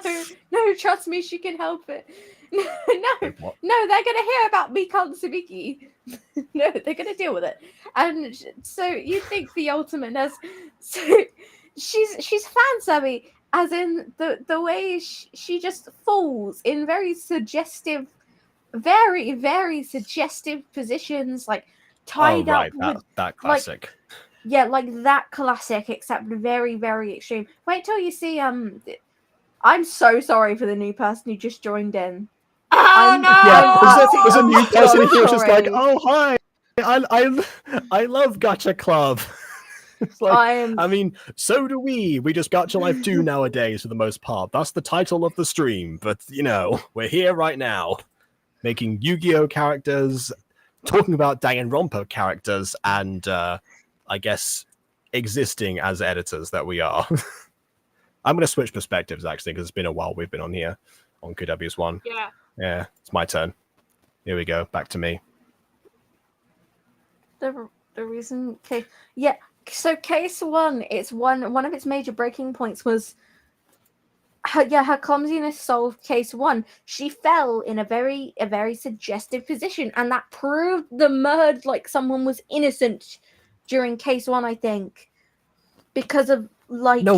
trust me, she can help it. No, Wait, what? no, they're gonna hear about Mekon Sabiki. No, they're gonna deal with it. And so you think the ultimate nurse? So she's fan savvy, as in the way she just falls in very suggestive, very very suggestive positions, like tied up with that classic. yeah, like that classic, except very very extreme. Wait till you see I'm so sorry for the new person who just joined in. Oh no! Yeah, there's a new I'm person so here just like, sorry. oh hi, I love Gacha Club. It's like, I mean, so do we. We just Gacha Life 2 nowadays for the most part. That's the title of the stream. But you know, we're here right now, making Yu-Gi-Oh characters, talking about Danganronpa characters, and I guess existing as editors that we are. I'm going to switch perspectives, actually, because it's been a while we've been on here, on KW's1. Yeah. Yeah, it's my turn. Here we go, back to me. The reason... Okay, yeah, so case one, it's one of its major breaking points was... her clumsiness solved case one. She fell in a very suggestive position, and that proved the merge, like someone was innocent during case one, I think. Because of, like... No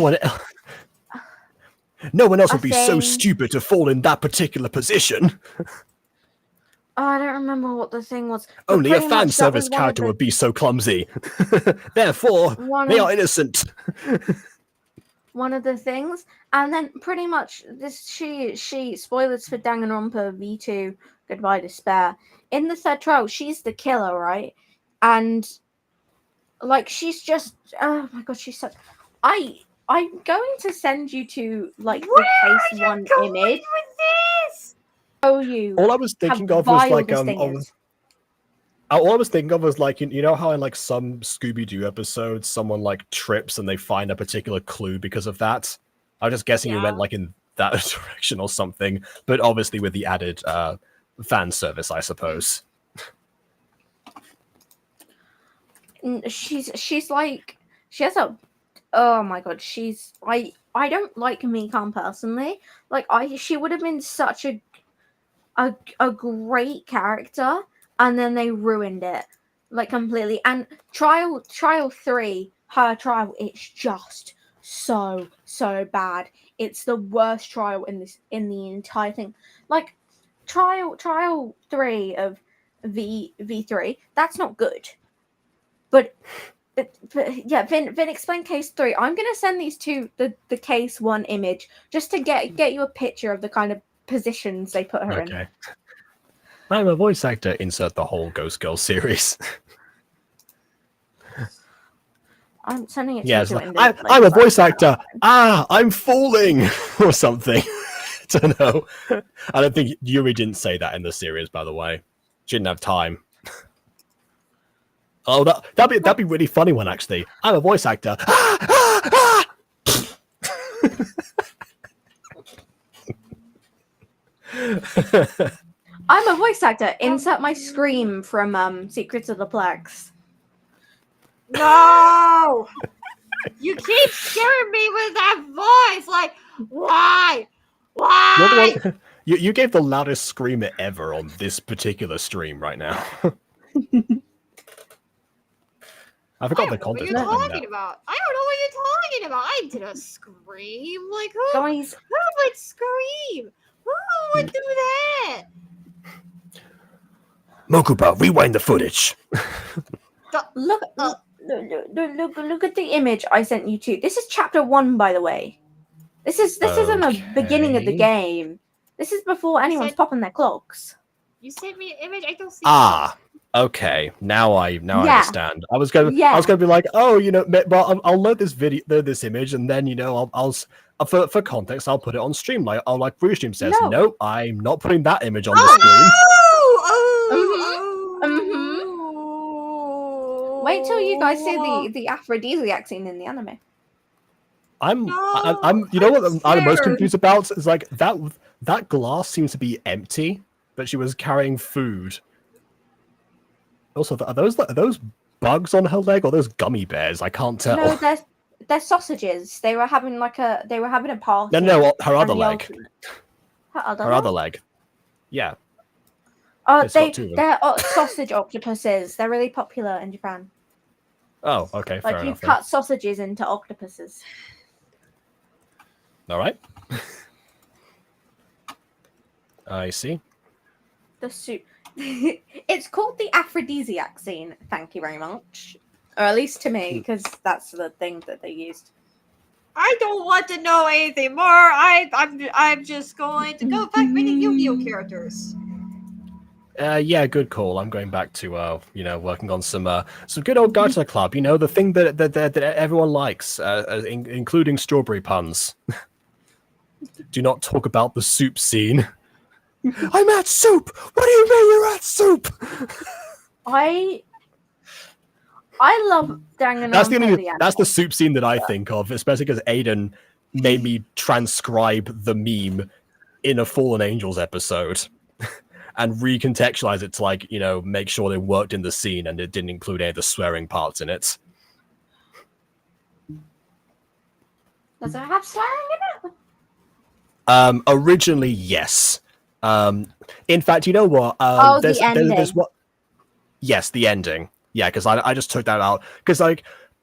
one else would be so stupid to fall in that particular position. Oh, I don't remember what the thing was. Only a fan service character would be so clumsy. Therefore, they are innocent. One of the things, and then pretty much this she spoilers for Danganronpa V2 Goodbye Despair. In the third trial, she's the killer, right? And like she's just oh my god, she's such I'm going to send you to like the case one image. With this? Show you. All I was thinking of was like all I was thinking of was like you know how in like some Scooby-Doo episodes someone like trips and they find a particular clue because of that. I was just guessing you went like in that direction or something, but obviously with the added fan service, I suppose. She's like she has a oh my god, she's I don't like Mekon personally. Like she would have been such a great character, and then they ruined it like completely. And trial 3, her trial, it's just so bad. It's the worst trial in the entire thing. Like trial 3 of V3, that's not good. But yeah, Vin, explain case 3. I'm gonna send these to the case 1 image just to get you a picture of the kind of positions they put her in. I'm a voice actor. Insert the whole Ghost Girl series. I'm sending it to you. Like, I'm a voice actor. I'm falling or something. I don't know. I don't think Yuri didn't say that in the series, by the way. She didn't have time. Oh, that'd be really funny one, actually. I'm a voice actor. I'm a voice actor. Insert my scream from Secrets of the Plex. No! You keep scaring me with that voice. Like, why? Why? You gave the loudest screamer ever on this particular stream right now. I forgot the context. What are you talking about? I don't know what you're talking about. I didn't scream. Like, who Guys, would scream? Who would do that? Mokuba, rewind the footage. Look at the image I sent you to. This is chapter 1, by the way. This is in the beginning of the game. This is before anyone's popping their clocks. You sent me an image. I don't see. Okay, now I Yeah. understand. I was gonna be like, oh, well, I'll load this this image, and then for context, I'll put it on stream. Like Restream says, No. nope, I'm not putting that image on the screen. Wait till you guys see the aphrodisiac scene in the anime. I'm what I'm most confused about is like that glass seems to be empty, but she was carrying food. Also, are those bugs on her leg or those gummy bears? I can't tell. No, they're sausages. They were having a party. No, her other the leg. ultimate- Her other Her leg? other leg. Yeah. Oh, It's got two of them. they're sausage octopuses. They're really popular in Japan. Oh, okay, fair Like you enough. cut sausages into octopuses. All right. I see. The soup. It's called the aphrodisiac scene. Thank you very much. Or at least to me, because that's the thing that they used. I don't want to know anything more. I'm just going to go back reading Yu-Gi-Oh characters. Yeah, good call. I'm going back to working on some good old Gacha Club. You know, the thing that everyone likes, including strawberry puns. Do not talk about the soup scene. I'm at soup. What do you mean you're at soup? I love Danganronpa. That's the soup scene that I think of, especially because Aiden made me transcribe the meme in a Fallen Angels episode and recontextualize it to make sure they worked in the scene and it didn't include any of the swearing parts in it. Does it have swearing in it? Originally, yes. In fact, you know what? The ending. There's what? Yes, the ending. Yeah, because I just took that out because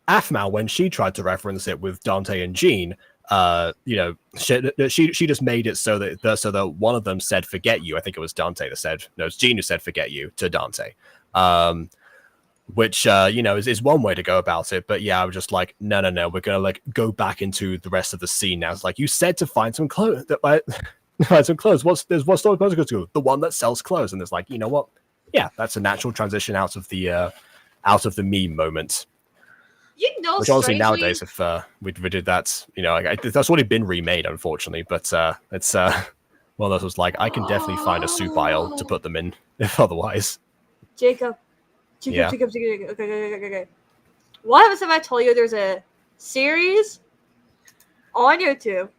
Aphmau, when she tried to reference it with Dante and Jean, she just made it so that one of them said "forget you." I think it was Dante that said no, it's Jean who said "forget you" to Dante. Which is one way to go about it, but yeah, I was just like, no, we're gonna go back into the rest of the scene now. It's like you said to find some clothes. Find some clothes. What store supposed to go to? The one that sells clothes. And it's like, you know what? Yeah, that's a natural transition out of the meme moment. Which honestly, nowadays, if we did that, that's already been remade, unfortunately. But it's one of those was like, I can definitely find a soup aisle to put them in, if otherwise. Jacob. Yeah. Okay. What happens if I told you there's a series on YouTube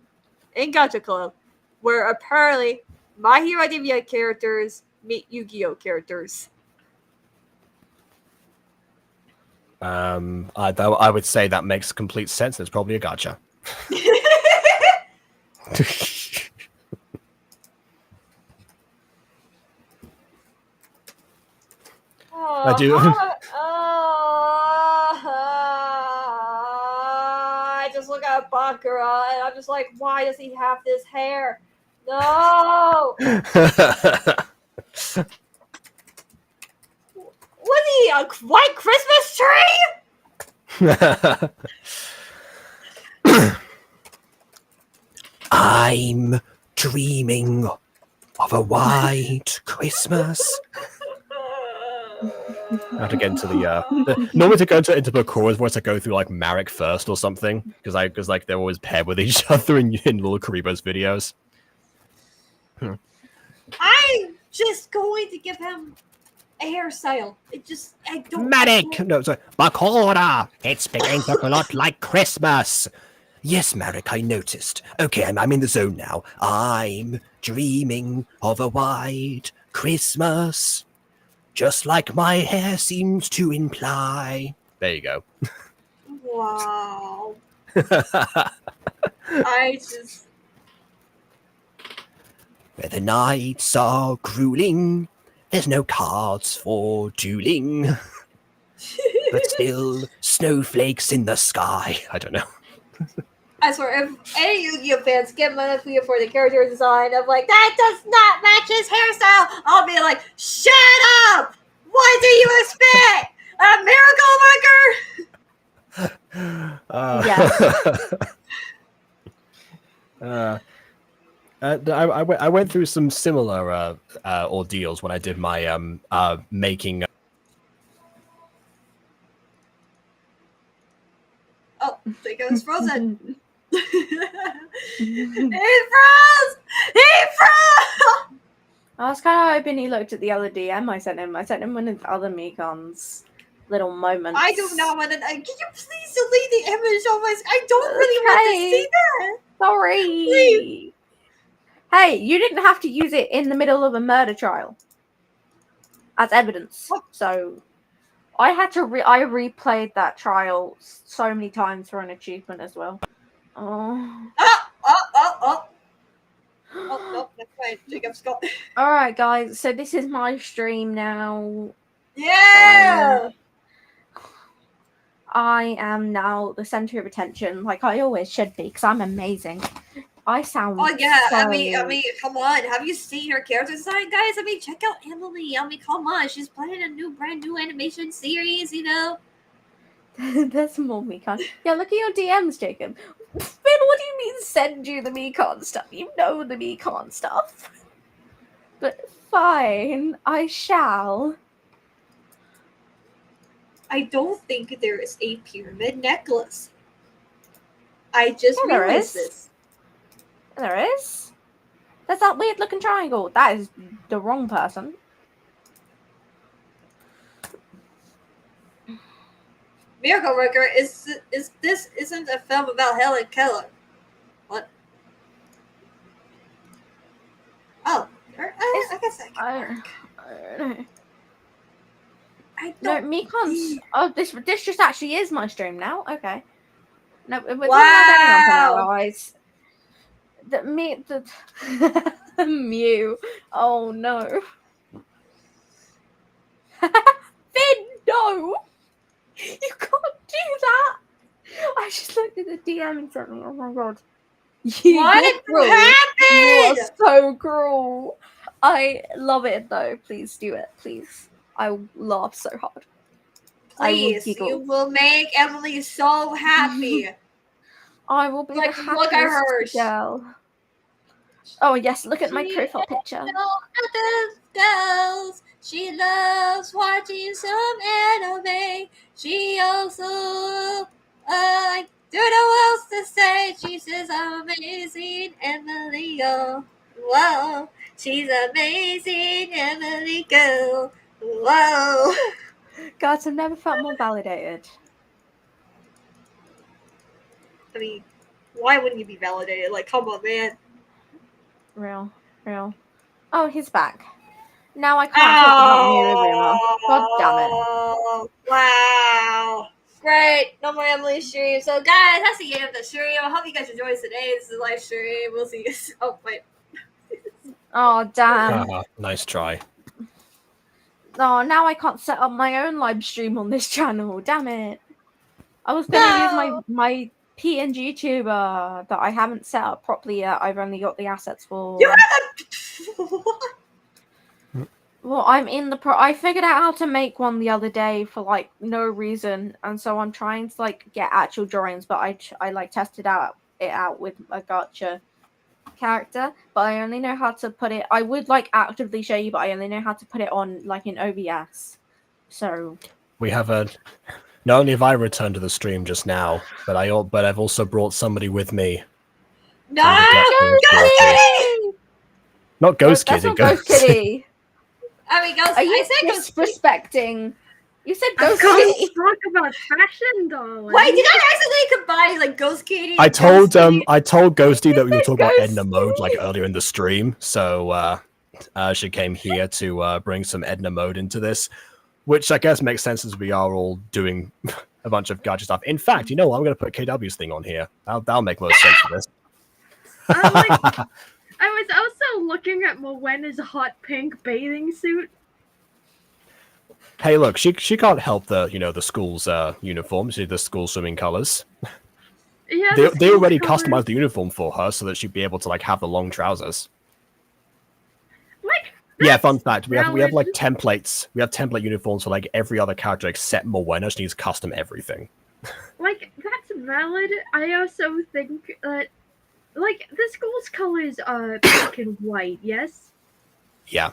in Gacha Club where apparently My Hero Academia characters meet Yu-Gi-Oh characters? I would say that makes complete sense. It's probably a gacha. I do. I just look at Bakura and I'm just like, why does he have this hair? No! Was he a white Christmas tree? I'm dreaming of a white Christmas. I have to get into the normally to go into Bakura's voice, I go through Marek first or something because they're always paired with each other in Little Karibo's videos. I'm just going to give him a hairstyle. I don't. Marek! No, sorry. Bakura! It's beginning to look a lot like Christmas. Yes, Marek, I noticed. Okay, I'm in the zone now. I'm dreaming of a white Christmas. Just like my hair seems to imply. There you go. Wow. Where the nights are grueling, there's no cards for dueling. But still, snowflakes in the sky. I don't know. I swear, if any Yu-Gi-Oh fans get money for the character design of that does not match his hairstyle, I'll be like, shut up! What do you expect? A miracle worker? I went through some similar ordeals when I did my making It's frozen. He froze! He froze! I was kind of hoping he looked at the other DM I sent him. I sent him one of the other Mikon's little moments. I do not want to. Can you please delete the image of my? I don't really want to see that. Sorry. Please. Hey, you didn't have to use it in the middle of a murder trial as evidence. So I had to. I replayed that trial so many times for an achievement as well. Oh. Oh, no, that's fine. Jacob's got. All right, guys. So this is my stream now. Yeah. I am now the center of attention, like I always should be, because I'm amazing. I sound. Oh yeah. So... I mean, come on. Have you seen her character design, guys? I mean, check out Emily. I mean, come on. She's playing a brand new animation series. You know. There's more Mikon. Yeah, look at your DMs, Jacob. Finn, what do you mean send you the Mikon stuff? You know the Mikon stuff. But fine, I shall. I don't think there is a pyramid necklace. I just realized this. There is? There's that weird looking triangle. That is the wrong person. Miracle Worker, is this isn't a film about Helen Keller? What? Oh, I guess that can work. I don't know. No, Mikon's. Oh, this just actually is my stream now. Okay. No, we're wow. guys. The Mew. Oh no. Finn, no. You can't do that. I just looked at the DM and said, "Oh my god, what happened? You are so cruel." I love it though. Please do it, please. I laugh so hard. Please, you will make Emily so happy. I will be like, the happiest look at her girl. Oh yes, look at my profile picture. Girls. She loves watching some anime. She also, I don't know what else to say. She's just amazing, Emily girl. Whoa, she's amazing, Emily girl. Whoa. Guys, I've never felt more validated. I mean, why wouldn't you be validated? Like, come on, man. Real. Oh, he's back. Now I can't talk about Mirror. God damn it. Oh, wow. Great. No more Emily stream. So, guys, that's the end of the stream. I hope you guys enjoyed today. This is a live stream. We'll see you. Oh, wait. Oh, damn. Nice try. Oh, now I can't set up my own live stream on this channel. Damn it. I was going to use my PNG tuber that I haven't set up properly yet. I've only got the assets for. You have a... Well, I'm in the I figured out how to make one the other day for like no reason, and so I'm trying to like get actual drawings, but I like tested it out with a gacha character, but I only know how to put it. I would like actively show you, but I only know how to put it on like in OBS. So we have a. Not only have I returned to the stream just now, but I've also brought somebody with me. No, Ghost Kitty! Not Ghost Kitty. Not Ghost Kitty. I mean, Ghost. Are you disrespecting? You said Ghost Kitty. Talk about fashion, darling. Wait, did I accidentally combine like Ghost Kitty? I told Ghosty that we were talking about Edna mode like earlier in the stream, so she came here to bring some Edna mode into this, which I guess makes sense as we are all doing a bunch of gacha stuff. In fact, you know what? I'm going to put KW's thing on here. That'll make most sense for this. I was also looking at Mowena's hot pink bathing suit. Hey, look, she can't help the school's uniforms, the school swimming colors. Yeah, they already customized the uniform for her so that she'd be able to like have the long trousers. Like, yeah, fun fact: we have like templates. We have template uniforms for like every other character except Mowena. She needs custom everything. Like, that's valid. I also think that like the school's colors are pink and white. Yes. Yeah.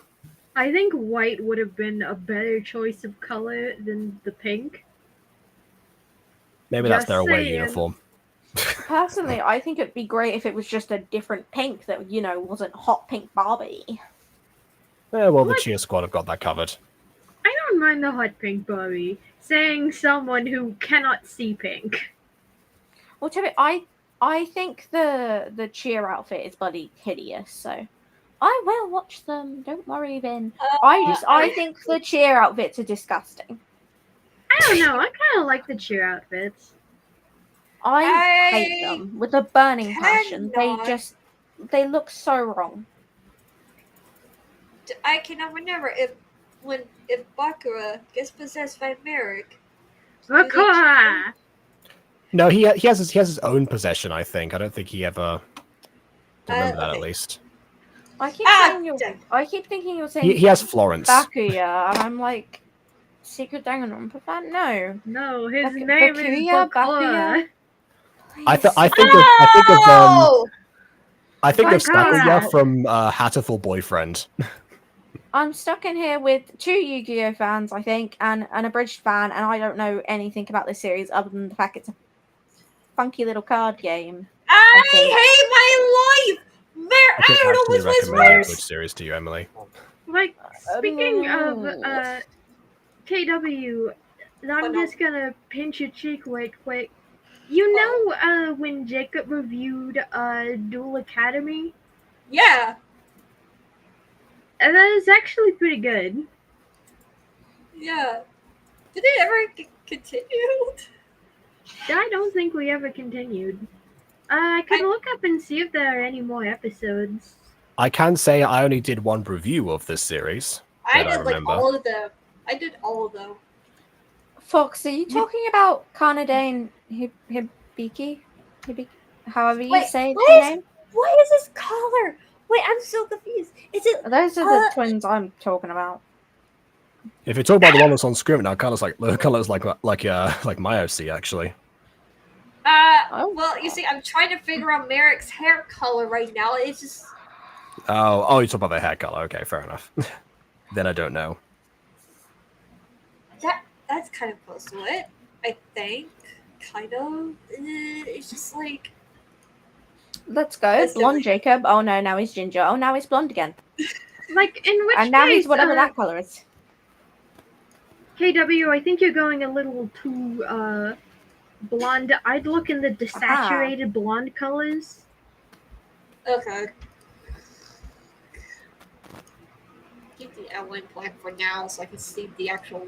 I think white would have been a better choice of color than the pink. Maybe that's their away uniform. Personally, I think it'd be great if it was just a different pink that, wasn't hot pink Barbie. Yeah, well, the What? cheer squad have got that covered. I don't mind the hot pink Barbie, saying someone who cannot see pink. Well, to be, I think the cheer outfit is bloody hideous, so I will watch them. Don't worry, Vin. I think the cheer outfits are disgusting. I don't know. I kind of like the cheer outfits. I hate them with a burning passion. cannot- They look so wrong. I cannot remember if Bakura gets possessed by Merrick. Bakura! No, he has his own possession. I think. I don't think he ever. Remember that okay. at least. I keep thinking you're saying He has Florence. Bakuya, and I'm like, Secret Danganronpa fan? No. No, his Bak- name is Bakuya? Bakura. I think of Sakuya from Hatterful Boyfriend. I'm stuck in here with 2 Yu-Gi-Oh fans, I think, and an abridged fan, and I don't know anything about this series other than the fact it's a funky little card game. I think. hate my life. I can I don't know absolutely which one's recommend a worse. good series to you, Emily. Like, speaking of KW, I'm just gonna pinch your cheek right quick. You know when Jacob reviewed Duel Academy? Yeah. That is actually pretty good. Yeah. Did it ever get continued? I don't think we ever continued. I could look up and see if there are any more episodes. I can say I only did one review of this series. I that did like remember. all of them. I did all of them. Fox, are you talking about Kanade and Hibiki? However you Wait, say what the is- name? What is this color? Wait, I'm so confused. Is it? Those are the twins I'm talking about. If you talk about the one that's on screen now, kind of like my OC actually. Well, you see, I'm trying to figure out Merrick's hair color right now. It's just. Oh, you talk about the hair color. Okay, fair enough. Then I don't know. That's kind of close to it, I think. Kind of. It's just like. Let's go. That's Blonde different. Jacob. Oh no, now he's ginger. Oh, now he's blonde again. Like, in which And now case, he's whatever that color is. KW, I think you're going a little too blonde. I'd look in the desaturated blonde colors. Okay. Keep the outline blank for now so I can see the actual.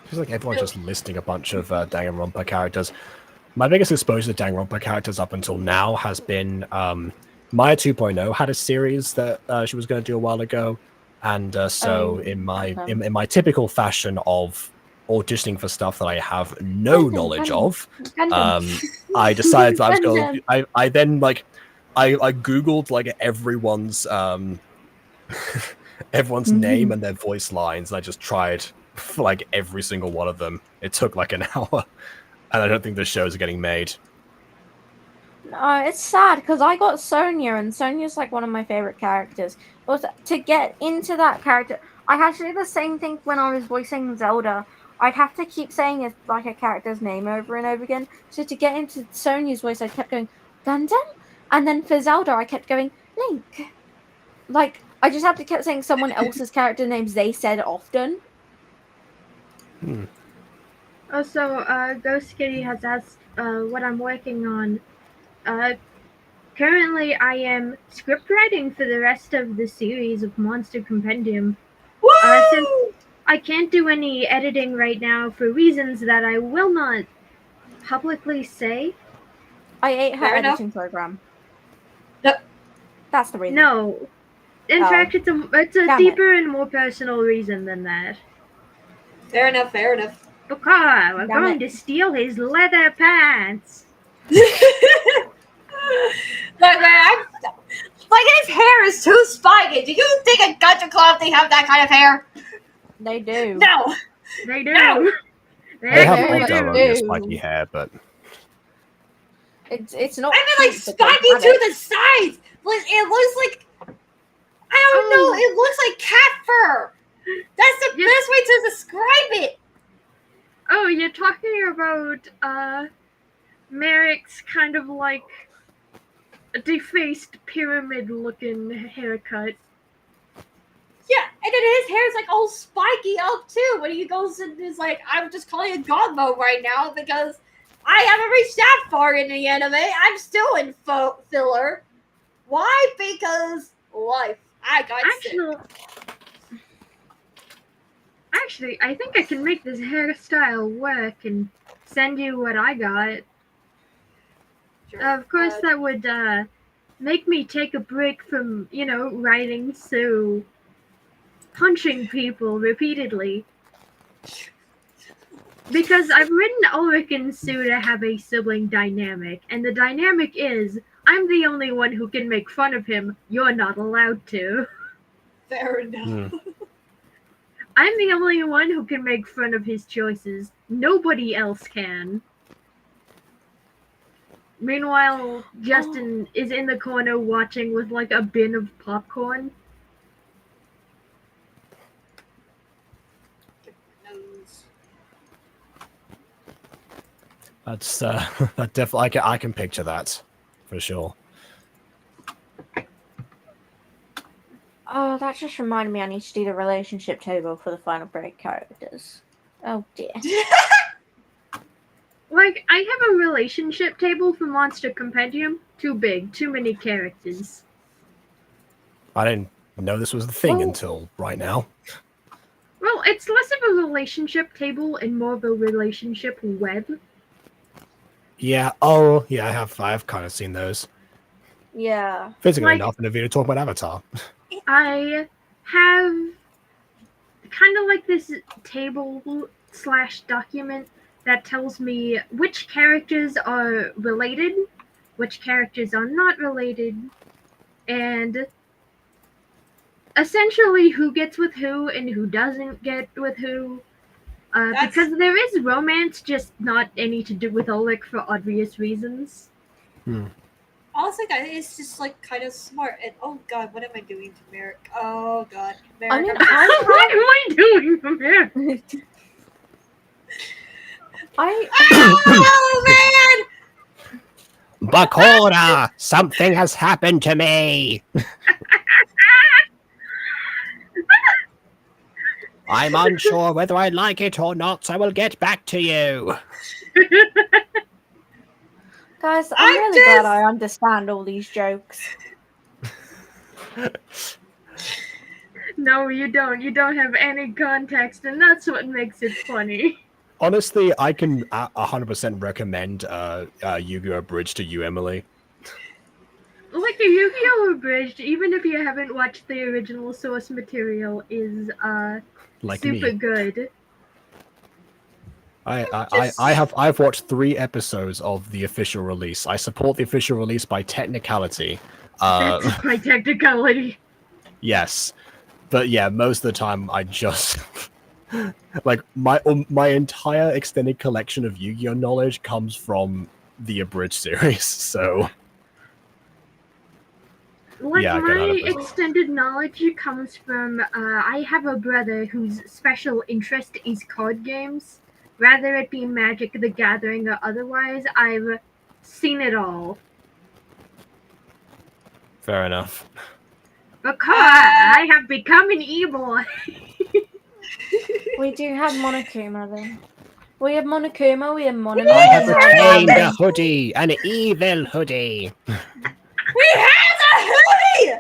Feels like everyone's just listing a bunch of Danganronpa characters. My biggest exposure to Danganronpa characters up until now has been Maya 2.0 had a series that she was going to do a while ago, and in my typical fashion of auditioning for stuff that I have no knowledge of, I decided that I was going. I then I googled like everyone's everyone's name and their voice lines, and I just tried for like every single one of them. It took like an hour, and I don't think the shows are getting made. No, it's sad because I got Sonia, and Sonia's like one of my favorite characters. But to get into that character, I had to do the same thing when I was voicing Zelda. I'd have to keep saying it like a character's name over and over again. So to get into Sonia's voice, I kept going Dun Dun, and then for Zelda, I kept going Link. Like I just had to keep saying someone else's character names they said often. Also, Ghost Kitty has asked what I'm working on. Currently, I am script writing for the rest of the series of Monster Compendium. Since I can't do any editing right now for reasons that I will not publicly say. I ate her Fair enough. editing program. Yep. That's the reason. No. In fact, it's a Damn deeper and more personal reason than that. Fair enough. Fair enough. Because we're Damn going it. to steal his leather pants. Like his hair is too spiky. Do you think a Gacha Club they have that kind of hair? They do. No. They do. No. They have actually like their do. own spiky hair, but It's not. I mean, like cute, but they spiky have to it. the sides. Like it looks like I don't know. It looks like cat fur. That's the best way to describe it. Oh, you're talking about Merrick's kind of like a defaced pyramid-looking haircut. Yeah, and then his hair's like all spiky up too when he goes and is like, I'm just calling it God mode right now because I haven't reached that far in the anime. I'm still in filler. Why? Because life. I got sick. Actually, I think I can make this hairstyle work and send you what I got. Sure. Of course, that would make me take a break from, writing, so punching people repeatedly. Because I've written Ulrich and Sue to have a sibling dynamic, and the dynamic is, I'm the only one who can make fun of him, you're not allowed to. Fair enough. I'm the only one who can make fun of his choices. Nobody else can. Meanwhile, Justin is in the corner watching with like a bin of popcorn. That's that definitely I can picture that for sure. Oh, that just reminded me I need to do the relationship table for the final break characters. Oh dear. Like, I have a relationship table for Monster Compendium. Too big, too many characters. I didn't know this was the thing until right now. Well, it's less of a relationship table and more of a relationship web. Yeah. Oh, yeah. I have kind of seen those. Yeah. Physically enough in a video talk about Avatar. I have kind of like this table/document that tells me which characters are related, which characters are not related, and essentially who gets with who and who doesn't get with who. Because there is romance, just not any to do with Oleg for obvious reasons. Honestly, it's just like kind of smart. And oh god, what am I doing to Merrick? Oh god, Merrick. I mean, what am I doing to Merrick? Oh man! Bakura, something has happened to me. I'm unsure whether I like it or not, so I will get back to you. Guys, I'm really glad I understand all these jokes. No, you don't. You don't have any context, and that's what makes it funny. Honestly, I can 100% recommend Yu-Gi-Oh! Abridged to you, Emily. Like, a Yu-Gi-Oh! Abridged, even if you haven't watched the original source material, is like super me. good. I've watched 3 episodes of the official release. I support the official release by technicality. That's by technicality. Yes, but yeah, most of the time I just like my entire extended collection of Yu-Gi-Oh knowledge comes from the abridged series. So like, yeah, my extended knowledge comes from I have a brother whose special interest is card games. Rather it be Magic the Gathering or otherwise, I've seen it all. Fair enough. Because I have become an e-boy. We do have Monokuma then. We have Monokuma, we have Monokuma. I have obtained a hoodie, an evil hoodie. We have a hoodie!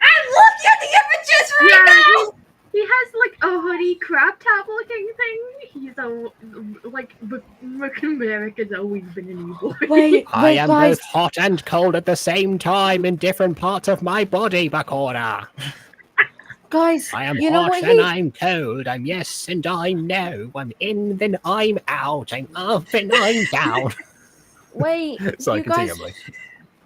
I'm looking at the images right now! He has like a hoodie crop top looking thing. He's like Merrick has always been an evil. Wait, I am guys. both hot and cold at the same time in different parts of my body, Bakura. Guys, I am you know hot what and I'm cold. I'm yes and I'm no. I'm in, then I'm out. I'm up and I'm down. Wait, Sorry, continue, Emily.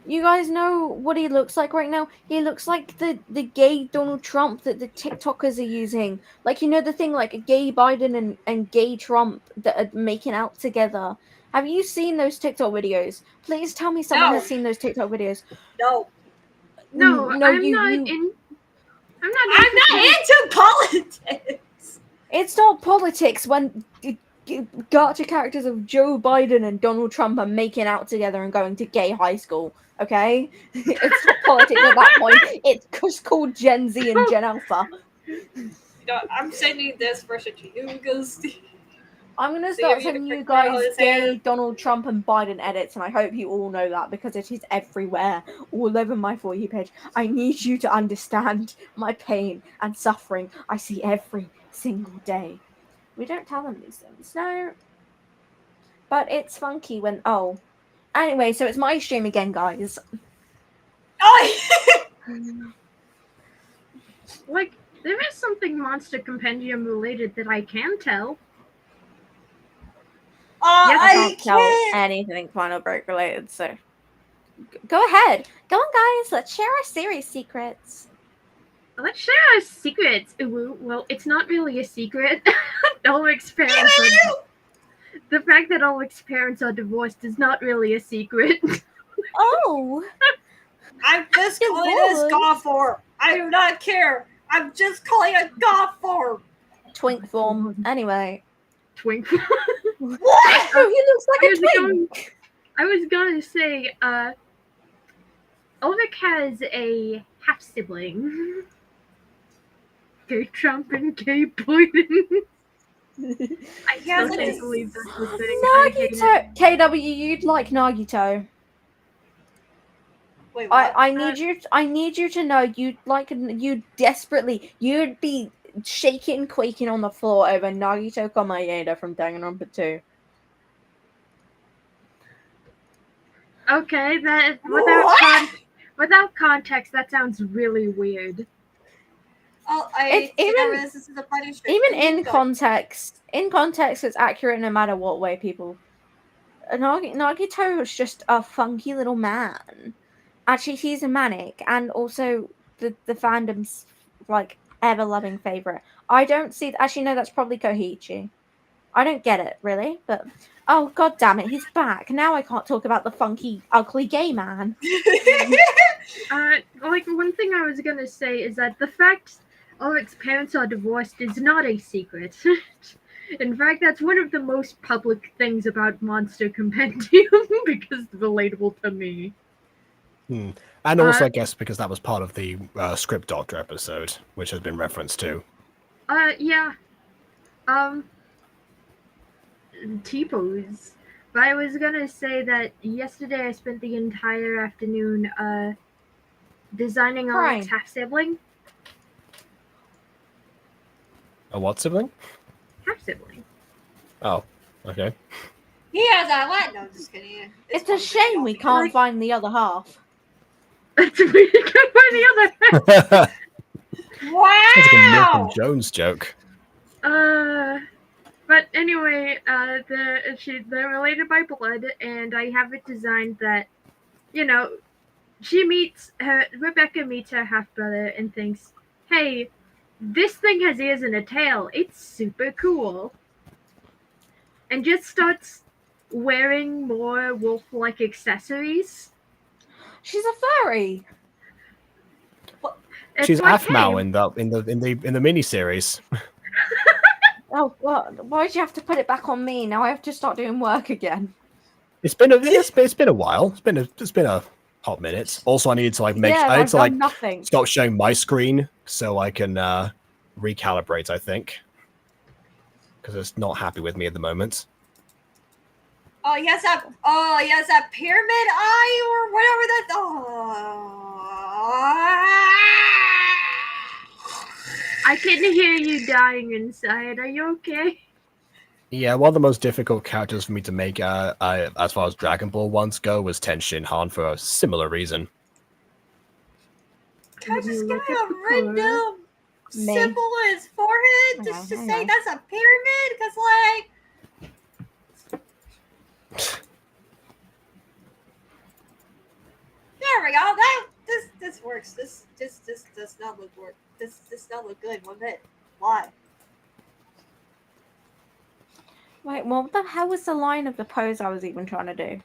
You guys know what he looks like right now? He looks like the gay Donald Trump that the TikTokers are using. Like, you know, the thing like gay Biden and gay Trump that are making out together. Have you seen those TikTok videos? Please tell me someone has seen those TikTok videos. No. No, I'm not into politics. It's not politics when gacha characters of Joe Biden and Donald Trump are making out together and going to gay high school. Okay, it's not politics at that point. It's just called Gen Z and Gen Alpha. I'm sending this version to you because I'm gonna So start you sending can you tell guys his gay hair. Donald Trump and Biden edits, and I hope you all know that because it is everywhere, all over my For You page. I need you to understand my pain and suffering I see every single day. We don't tell them these things, no. But it's funky when Anyway, so it's my stream again, guys. Oh, Like, there is something Monster Compendium related that I can tell. Yes, I I can't tell can't. anything Final Break related, so go ahead. Go on, guys. Let's share our series secrets. Let's share our secrets. Ooh, well, it's not really a secret. Ulrich's parents are... The fact that Ulrich's parents are divorced is not really a secret. Oh, I'm just calling this God form. I do not care. I'm just calling it God form. twink form. Anyway. Twink. What? Oh, he looks like a twink. I was going to say, Ulrich has a half sibling. Gay Trump and gay Biden. I still can't believe that's the thing. Nagito. KW, you'd like Nagito. Wait, what? I need you to know you'd be shaking, quaking on the floor over Nagito Komayeda from Danganronpa 2. Okay, that without context, that sounds really weird. Oh, this is a funny shit. Even in context, it's accurate no matter what way people. Nagito is just a funky little man. Actually, he's a manic, and also the fandom's like ever loving favorite. I don't see. Actually, no, that's probably Koichi. I don't get it really, but oh god damn it, he's back now. I can't talk about the funky, ugly gay man. Like one thing I was gonna say is that the fact Ulrich's parents are divorced is not a secret. In fact, that's one of the most public things about Monster Compendium because it's relatable to me. And also, I guess because that was part of the script doctor episode, which has been referenced to. Yeah. T-pose. But I was gonna say that yesterday I spent the entire afternoon designing Ulrich's half sibling. A what sibling? Half sibling. Oh, okay. He has a what? No, just kidding. It's a shame we can't find the other half. We can find the other half. Wow! Sounds like a Milton Jones joke. But anyway, they're related by blood, and I have it designed that, you know, Rebecca meets her half brother and thinks, hey, this thing has ears and a tail. It's super cool. And just starts wearing more wolf-like accessories. She's a furry. She's like, Aphmau in the miniseries. Oh god, why'd you have to put it back on me? Now I have to start doing work again. It's been a while. It's been a hot minute. Also, I needed to stop showing my screen so I can recalibrate. I think because it's not happy with me at the moment. Oh yes, that pyramid eye or whatever that. I can hear you dying inside. Are you okay? Yeah, one of the most difficult characters for me to make, as far as Dragon Ball ones go, was Ten Shin Han for a similar reason. Can I just get a random symbol on his forehead just to say that's a pyramid? Because there we go. This works. This does not look work. This does not look good one bit. Why? Wait, what the hell was the line of the pose I was even trying to do?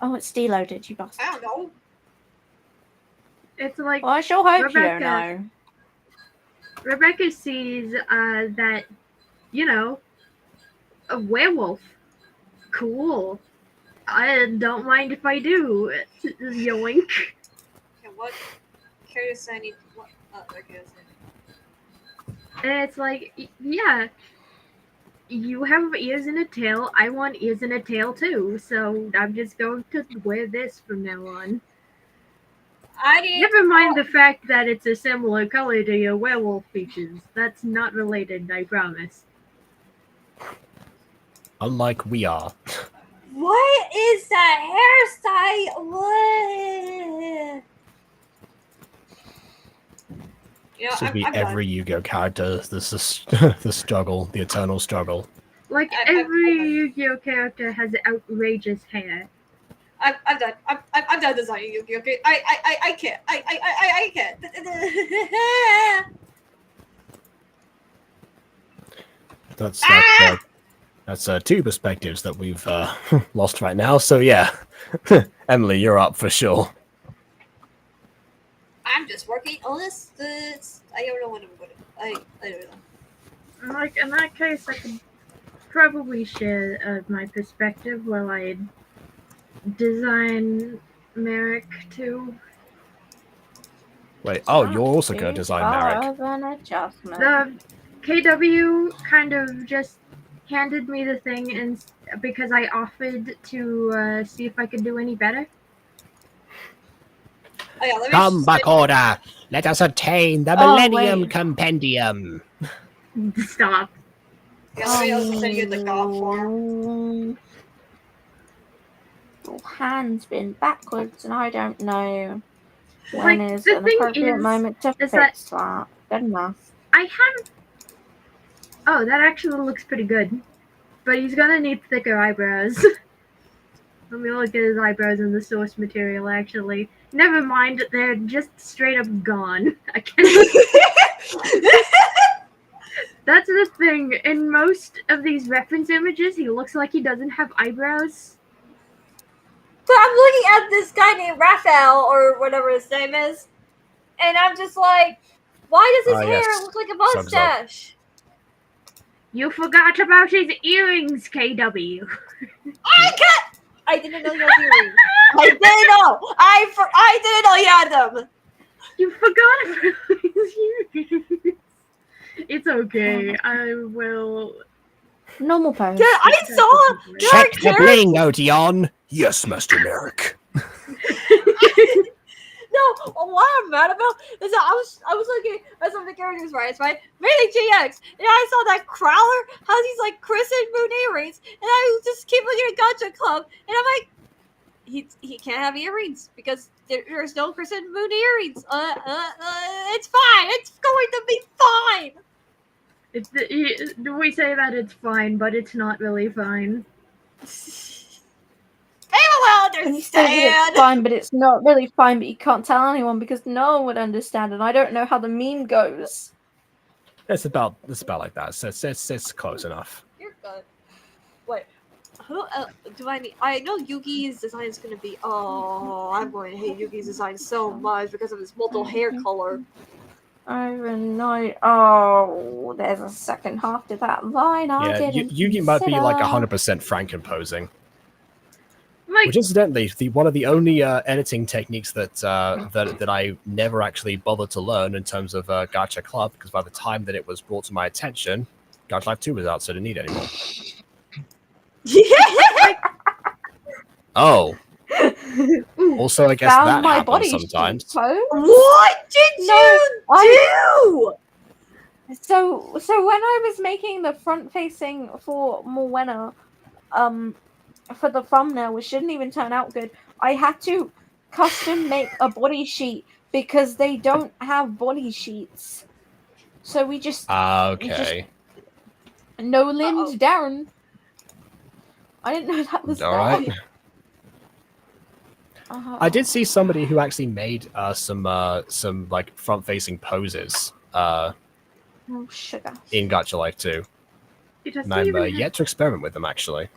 Oh, it's deloaded, you bastard. I don't know. It's like. Well, I sure hope you don't know. Rebecca sees that, you know, A werewolf. Cool. I don't mind if I do. Yoink. Okay, what characters I need? What? Okay, And it's like, yeah, you have ears and a tail. I want ears and a tail too. So I'm just going to wear this from now on. I need. Never mind the fact that it's a similar color to your werewolf features. That's not related, I promise. Unlike we are. What is that hairstyle? What? You know, This would be I'm every done. Yu-Gi-Oh character. This is the struggle, the eternal struggle. Like every Yu-Gi-Oh character has outrageous hair. I'm done. I'm done designing Yu-Gi-Oh. Okay, I can't. I can't. That's two perspectives that we've lost right now. So yeah, Emily, you're up for sure. I'm just working on this. I don't know what I'm going to. I don't know. Like in that case, I could probably share my perspective while I design Merrick too. Wait, oh, you're also going to design Merrick. An adjustment. The KW kind of just handed me the thing, and because I offered to see if I could do any better. Oh, yeah, let me Come back order. Let us attain the Millennium Compendium. Stop. Yeah, let me also send you the golf form. Your hand's been backwards, and I don't know Like, when is the an thing appropriate is moment to that fix that. Good enough. I have. Oh, that actually looks pretty good. But he's gonna need thicker eyebrows. Let me look at his eyebrows in the source material, actually. Never mind, they're just straight up gone. I can't. That's the thing. In most of these reference images, he looks like he doesn't have eyebrows. So I'm looking at this guy named Raphael, or whatever his name is, and I'm just like, why does his hair Yes. look like a Sug's up. mustache? You forgot about his earrings, KW. I didn't know you had earrings. I didn't know. I didn't know you had them. You forgot about his earrings. It's okay. I will. Normal pose. Yeah, I saw Check the bling, Odeon. Yes, Master Merrick. No, what I'm mad about is that I was looking at some of the characters, right? Mainly GX, and I saw that Crowler has these like crescent moon earrings, and I just keep looking at Gacha Club, and I'm like, he can't have earrings because there's no crescent moon earrings. It's fine. It's going to be fine. We say that it's fine, but it's not really fine. People will And you say that it's understand. fine, but it's not really fine, but you can't tell anyone because no one would understand, and I don't know how the meme goes. It's about like that. So it's close enough. You're good. Wait, who do I need? I know Yugi's design is going to be. Oh, I'm going to hate Yugi's design so much because of his multiple hair color. Overnight. Oh, there's a second half to that line. I Yeah, didn't Yugi might be like consider. 100% Frankenposing. Like, Which incidentally, one of the only editing techniques that I never actually bothered to learn in terms of Gacha Club, because by the time that it was brought to my attention, Gacha Life 2 was out, so I didn't need it anymore. Oh. Also, I guess Found that my happens body sometimes. pose. What did you do? So when I was making the front facing for Morwenna, for the thumbnail, which didn't even turn out good, I had to custom make a body sheet because they don't have body sheets. So we just Okay. no limbs down. I didn't know that was All right. there. I did see somebody who actually made some like front-facing poses Oh, sugar. in Gacha Life 2. it doesn't And I'm even have- yet to experiment with them, actually.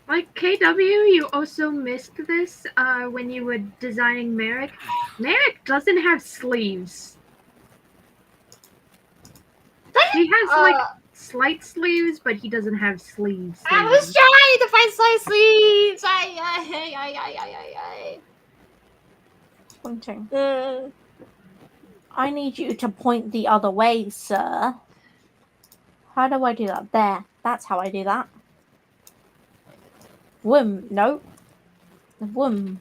Like, KW, you also missed this when you were designing Merrick. Merrick doesn't have sleeves. He has, like, slight sleeves, but he doesn't have sleeves. I was trying to find slight sleeves. Ay. Pointing. Uh, I need you to point the other way, sir. How do I do that? There. That's how I do that. Whoom. No. Whoom.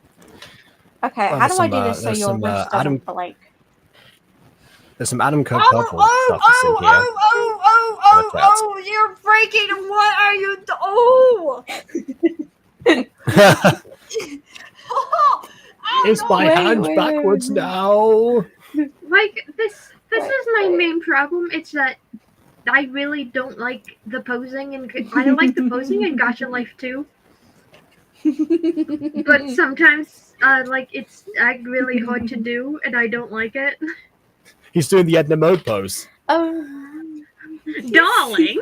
Okay, Well, how do there's I do some, this so there's your some, wrist Adam- doesn't break? There's some Adam Code oh, purple stuff that's in here. oh, you're breaking. What are you oh. Is my hand backwards now? Like, this is my main problem. It's that I really don't like the posing, and I like the posing in Gacha Life too. But sometimes, like, it's really hard to do, and I don't like it. He's doing the Edna mode pose. Oh. Darling!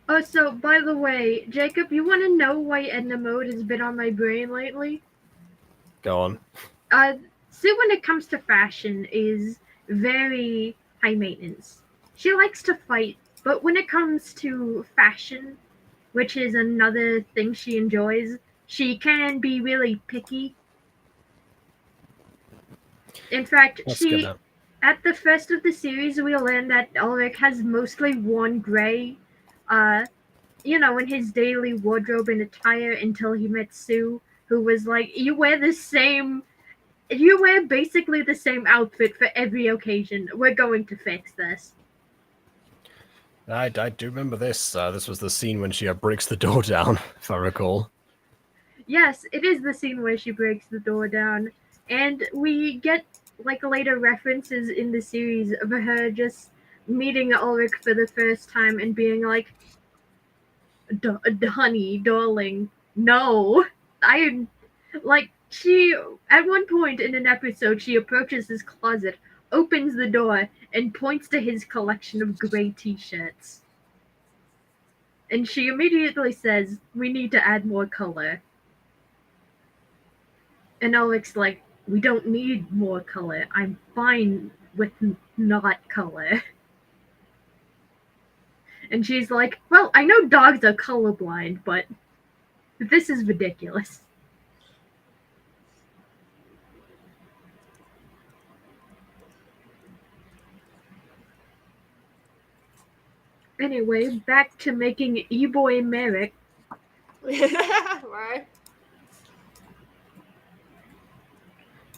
Oh, so, by the way, Jacob, you want to know why Edna Mode has been on my brain lately? Go on. Sue, when it comes to fashion, is very high maintenance. She likes to fight, but when it comes to fashion, which is another thing she enjoys, she can be really picky. In fact, That's good now. at the first of the series, we learned that Ulrich has mostly worn gray, in his daily wardrobe and attire until he met Sue, who was like, you wear basically the same outfit for every occasion. We're going to fix this. I do remember this. This was the scene when she breaks the door down, if I recall. Yes, it is the scene where she breaks the door down. And we get, like, later references in the series of her just meeting Ulrich for the first time and being like, honey, darling, no. She, at one point in an episode, she approaches his closet, opens the door, and points to his collection of gray t-shirts. And she immediately says, we need to add more color. And Ulrich's like, we don't need more color. I'm fine with not color. And she's like, well, I know dogs are colorblind, but this is ridiculous. Anyway, back to making E-Boy Merrick. Right.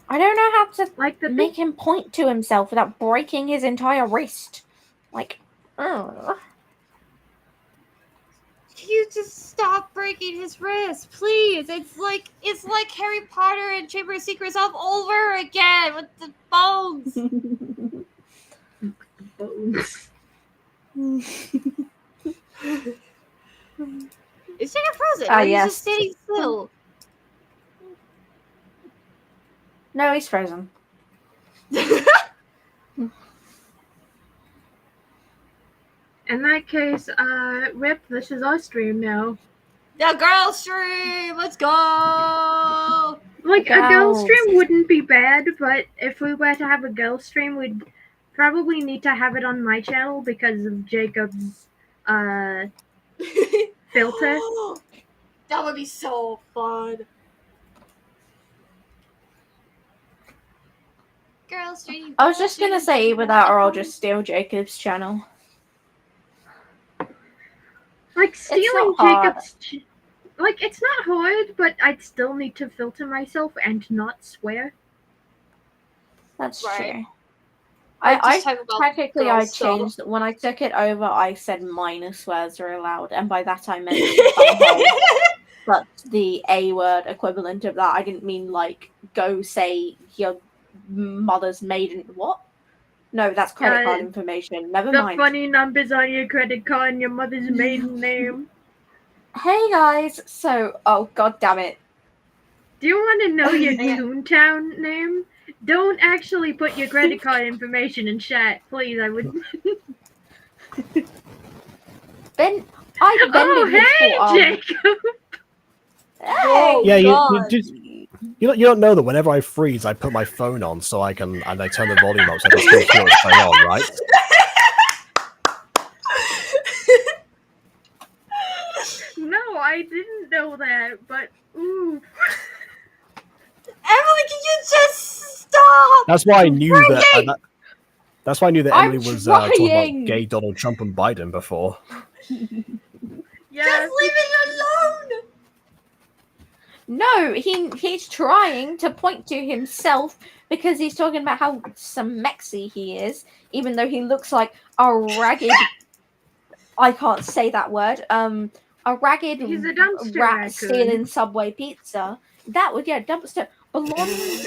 I don't know how to Like the make him point to himself without breaking his entire wrist. Like, Can you just stop breaking his wrist, please? It's like Harry Potter and Chamber of Secrets all over again with the bones. bones. Is Jacob frozen? Ah, Or he's yes. just standing still? No, he's frozen. In that case, Rip, this is our stream now. The girl stream, let's go. Like, a girl Girls. stream wouldn't be bad, but if we were to have a girl stream, we'd probably need to have it on my channel because of Jacob's, filter. That would be so fun. Girl stream. I was just gonna say either that or I'll just steal Jacob's channel. Like, stealing not hard. Jacob's... Like, it's not hard, but I'd still need to filter myself and not swear. That's Right. true. I'm I just talking about technically girl I stuff. changed when I took it over. I said minor swears are allowed, and by that I meant somehow, but the A word equivalent of that. I didn't mean like go say your mother's maiden. What? No, that's credit card information. Never The mind. funny numbers on your credit card and your mother's maiden name. Hey guys, so oh god damn it. Do you want to know your Yeah. Toontown name? Don't actually put your credit card information in chat, please. I would. Ben, I Oh, bended hey, before, Jacob! Hey! Yeah, God. you You don't know that whenever I freeze, I put my phone on so I can and I turn the volume up so I can still hear what's going on, right? No, I didn't know that, but ooh. Emily, can you just stop? That's why I knew that. Freaking! That's why I knew that I'm Emily was talking trying. about gay Donald Trump and Biden before. Yeah, Just leave it alone. No, he's trying to point to himself because he's talking about how smexy he is, even though he looks like a ragged. I can't say that word. A ragged he's a dumpster rat raccoon. stealing Subway pizza. That would dumpster. Blonde.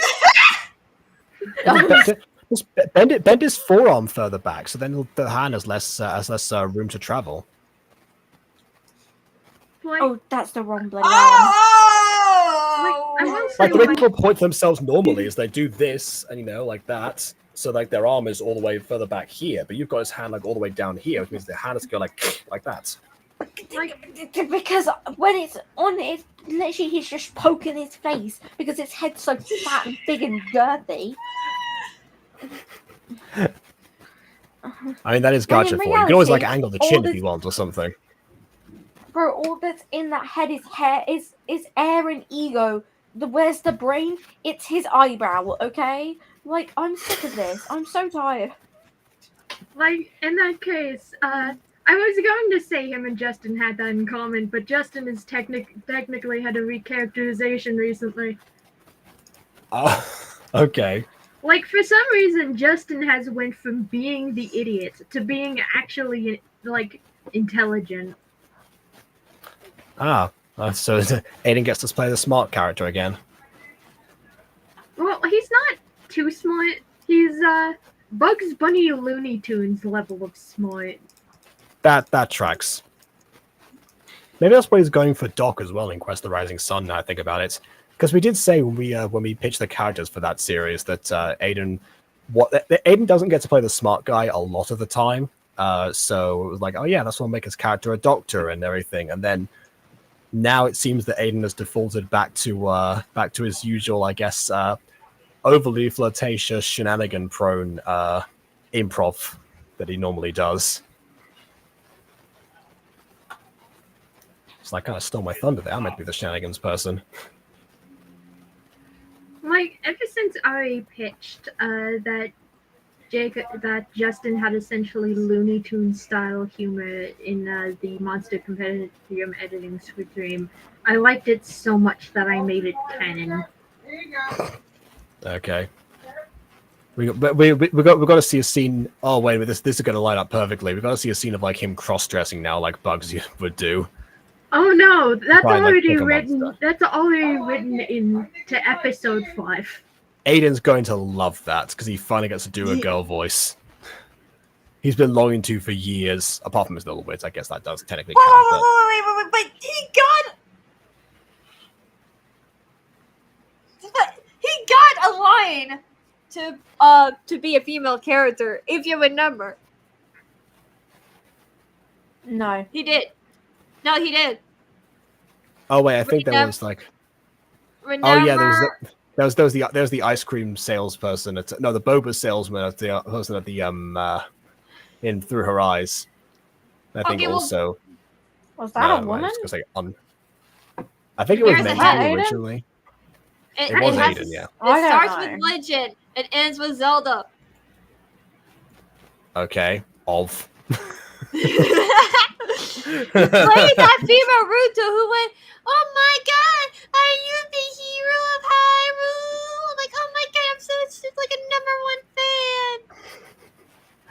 Just bend his forearm further back, so then the hand has less room to travel. Like, Oh, that's the wrong bloody arm. Oh! I will say, Like the way like, people point themselves normally is they do this and like that, so like their arm is all the way further back here, but you've got his hand like all the way down here, which means the hand has to go like that. Because when it's on it, literally he's just poking his face because his head's so fat and big and girthy. I mean, that is When Gacha in for you. You can always like reality, angle the all chin if this- you want or something. Bro, all that's in that head is hair, is air and ego. Where's the brain? It's his eyebrow, okay? Like, I'm sick of this. I'm so tired. like in that case, I was going to say him and Justin had that in common, but Justin has technically had a recharacterization recently. Okay. Like, for some reason, Justin has went from being the idiot to being actually, like, intelligent. So Aiden gets to play the smart character again. Well, he's not too smart. He's, Bugs Bunny Looney Tunes level of smart. That tracks. Maybe that's what he's going for Doc as well in Quest the Rising Sun, now I think about it. Because we did say when we pitched the characters for that series that Aiden doesn't get to play the smart guy a lot of the time. So it was like, oh yeah, that's what will make his character a doctor and everything. And then now it seems that Aiden has defaulted back to his usual, I guess, overly flirtatious, shenanigan-prone improv that he normally does. It's like, kind of stole my thunder there. I meant to be the shenanigans person. Like, ever since Ari pitched that Justin had essentially Looney Tunes style humor in the Monster Competitive editing stream, I liked it so much that I made it canon. Okay. We got to see a scene. Oh wait, this is going to line up perfectly. We got to see a scene of like him cross-dressing now, like Bugs would do. Oh no, that's Try and, like, already pick a written. monster. That's already written into episode 5. Aiden's going to love that because he finally gets to do a girl voice. He's been longing to for years. Apart from his little bits, I guess that does technically count. But he got a line to be a female character, if you remember. No. He did. No, he did. Oh wait, I think there was like. Remember? Oh yeah, there was the ice cream salesperson. The boba salesman at the person at the in Through Her Eyes. I think Okay, well, also. Was that a woman? I think it was There's meant a to be Aiden? originally. It was has Aiden, yeah. I It don't starts know. with Legend and ends with Zelda. Okay, of. Played that female Ruto who went, "Oh my god, are you the hero of Hyrule?" I'm like, "Oh my god, I'm so like a number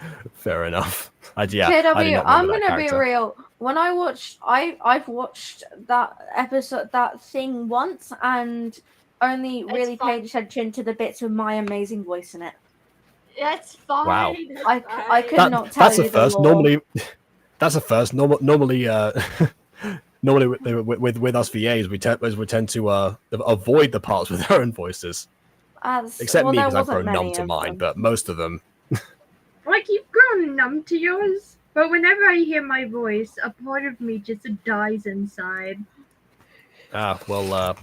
1 fan." Fair enough. I did KW, not I'm remember that gonna be character. real. When I've watched that episode, that thing once, and only It's really fun. paid attention to the bits with my amazing voice in it. That's fine. Wow. I could not tell That's you a first. the lore. Normally, that's a first. Normally, normally with us VAs, we tend to avoid the parts with our own voices. Except well, me, there because I've wasn't grown numb many to of mine, them. but most of them. Like, you've grown numb to yours, but whenever I hear my voice, a part of me just dies inside. Well,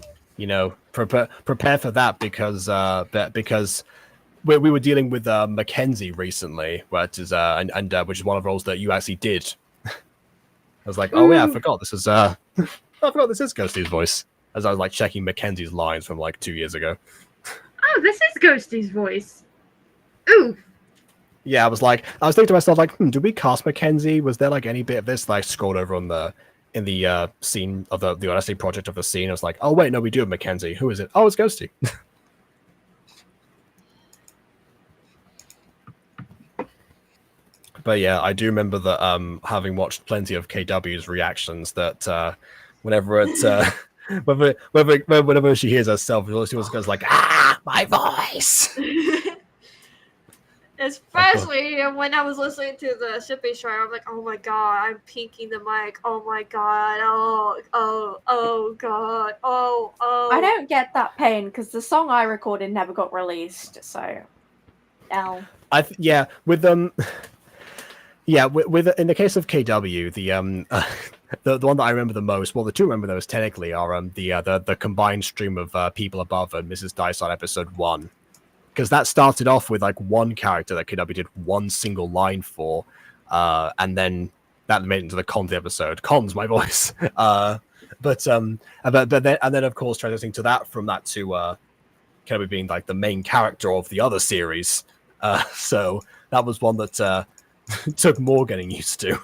prepare for that because we were dealing with Mackenzie recently, which is which is one of the roles that you actually did. I was like, oh yeah, I forgot this is Ghosty's voice. As I was like checking Mackenzie's lines from like 2 years ago. Oh, this is Ghosty's voice. Ooh. Yeah, I was thinking to myself like, did we cast Mackenzie? Was there like any bit of this? Like scrolled over in the scene of the Odyssey project of the scene. I was like, oh wait, no, we do have Mackenzie. Who is it? Oh, it's Ghosty. But yeah, I do remember that having watched plenty of KW's reactions that whenever it whenever she hears herself, she always goes like, ah, my voice. Especially when I was listening to the shipping shrine, I'm like, oh my god, I'm pinking the mic. Oh my god. Oh god. Oh. I don't get that pain because the song I recorded never got released. So, L. With in the case of KW, the one that I remember the most, well, the two I remember those technically are the combined stream of People Above and Mrs. Dysart episode 1. Because that started off with like one character that KW did one single line for, and then that made it into the Cons episode. Cons, my voice. But then of course transitioning to that from that to KW being like the main character of the other series. So that was one that took more getting used to. And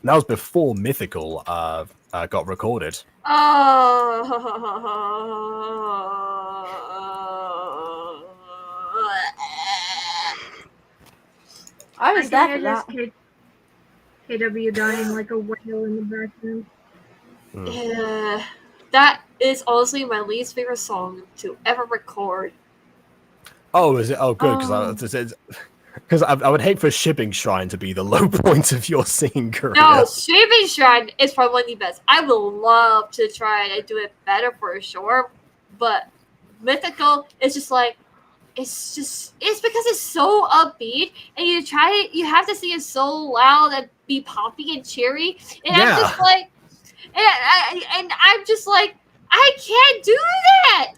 that was before Mythical got recorded. I was there for that. KW dying like a whale in the background. Yeah, that is honestly my least favorite song to ever record. Oh, is it? Oh, good, because I would hate for Shipping Shrine to be the low point of your singing career. No, Shipping Shrine is probably one of the best. I would love to try and do it better for sure, but Mythical is just like, it's because it's so upbeat, and you have to sing it so loud and be poppy and cheery, and Yeah. I'm just like, and I'm just like, I can't do that.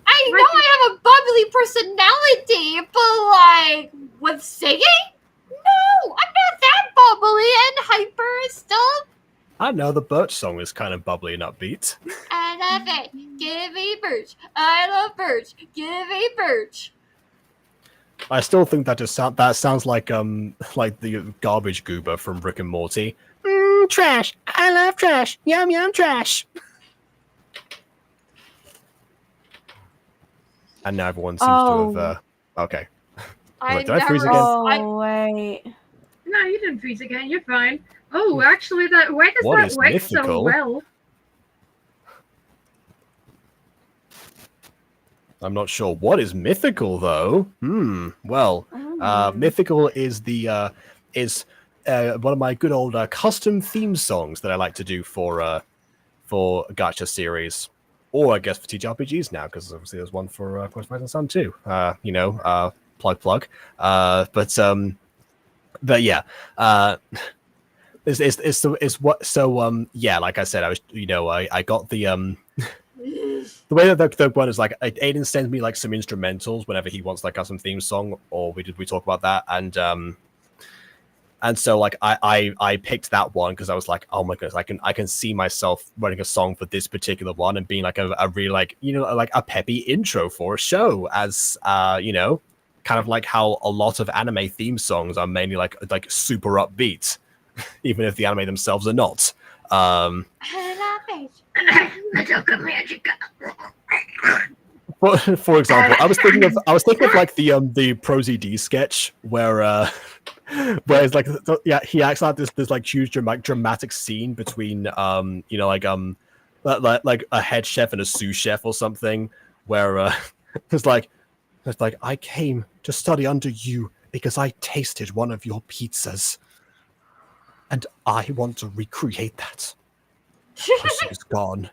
I know I have a bubbly personality, but like with singing, no, I'm not that bubbly and hyper and stuff. I know the Birch song is kind of bubbly and upbeat. I love it. Give me Birch. I love Birch. Give me Birch. I still think that sounds like the garbage goober from Rick and Morty. Trash. I love trash. Yum yum trash. And now everyone seems to have. Okay. Did I freeze again? Oh wait. No, you didn't freeze again. You're fine. Oh, actually, why does What that is work mythical? so well? I'm not sure. What is mythical though? Well, mythical is the one of my good old custom theme songs that I like to do for Gacha series, or I guess for TTRPGs now, because obviously there's one for Quest Rising Sun too. Plug. But yeah. It's what so yeah, like I said, I was I got the the way that the one is like Aiden sends me like some instrumentals whenever he wants like a custom theme song, or we talk about that, and so like I picked that one because I was like, oh my goodness, I can see myself writing a song for this particular one and being like a really like like a peppy intro for a show, as kind of like how a lot of anime theme songs are mainly like super upbeat. Even if the anime themselves are not. For example, I was thinking of like the Prosy D sketch where it's like he acts out this like huge dramatic scene between like a head chef and a sous chef or something, where it's like I came to study under you because I tasted one of your pizzas. And I want to recreate that. Pussy is gone.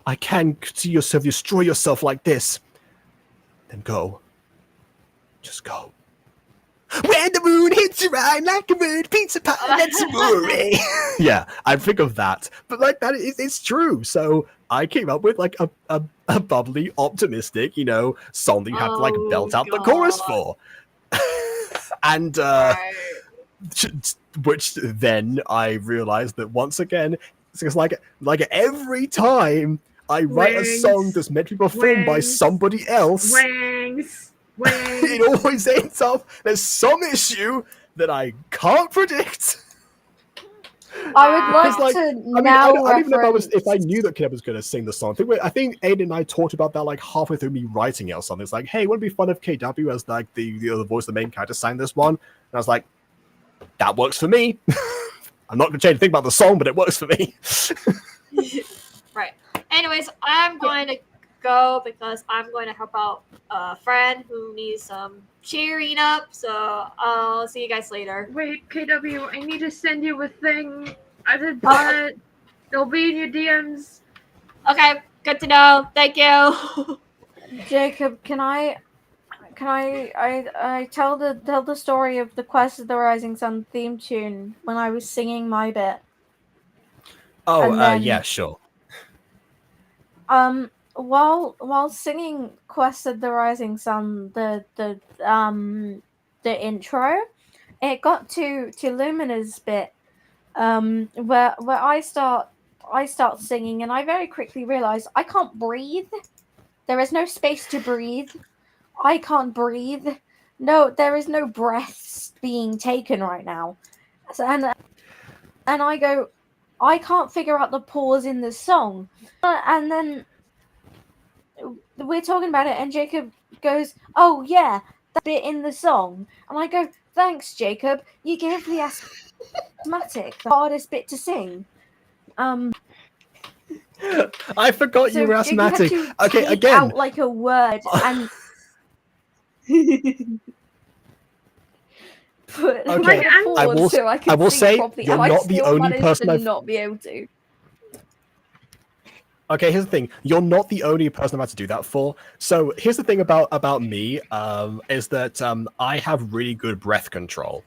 I can't see yourself destroy yourself like this. Then go. Just go. When the moon hits your eye like a bird, pizza pie, that's amore. Yeah, I think of that, but like that is it's true. So I came up with like a bubbly, optimistic, song that you have to like belt out the chorus for, and Right. which then I realized that once again, it's like every time I write a song Wings. that's meant to be performed by Wings. somebody else, Wings. it always ends up there's some issue that I can't predict. I would like Like, to I mean, now I don't even know reference. if I knew that Caleb was going to sing the song. I think Aiden and I talked about that like halfway through me writing it or something. It's like, hey, wouldn't it be fun if KW as like the other voice of the main character sang this one? And I was like, that works for me. I'm not going to change anything about the song, but it works for me. Right. Anyways, I'm going to go because I'm going to help out a friend who needs some cheering up. So I'll see you guys later. Wait, KW, I need to send you a thing. I did but it'll be in your DMs. Okay, good to know. Thank you. Jacob, can I tell the story of the Quest of the Rising Sun theme tune when I was singing my bit? Oh, And then, yeah, sure. while singing Quest of the Rising Sun, the intro, it got to Lumina's bit, where I start singing, and I very quickly realized I can't breathe. There is no space to breathe. I can't breathe. No, there is no breaths being taken right now. So, and I go, I can't figure out the pause in the song. And then we're talking about it, and Jacob goes, "Oh yeah, that bit in the song." And I go, "Thanks, Jacob. You gave the asthmatic the hardest bit to sing." I forgot you were asthmatic. You had to Okay, take again. out like a word and. Put Okay, like a I will- so I can I will sing say properly, you're and not I the still only managed person to I've- not be able to. Okay, here's the thing. You're not the only person I've had to do that for. So here's the thing about me, is that I have really good breath control.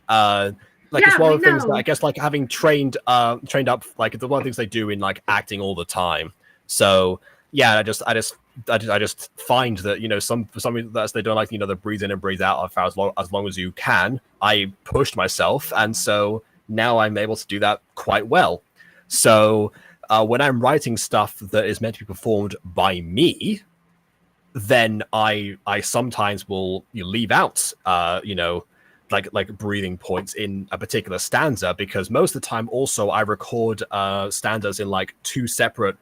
It's one of the things that I guess like having trained up, like it's one of the things they do in like acting all the time. So yeah, I just find that for some reason that's they don't like the breathe in and breathe out for as long as you can. I pushed myself, and so now I'm able to do that quite well. So when I'm writing stuff that is meant to be performed by me, then I sometimes will leave out like breathing points in a particular stanza, because most of the time also I record stanzas in like two separate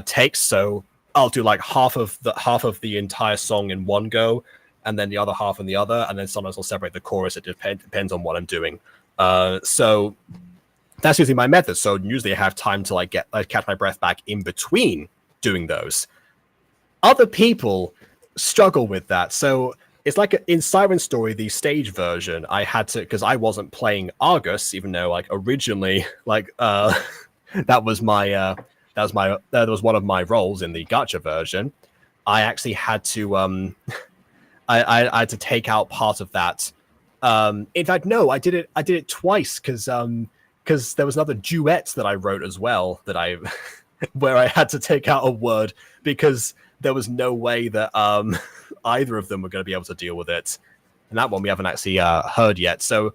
takes. So I'll do like half of the entire song in one go, and then the other half in the other, and then sometimes I'll separate the chorus. It depends on what I'm doing. So that's usually my method. So usually I have time to like catch my breath back in between doing those. Other people struggle with that. So it's like in Siren Story, the stage version, I had to, because I wasn't playing Argus, even though like originally that was one of my roles in the Gacha version. I actually had to I had to take out part of that. In fact, no, I did it twice because there was another duet that I wrote as well that I where I had to take out a word because there was no way that either of them were going to be able to deal with it. And that one we haven't actually heard yet. So,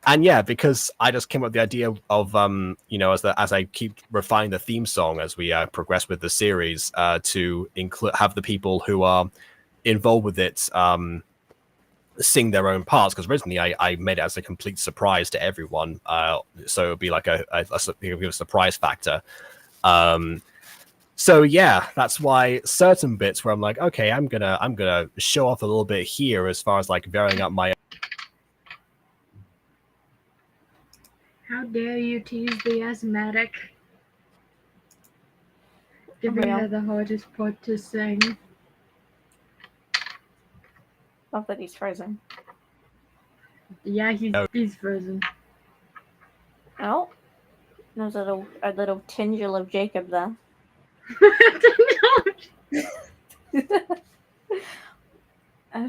and yeah, because I just came up with the idea of as I keep refining the theme song as we progress with the series, to have the people who are involved with it sing their own parts, because originally I made it as a complete surprise to everyone, so it would be like a surprise factor. So yeah, that's why certain bits where I'm like, okay, I'm gonna show off a little bit here as far as like varying up my. How dare you tease the asthmatic? Giving her the hardest part to sing. Love that he's frozen. Yeah, he's frozen. Oh, there's a little tingle of Jacob there.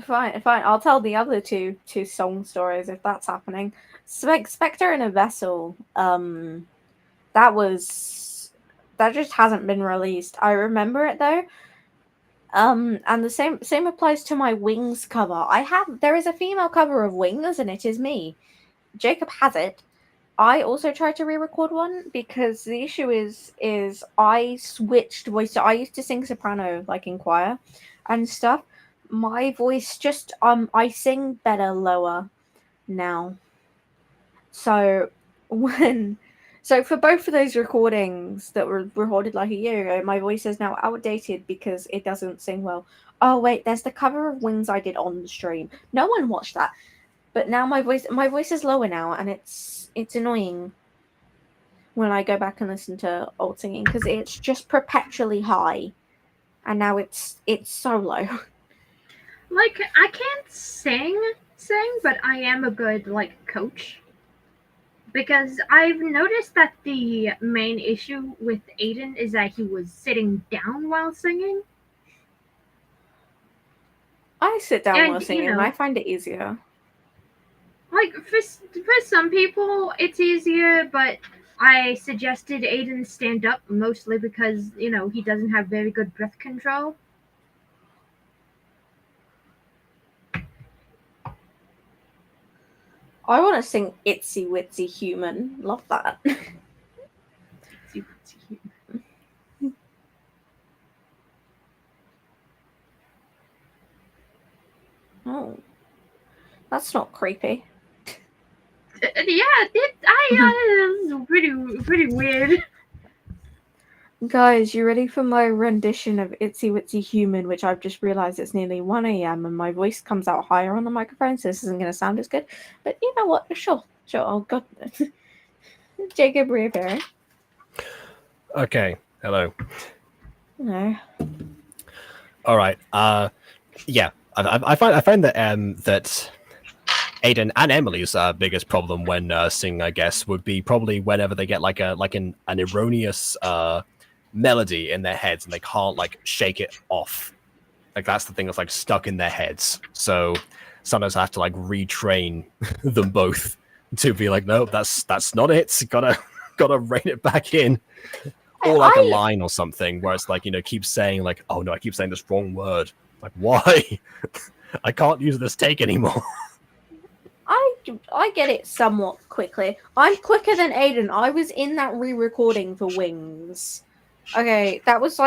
Fine. I'll tell the other two song stories if that's happening. Spectre in a Vessel. That just hasn't been released. I remember it though. And the same applies to my Wings cover. There is a female cover of Wings, and it is me. Jacob has it. I also tried to re-record one because the issue is I switched voice. So I used to sing soprano like in choir and stuff. My voice just I sing better lower now. So for both of those recordings that were recorded like a year ago, my voice is now outdated because it doesn't sing well. Oh wait, there's the cover of Wings I did on the stream. No one watched that. But now my voice is lower now, and it's annoying when I go back and listen to old singing because it's just perpetually high, and now it's so low. Like, I can't sing, but I am a good coach, because I've noticed that the main issue with Aiden is that he was sitting down while singing. I sit down while singing, and I find it easier. Like, for some people, it's easier, but I suggested Aiden stand up mostly because, he doesn't have very good breath control. I want to sing Itsy Witsy Human. Love that. Itsy Witsy Human. Oh. That's not creepy. Yeah, it's pretty weird. Guys, you ready for my rendition of Itsy Witsy Human, which I've just realized it's nearly 1 a.m. and my voice comes out higher on the microphone, so this isn't going to sound as good. But you know what? Sure. Oh, God. Jacob reappearing. Okay. Hello. No. All right. Yeah. I find that that Aiden and Emily's biggest problem when singing, I guess, would be probably whenever they get an erroneous melody in their heads and they can't shake it off. That's the thing that's stuck in their heads. So sometimes I have to retrain them both to be no, that's not it. Gotta rein it back in. Or a line or something where it's keep saying oh no, I keep saying this wrong word. Why? I can't use this take anymore. I get it somewhat quickly. I'm quicker than Aiden. I was in that re-recording for Wings. Okay, that was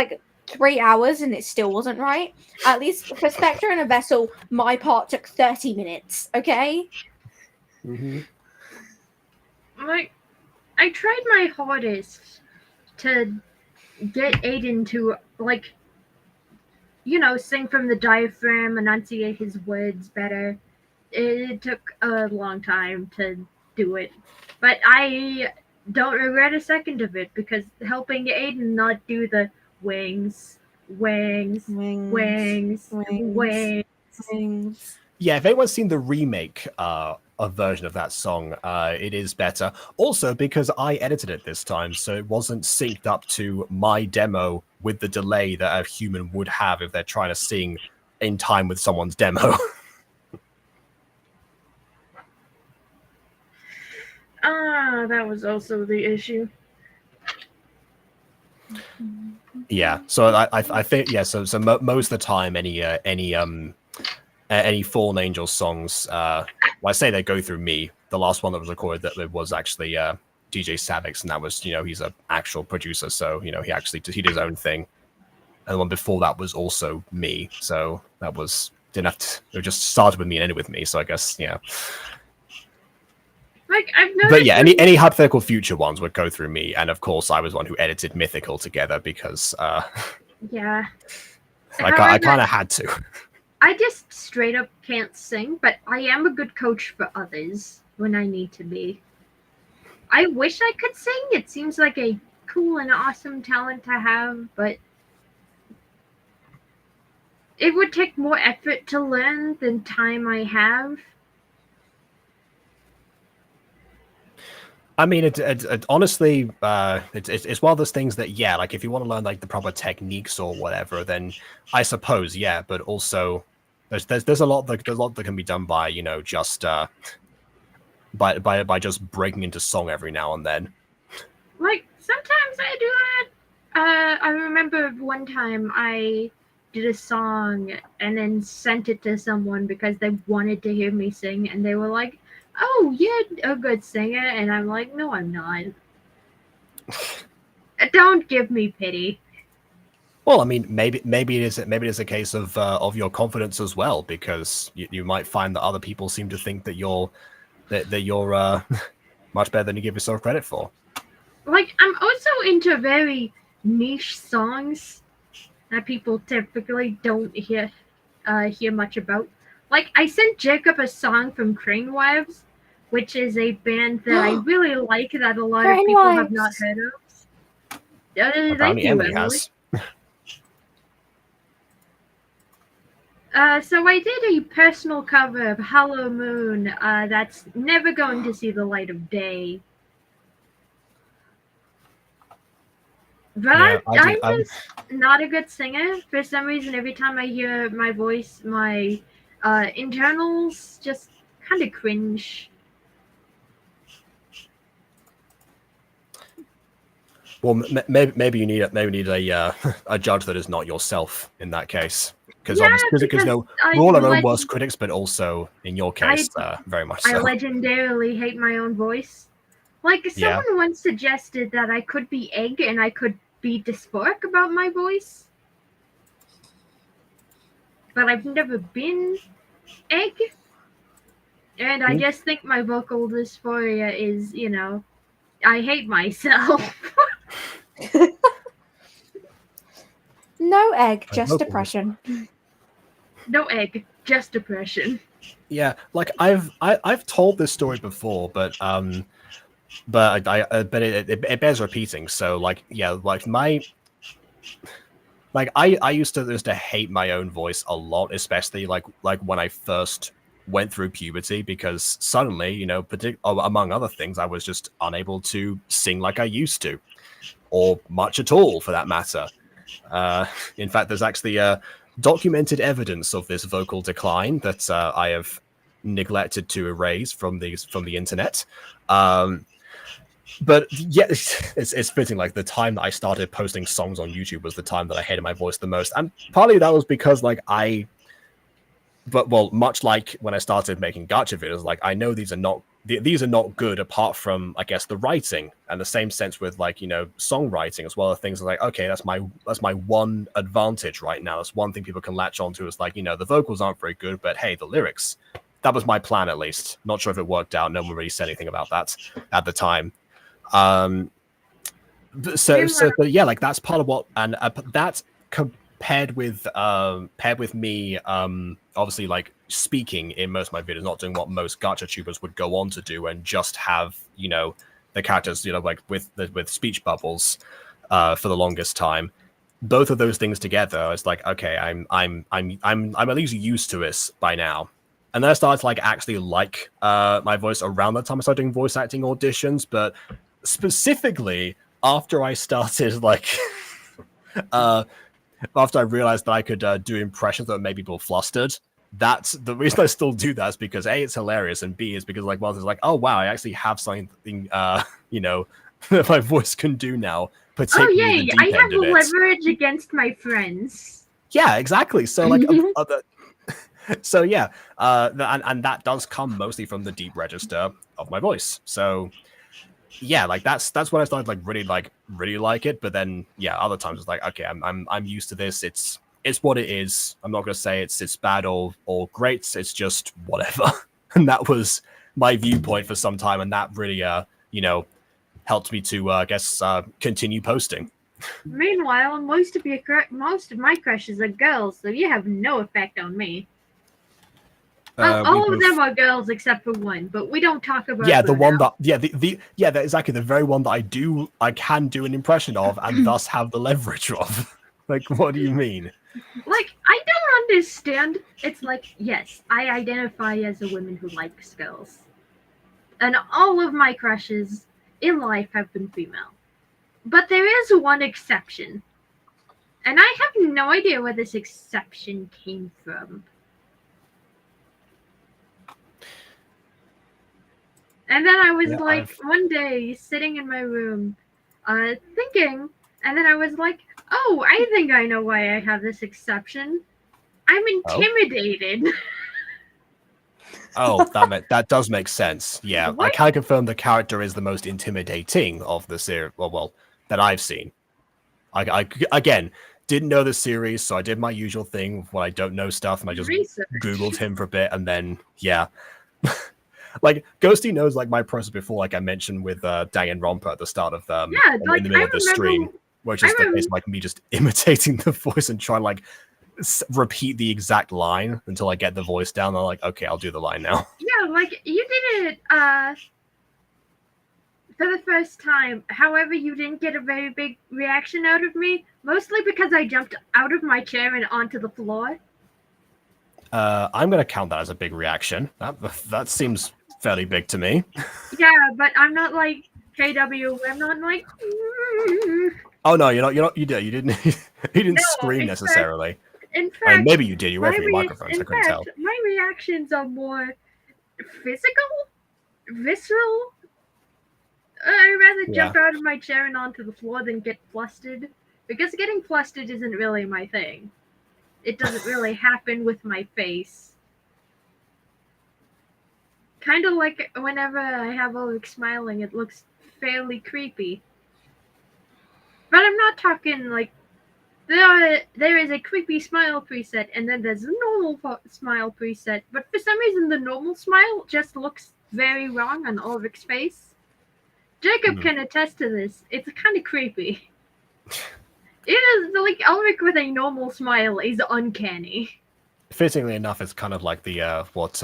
3 hours and it still wasn't right. At least for Spectre in a Vessel, my part took 30 minutes, okay? Mm-hmm. I tried my hardest to get Aiden to, sing from the diaphragm, enunciate his words better. It took a long time to do it, but I don't regret a second of it because helping Aiden not do the wings. Yeah, if anyone's seen the remake version of that song, it is better. Also, because I edited it this time, so it wasn't synced up to my demo with the delay that a human would have if they're trying to sing in time with someone's demo. That was also the issue. Yeah, so I think so most of the time any Fallen Angel songs, well, I say they go through me. The last one that was recorded that was actually DJ Savix, and that was he's an actual producer, so he did his own thing. And the one before that was also me, so that was didn't have to. It just started with me and ended with me, so I guess yeah. But yeah, any hypothetical future ones would go through me, and of course I was one who edited Mythical together because yeah, I kind of had to. I just straight up can't sing, but I am a good coach for others when I need to be. I wish I could sing. It seems like a cool and awesome talent to have, but it would take more effort to learn than time I have. I mean, it honestly, it's one of those things that, yeah, if you want to learn the proper techniques or whatever, then I suppose, yeah, but also There's a lot that can be done by, you know, just by just breaking into song every now and then. Like, sometimes I do that. I remember one time I did a song and then sent it to someone because they wanted to hear me sing, and they were like, "Oh, you're a good singer," and I'm like, "No, I'm not." Don't give me pity. Well, I mean, maybe it is a case of your confidence as well, because you might find that other people seem to think that you're much better than you give yourself credit for. Like, I'm also into very niche songs that people typically don't hear much about. Like, I sent Jacob a song from Crane Wives, which is a band that I really like that a lot of Crane people have not Wives. heard of. Thank Apparently, you, Emily Emily. has. So I did a personal cover of Hollow Moon that's never going to see the light of day. But Yeah, I'm just not a good singer. For some reason, every time I hear my voice, my internals just kind of cringe. Well, maybe you need a a judge that is not yourself in that case, because Yeah, obviously because no, I we're all our own leg- worst critics, but also in your case, very much I so. legendarily hate my own voice. Like, Yeah. someone once suggested that I could be Egg and I could be dysphoric about my voice. But I've never been Egg. And I just think my vocal dysphoria is, you know, I hate myself. No egg, I just hope depression. No Egg, just depression. Yeah, like I've told this story before, but it bears repeating. So like, yeah, like I used to hate my own voice a lot, especially like when I first went through puberty, because suddenly, you know, among other things, I was just unable to sing like I used to, or much at all for that matter. In fact, there's actually documented evidence of this vocal decline that I have neglected to erase from the internet. But yeah, it's fitting. Like, the time that I started posting songs on YouTube was the time that I hated my voice the most, and partly that was because like much like when I started making gacha videos, like I know these are not good apart from, I guess, the writing, and the same sense with, like, you know, songwriting as well. Things like, okay, that's my one advantage right now. That's one thing people can latch onto, is like, you know, the vocals aren't very good, but hey, the lyrics. That was my plan, at least. Not sure if it worked out. No one really said anything about that at the time. But yeah, like that's part of what, and that's paired with me obviously like speaking in most of my videos, not doing what most gacha tubers would go on to do, and just have, you know, the characters, you know, like with speech bubbles for the longest time. Both of those things together, it's like, okay, I'm at least used to this by now. And then I started to like actually like my voice around that time I started doing voice acting auditions, but specifically after I started like after I realized that I could do impressions that made people flustered. That's the reason I still do that, is because A, it's hilarious, and B, is because like, well, it's like, oh wow, I actually have something you know, that my voice can do now, particularly Oh the yay! deep I have end of it. leverage against my friends. Yeah, exactly. So like so yeah, and that does come mostly from the deep register of my voice. So yeah, like that's when I started like really like it. But then yeah, other times it's like, okay, I'm used to this. It's what it is. I'm not gonna say it's bad or great. It's just whatever. And that was my viewpoint for some time, and that really you know, helped me to I guess continue posting. Meanwhile, most of my crushes are girls, so you have no effect on me. Well, all of them are girls except for one, but we don't talk about. Yeah, the one now. that exactly the very one that I can do an impression of, and thus have the leverage of. Like, what do you mean? Like, I don't understand. It's like, yes, I identify as a woman who likes girls, and all of my crushes in life have been female. But there is one exception, and I have no idea where this exception came from. And then I was Yeah, like, one day sitting in my room, thinking, and then I was like, oh, I think I know why I have this exception. I'm intimidated. Oh, that does make sense. Yeah, I What? can confirm the character is the most intimidating of the series. Well, that I've seen. I again didn't know the series, so I did my usual thing when I don't know stuff, and I just Research. Googled him for a bit, and then yeah, like Ghosty knows like my process before, like I mentioned with Danganronpa at the start of Yeah, in like the middle I of the remember. stream, which is the case of like me just imitating the voice and trying like repeat the exact line until I get the voice down. I'm like, okay, I'll do the line now. Yeah, like you did it for the first time. However, you didn't get a very big reaction out of me, mostly because I jumped out of my chair and onto the floor. I'm gonna count that as a big reaction. That seems fairly big to me. Yeah, but I'm not like KW. I'm not like. Oh no, you're not. You didn't. You didn't No, scream in necessarily. In fact, I mean, maybe you did. You were my for your microphones. I couldn't tell. my reactions are more physical, visceral. I'd rather jump out of my chair and onto the floor than get flustered, because getting flustered isn't really my thing. It doesn't really happen with my face. Kind of like whenever I have Ulrich smiling, it looks fairly creepy. But I'm not talking like there is a creepy smile preset, and then there's a normal smile preset. But for some reason, the normal smile just looks very wrong on Ulrich's face. Jacob can attest to this. It's kind of creepy. It is like Ulrich with a normal smile is uncanny. Fittingly enough, it's kind of like the what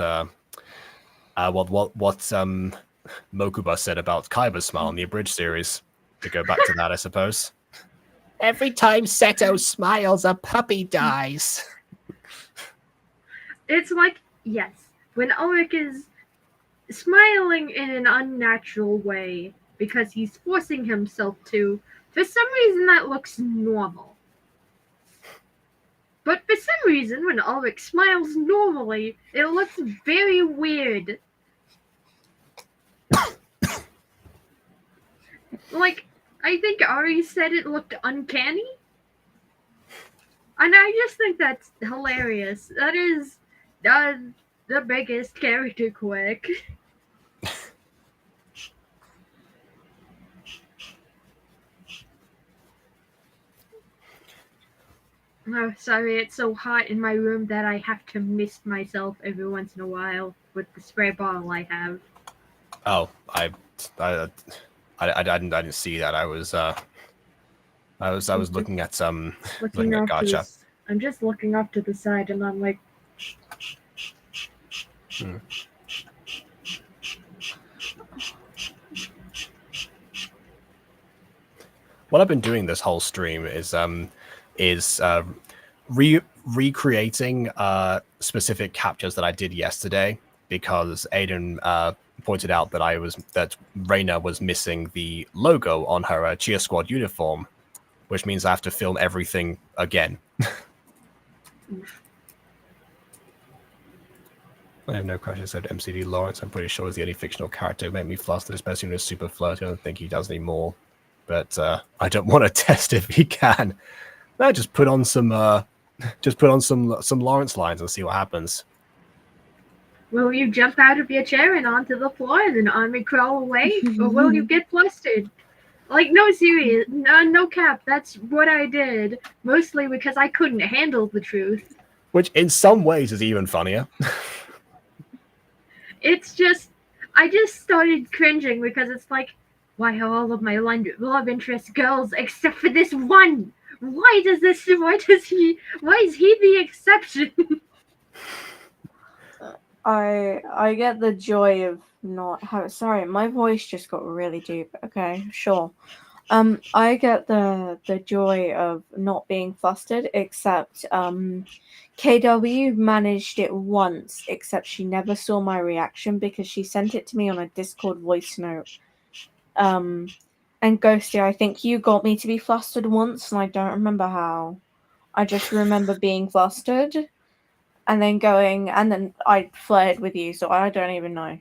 Mokuba said about Kaiba's smile in the abridged series. To go back to that, I suppose. Every time Seto smiles, a puppy dies. It's like, yes, when Ulrich is smiling in an unnatural way because he's forcing himself to, for some reason that looks normal. But for some reason, when Ulrich smiles normally, it looks very weird. Like, I think Ari said it looked uncanny. And I just think that's hilarious. That is the biggest character quirk. Oh, sorry, it's so hot in my room that I have to mist myself every once in a while with the spray bottle I have. Oh, I didn't see that. I was looking at looking at Gacha. I'm just looking off to the side, and I'm like. What I've been doing this whole stream is recreating specific captures that I did yesterday, because Aiden pointed out that Reina was missing the logo on her Cheer Squad uniform, which means I have to film everything again. I have no crushes except MCD Lawrence. I'm pretty sure is the only fictional character who made me flustered, especially when he's super flirty. I don't think he does anymore. But I don't want to test if he can. No, just put on some Lawrence lines and see what happens. Will you jump out of your chair and onto the floor and then army crawl away? Or will you get flustered? Like, no, serious, no cap, that's what I did. Mostly because I couldn't handle the truth. Which in some ways is even funnier. It's just, I just started cringing because it's like, why are all of my love interest girls except for this one? Why is he the exception? I get the joy of not having. Sorry, my voice just got really deep. Okay, sure. I get the joy of not being flustered, except KW managed it once, except she never saw my reaction because she sent it to me on a Discord voice note. And Ghosty, I think you got me to be flustered once, and I don't remember how. I just remember being flustered, and then I flirted with you, so I don't even know.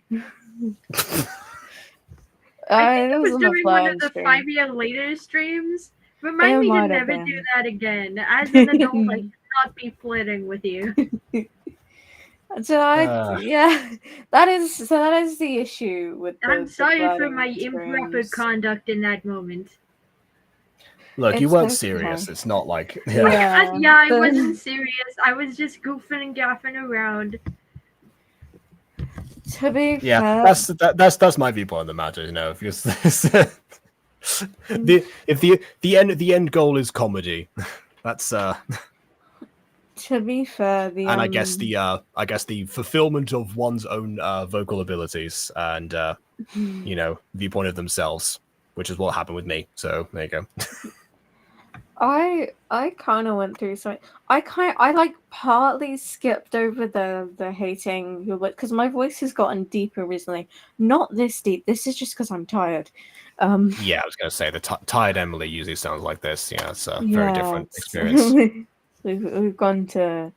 I think it it was wasn't a during one of fun the stream. 5 year later streams. Remind It me to might have never do been. that again. As an adult, I should not be flirting with you. So yeah, that is the issue with I'm the sorry for flirting my improper streams. conduct in that moment. Look, you It's weren't okay. serious. It's not like Yeah, I the- wasn't serious. I was just goofing and gaffing around. To be yeah. fair, That's my viewpoint on the matter. You know, because the end goal is comedy. That's to be fair, the and I guess the fulfillment of one's own vocal abilities and you know, viewpoint of themselves, which is what happened with me. So there you go. I kind of went through something. I like partly skipped over the hating your because my voice has gotten deeper recently. Not this deep. This is just because I'm tired. Yeah, I was gonna say the tired Emily usually sounds like this. Yeah, it's a very different it's- experience. we've gone to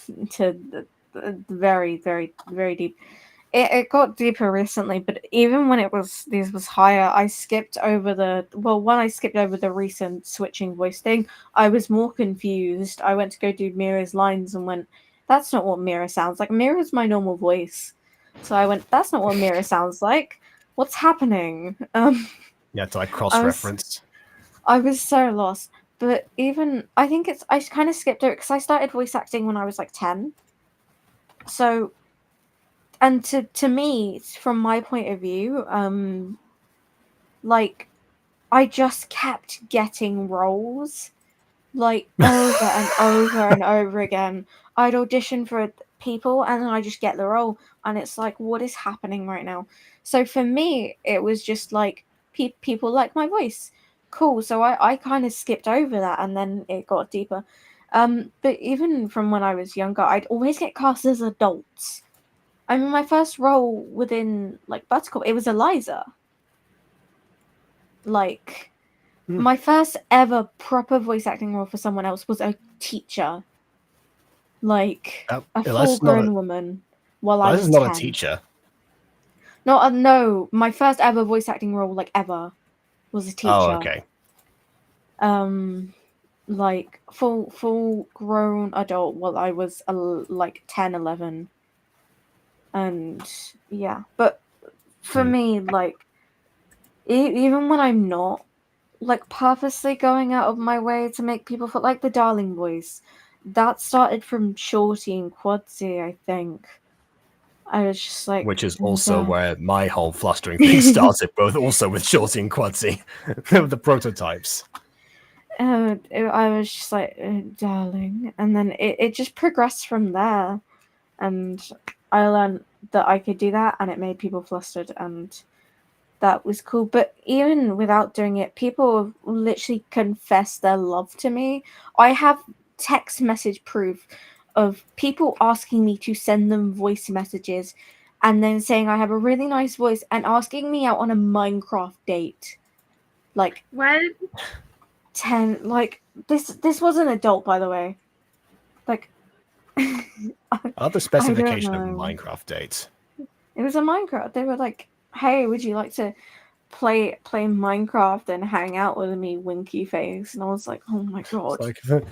the very very deep. It got deeper recently, but even when this was higher, I skipped over when I skipped over the recent switching voice thing, I was more confused. I went to go do Mira's lines and went, that's not what Mira sounds like. Mira's my normal voice. So I went, that's not what Mira sounds like. What's happening? Yeah, to like cross-reference. I was so lost. But even I think I kind of skipped over because I started voice acting when I was like 10. So and to me, from my point of view, like I just kept getting roles like over and over and over again. I'd audition for people and then I just get the role, and it's like, what is happening right now? So for me, it was just like people like my voice, cool. So I kind of skipped over that, and then it got deeper. But even from when I was younger, I'd always get cast as adults. I mean, my first role within like Buttercup, it was Eliza. Like, my first ever proper voice acting role for someone else was a teacher, like a full-grown woman. While I was Eliza's not 10. a teacher. No, my first ever voice acting role, like ever, was a teacher. Oh, okay. Like full-grown adult while I was like 10, 11. And yeah, but for me, like, even when I'm not like purposely going out of my way to make people feel like the darling voice, that started from Shorty and Quadsy, I think. I was just like, Which is also where my whole flustering thing started, both also with Shorty and Quadsy, the prototypes. I was just like, darling, and then it just progressed from there, and I learned that I could do that, and it made people flustered, and that was cool. But even without doing it, people literally confess their love to me. I have text message proof of people asking me to send them voice messages and then saying I have a really nice voice and asking me out on a Minecraft date. Like, What? 10, like, this was an adult, by the way. Like, I love the specification of Minecraft dates. It was a Minecraft. They were like, hey, would you like to play Minecraft and hang out with me, winky face? And I was like, oh my god. It's like,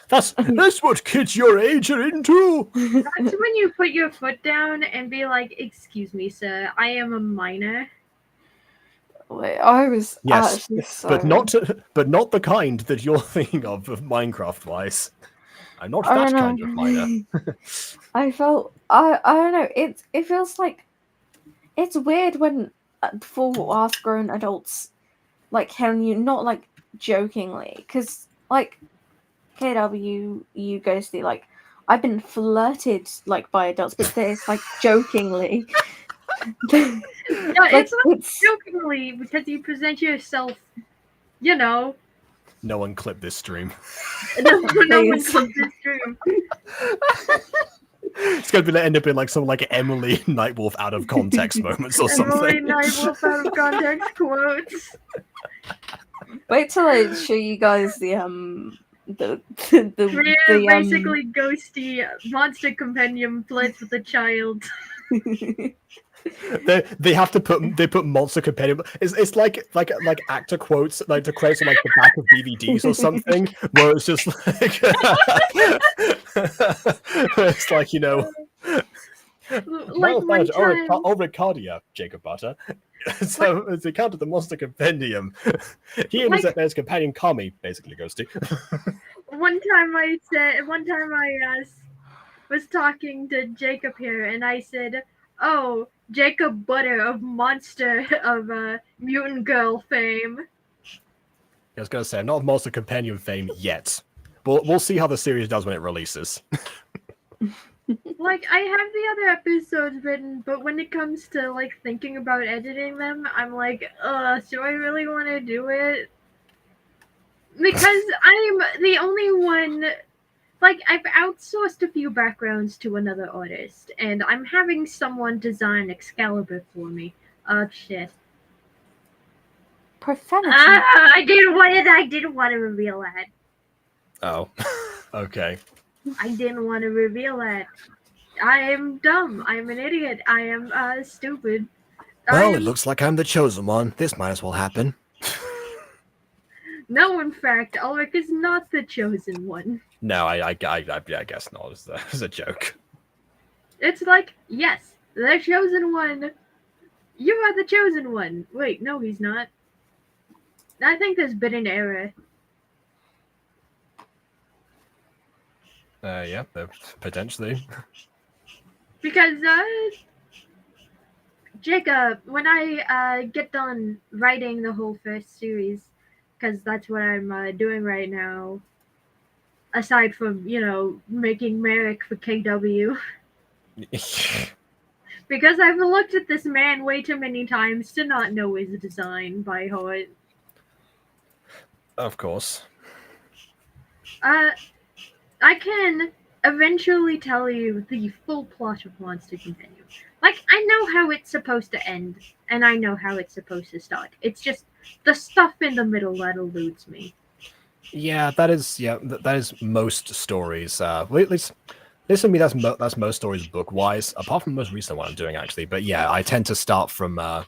that's what kids your age are into. That's when you put your foot down and be like, excuse me, sir, I am a minor. I was actually so... but not the kind that you're thinking of Minecraft wise. I'm not that kind of minor. I felt I don't know. It feels like it's weird when full ass grown adults like telling you, not like jokingly, because like KW, you ghosty, like I've been flirted like by adults, but it's like jokingly. No, it's not jokingly because you present yourself, you know. No one clip this stream. No one clip this stream. It's gonna end up in like some like Emily Nightwolf out of context moments or something. Emily Nightwolf out of context quotes. Wait till I show you guys the basically ghosty monster compendium flirts with a child. they have to put monster compendium. It's like actor quotes like to quotes on like the back of DVDs or something, where it's just like it's like Like one time, Ulricardia, Jacob Butter. So it's the account of the monster compendium. He and his companion Kami basically goes to. one time I was talking to Jacob here, and I said, "Oh, Jacob Butter of Mutant Girl fame." I was gonna say, I'm not of monster compendium fame yet. We'll see how the series does when it releases. Like, I have the other episodes written, but when it comes to like thinking about editing them, I'm like, do I really want to do it? Because I'm the only one. Like, I've outsourced a few backgrounds to another artist, and I'm having someone design Excalibur for me. Oh shit! Profanity. I didn't want to reveal that. Oh, okay. I didn't want to reveal that. I am dumb. I'm an idiot. I am stupid. Well, it looks like I'm the chosen one. This might as well happen. No, in fact, Ulrich is not the chosen one. No, I guess not. It's a joke. It's like, yes, the chosen one. You are the chosen one. Wait, no, he's not. I think there's been an error. Yeah, potentially. Because, Jacob, when I get done writing the whole first series, because that's what I'm doing right now, aside from, making Merrick for KW. Because I've looked at this man way too many times to not know his design by heart. Of course. I can eventually tell you the full plot of Monster Compendium. Like, I know how it's supposed to end, and I know how it's supposed to start. It's just the stuff in the middle that eludes me. Yeah, that is most stories. At least for me, that's most stories book wise. Apart from the most recent one I'm doing actually, but yeah, I tend to start from. I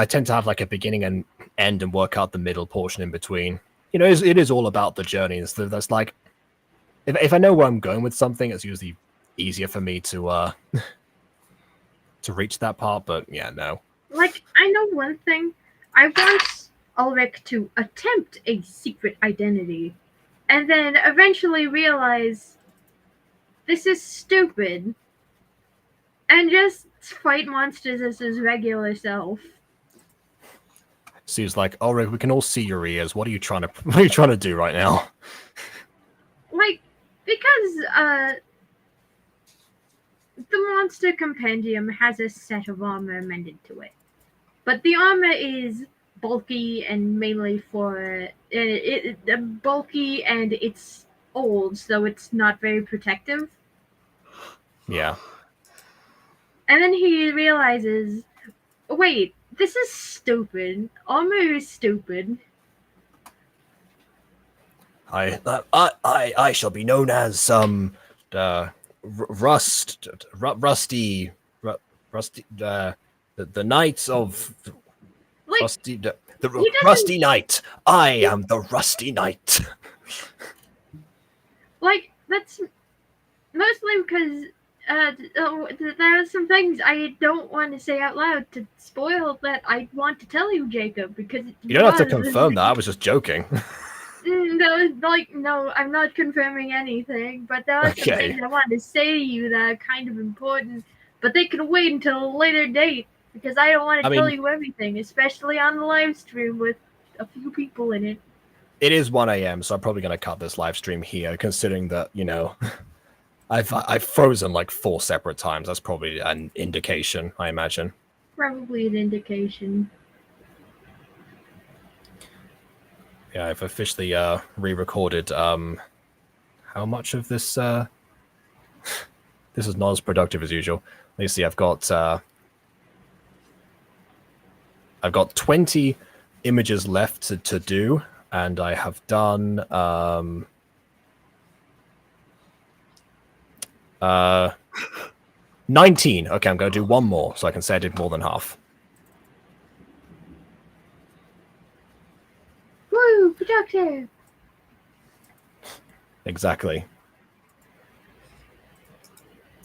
tend to have like a beginning and end and work out the middle portion in between. It is all about the journey. And so that's like, if I know where I'm going with something, it's usually easier for me to reach that part. But yeah, no. Like, I know one thing. I want Ulrich to attempt a secret identity, and then eventually realize this is stupid, and just fight monsters as his regular self. So he's like, "Ulrich, we can all see your ears. What are you trying to do right now?" Like, because the Monster Compendium has a set of armor amended to it, but the armor is bulky and mainly for bulky, and it's old, so it's not very protective. Yeah. And then he realizes, wait, this is stupid. Armor is stupid. I shall be known as Rusty, the Knight of Like, Rusty, the Rusty Knight. I am the Rusty Knight. like, that's mostly because there are some things I don't want to say out loud to spoil that I want to tell you, Jacob, because you don't have to confirm that. I was just joking. No, I'm not confirming anything, but there are some things I want to say to you that are kind of important, but they can wait until a later date, because I don't want to tell you everything, especially on the live stream with a few people in it. It is 1 a.m., so I'm probably going to cut this live stream here, considering that, I've frozen like 4 separate times. That's probably an indication, I imagine. Probably an indication. Yeah, I've officially re-recorded how much of this this is not as productive as usual. Let me see, I've got 20 images left to do, and I have done 19. Okay, I'm going to do one more, so I can say I did more than half. Woo, productive. Exactly.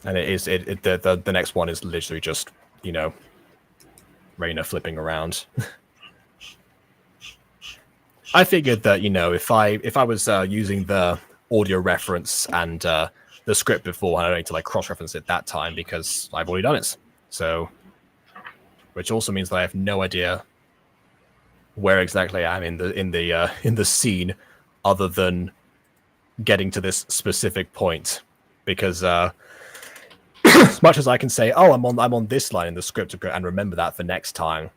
And the next one is literally just, you know, Reina flipping around. I figured that, you know, if I was using the audio reference and the script before, I don't need to like cross-reference it that time because I've already done it. So, which also means that I have no idea where exactly I am in the scene, other than getting to this specific point. Because as much as I can say, oh, I'm on this line in the script and remember that for next time,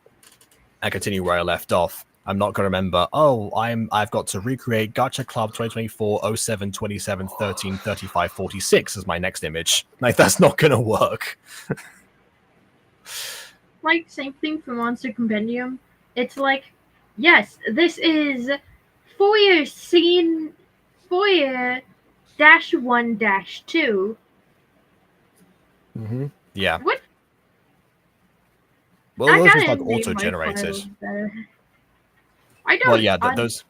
and continue where I left off, I'm not going to remember, oh, I've got to recreate Gacha Club 2024 07 27 13 35 46 as my next image. Like, that's not going to work. Like, same thing for Monster Compendium. It's like, yes, this is foyer scene foyer -1-2. Mm-hmm. Yeah. What? Well, I those gotta just like name my auto-generated. files better. I don't. Well, yeah, those.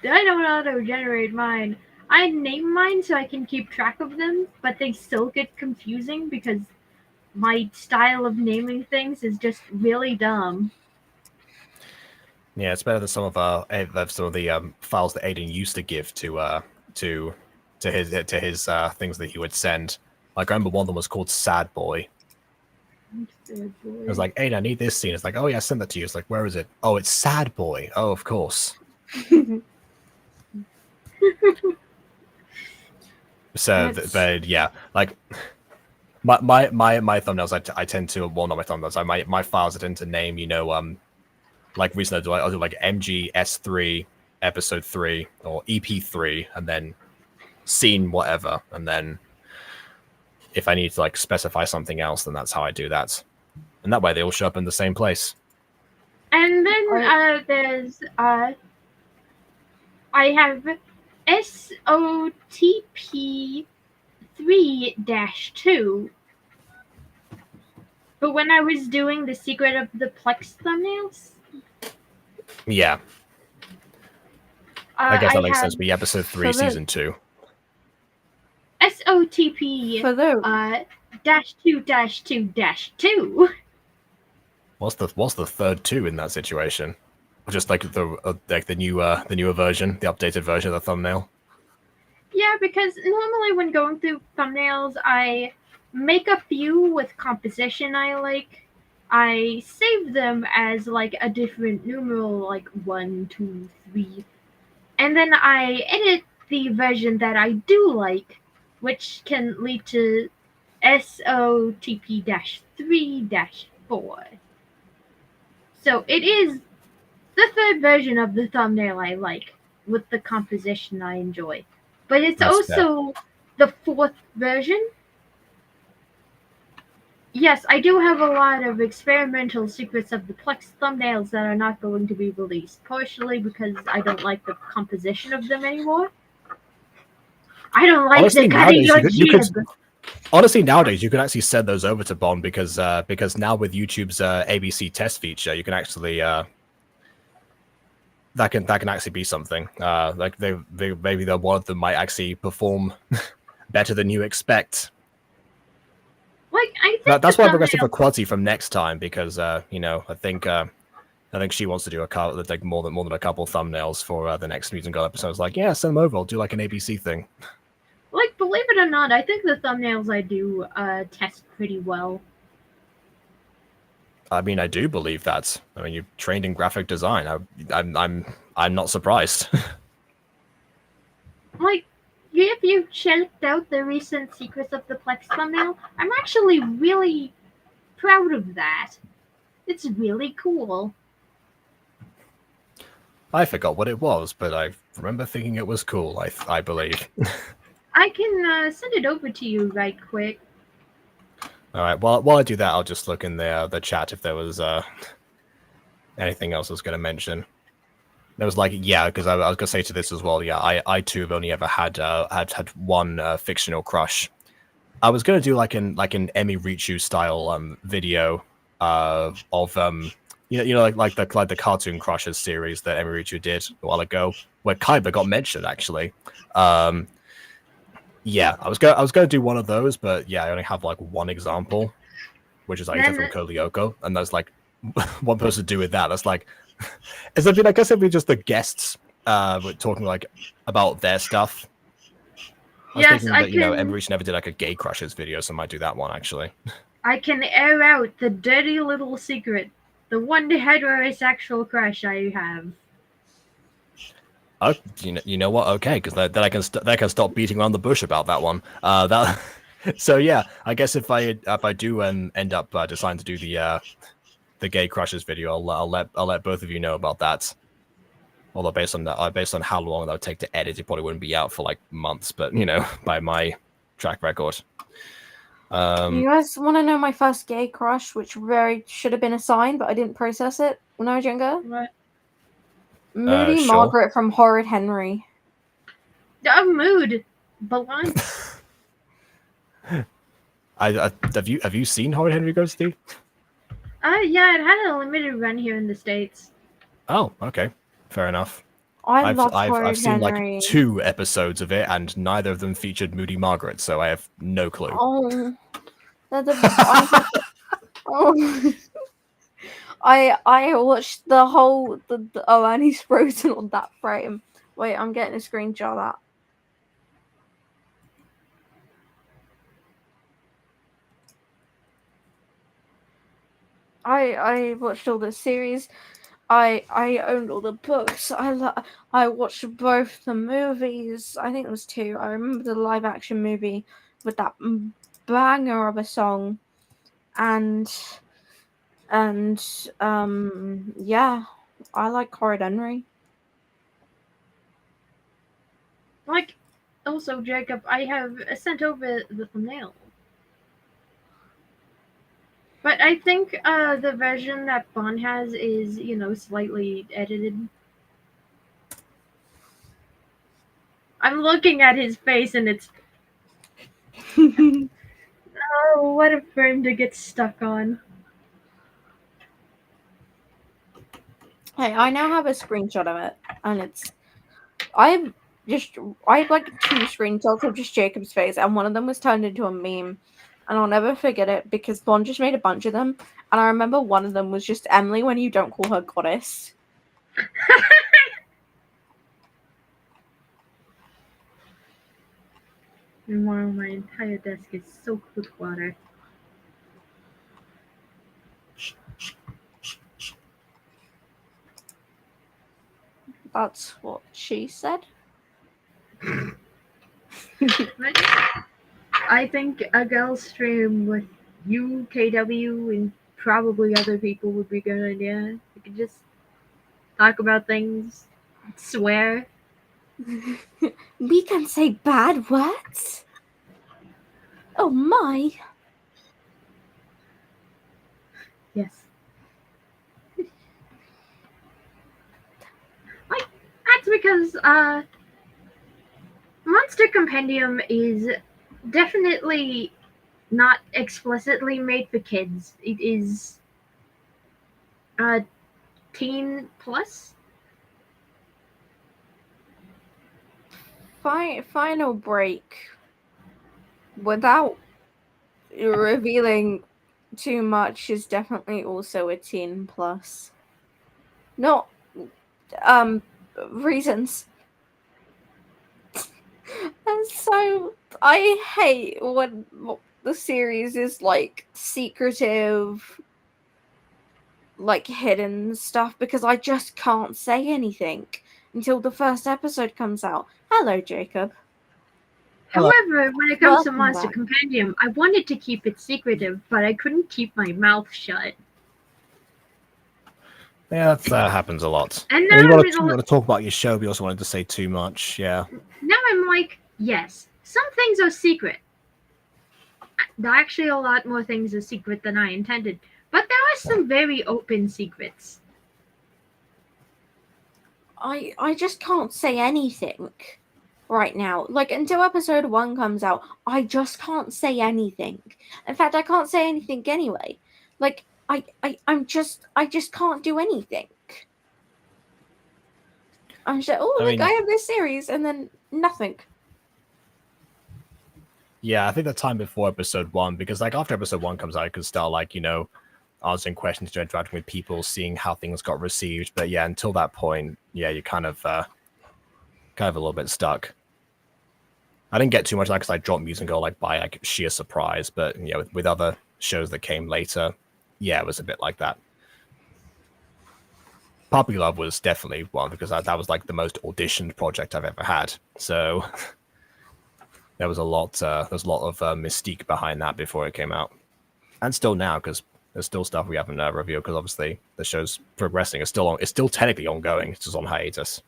I don't auto-generate mine. I name mine so I can keep track of them, but they still get confusing because my style of naming things is just really dumb. Yeah, it's better than some of the files that Aiden used to give to his things that he would send. Like, I remember one of them was called Sad Boy. It was like, Aiden, I need this scene. It's like, oh yeah, send that to you. It's like, where is it? Oh, it's Sad Boy. Oh, of course. So, but yeah, like my thumbnails, I tend to, well, not my thumbnails, my files I tend to name, you know, like recently I'll do like MGS3 episode 3 or EP3 and then scene whatever, and then if I need to like specify something else, then that's how I do that, and that way they all show up in the same place. And then there's I have SOTP 3-2. But when I was doing the Secret of the Plex thumbnails, yeah, I guess that makes sense. But yeah, episode 3, season 2. SOTP For those. -2-2-2. What's the third 2 in that situation? Just like the newer version, the updated version of the thumbnail. Yeah, because normally when going through thumbnails, I make a few with composition I like. I save them as like a different numeral, like 1, 2, 3, and then I edit the version that I do like, which can lead to SOTP-3-4. So it is the third version of the thumbnail I like, with the composition I enjoy. But it's also the fourth version. Yes, I do have a lot of experimental Secrets of the Plex thumbnails that are not going to be released, partially because I don't like the composition of them anymore. I don't like Honestly, the cutting your nowadays, jib. Honestly, nowadays you can actually send those over to Bond because now with YouTube's ABC test feature, you can actually that can actually be something. Like maybe one of them might actually perform better than you expect. Like, I think That's why I'm requesting for Quadzy from next time because you know, I think she wants to do a couple, like more than a couple thumbnails for the next Mutant Girl episode. I was like, yeah, send them over. I'll do like an ABC thing. Like, believe it or not, I think the thumbnails I do test pretty well. I mean, I do believe that. I mean, you're trained in graphic design. I'm not surprised. Like, if you checked out the recent Secrets of the Plex thumbnail, I'm actually really proud of that. It's really cool. I forgot what it was, but I remember thinking it was cool. I believe. I can send it over to you right quick. All right. While I do that, I'll just look in the chat if there was anything else I was going to mention. There was like, yeah, because I was going to say to this as well. Yeah, I too have only ever had one fictional crush, I was gonna do like an Emi Richu style video of like the Cartoon Crushers series that Emi Richu did a while ago, where Kaiba got mentioned actually. Yeah, I was gonna do one of those, but yeah, I only have like one example, which is like from Kolyoko, and there's like one person to do with that. That's like, I guess it'd be just the guests talking like about their stuff. I was thinking that, Emi Richu never did like a gay crushes video, so I might do that one actually. I can air out the dirty little secret, the one heterosexual crush I have. Oh, you know what? Okay, because then I can stop beating around the bush about that one. So yeah, I guess if I do end up deciding to do the gay crushes video, I'll let both of you know about that. Although based on how long that would take to edit, it probably wouldn't be out for like months. But by my track record. You guys want to know my first gay crush, which very should have been a sign, but I didn't process it when I was younger? What? Moody Sure. Margaret from Horrid Henry. Mood. Balance. Have you seen Horrid Henry Go, Steve? Yeah, it had a limited run here in the States. Oh, okay, fair enough. I love Horrid I've seen Henry. like 2 episodes of it, and neither of them featured Moody Margaret, so I have no clue. Oh, oh. I watched the whole and he's frozen on that frame. Wait, I'm getting a screenshot of that. I watched all the series. I owned all the books. I watched both the movies. I think it was 2. I remember the live action movie with that banger of a song, and yeah, I like Horrid Henry. Like, also, Jacob, I have sent over the thumbnail. But I think the version that Bon has is, slightly edited. I'm looking at his face and it's... Oh, what a frame to get stuck on. Hey, I now have a screenshot of it, and it's... I had like 2 screenshots of just Jacob's face, and one of them was turned into a meme. And I'll never forget it because Bon just made a bunch of them. And I remember one of them was just Emily when you don't call her goddess. Meanwhile, my entire desk is soaked with water. That's what she said. I think a girl stream with you, KW, and probably other people would be a good idea. We could just talk about things, swear. We can say bad words? Oh my. Yes. That's because Monster Compendium is definitely not explicitly made for kids. It is teen plus. Final break. Without revealing too much, is definitely also a teen plus. Not reasons. And so I hate when the series is like secretive, like hidden stuff, because I just can't say anything until the first episode comes out. Hello, Jacob. However, when it comes to Welcome Monster back. Compendium, I wanted to keep it secretive, but I couldn't keep my mouth shut. Yeah, that happens a lot. And You now, want to talk about your show, but you also wanted to say too much. Yeah. now I'm like, yes, some things are secret. Actually, a lot more things are secret than I intended. But there are some very open secrets. I just can't say anything. right now. Like, until episode 1 comes out, I just can't say anything. In fact, I can't say anything anyway. Like, I just can't do anything. I'm just, oh, look, I have this series, and then nothing. Yeah, I think the time before episode 1, because like after episode 1 comes out, you can start like, you know, answering questions, interacting with people, seeing how things got received. But yeah, until that point, yeah, you're kind of a little bit stuck. I didn't get too much of that because I dropped Mutant Girl like by like sheer surprise. But yeah, with other shows that came later, yeah, it was a bit like that. Puppy Love was definitely one because that was like the most auditioned project I've ever had. So there was a lot of mystique behind that before it came out, and still now because there's still stuff we haven't revealed because obviously the show's progressing. It's still technically ongoing. It's just on hiatus.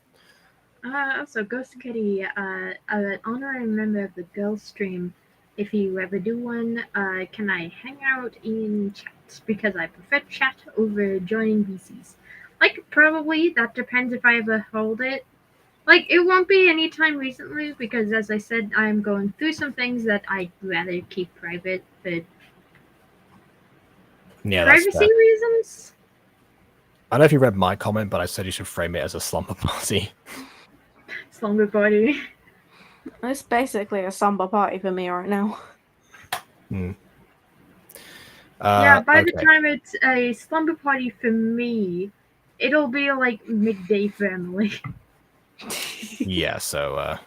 Also, Ghost Kitty, an honorary member of the Girl Stream. If you ever do one, can I hang out in chat? Because I prefer chat over joining VCs. Like, probably, that depends if I ever hold it. Like, it won't be anytime recently, because as I said, I'm going through some things that I'd rather keep private, but yeah, privacy reasons? I don't know if you read my comment, but I said you should frame it as a slumber party. Slumber party. It's basically a slumber party for me right now. Yeah, by the time it's a slumber party for me, it'll be like midday for Emily. Yeah, so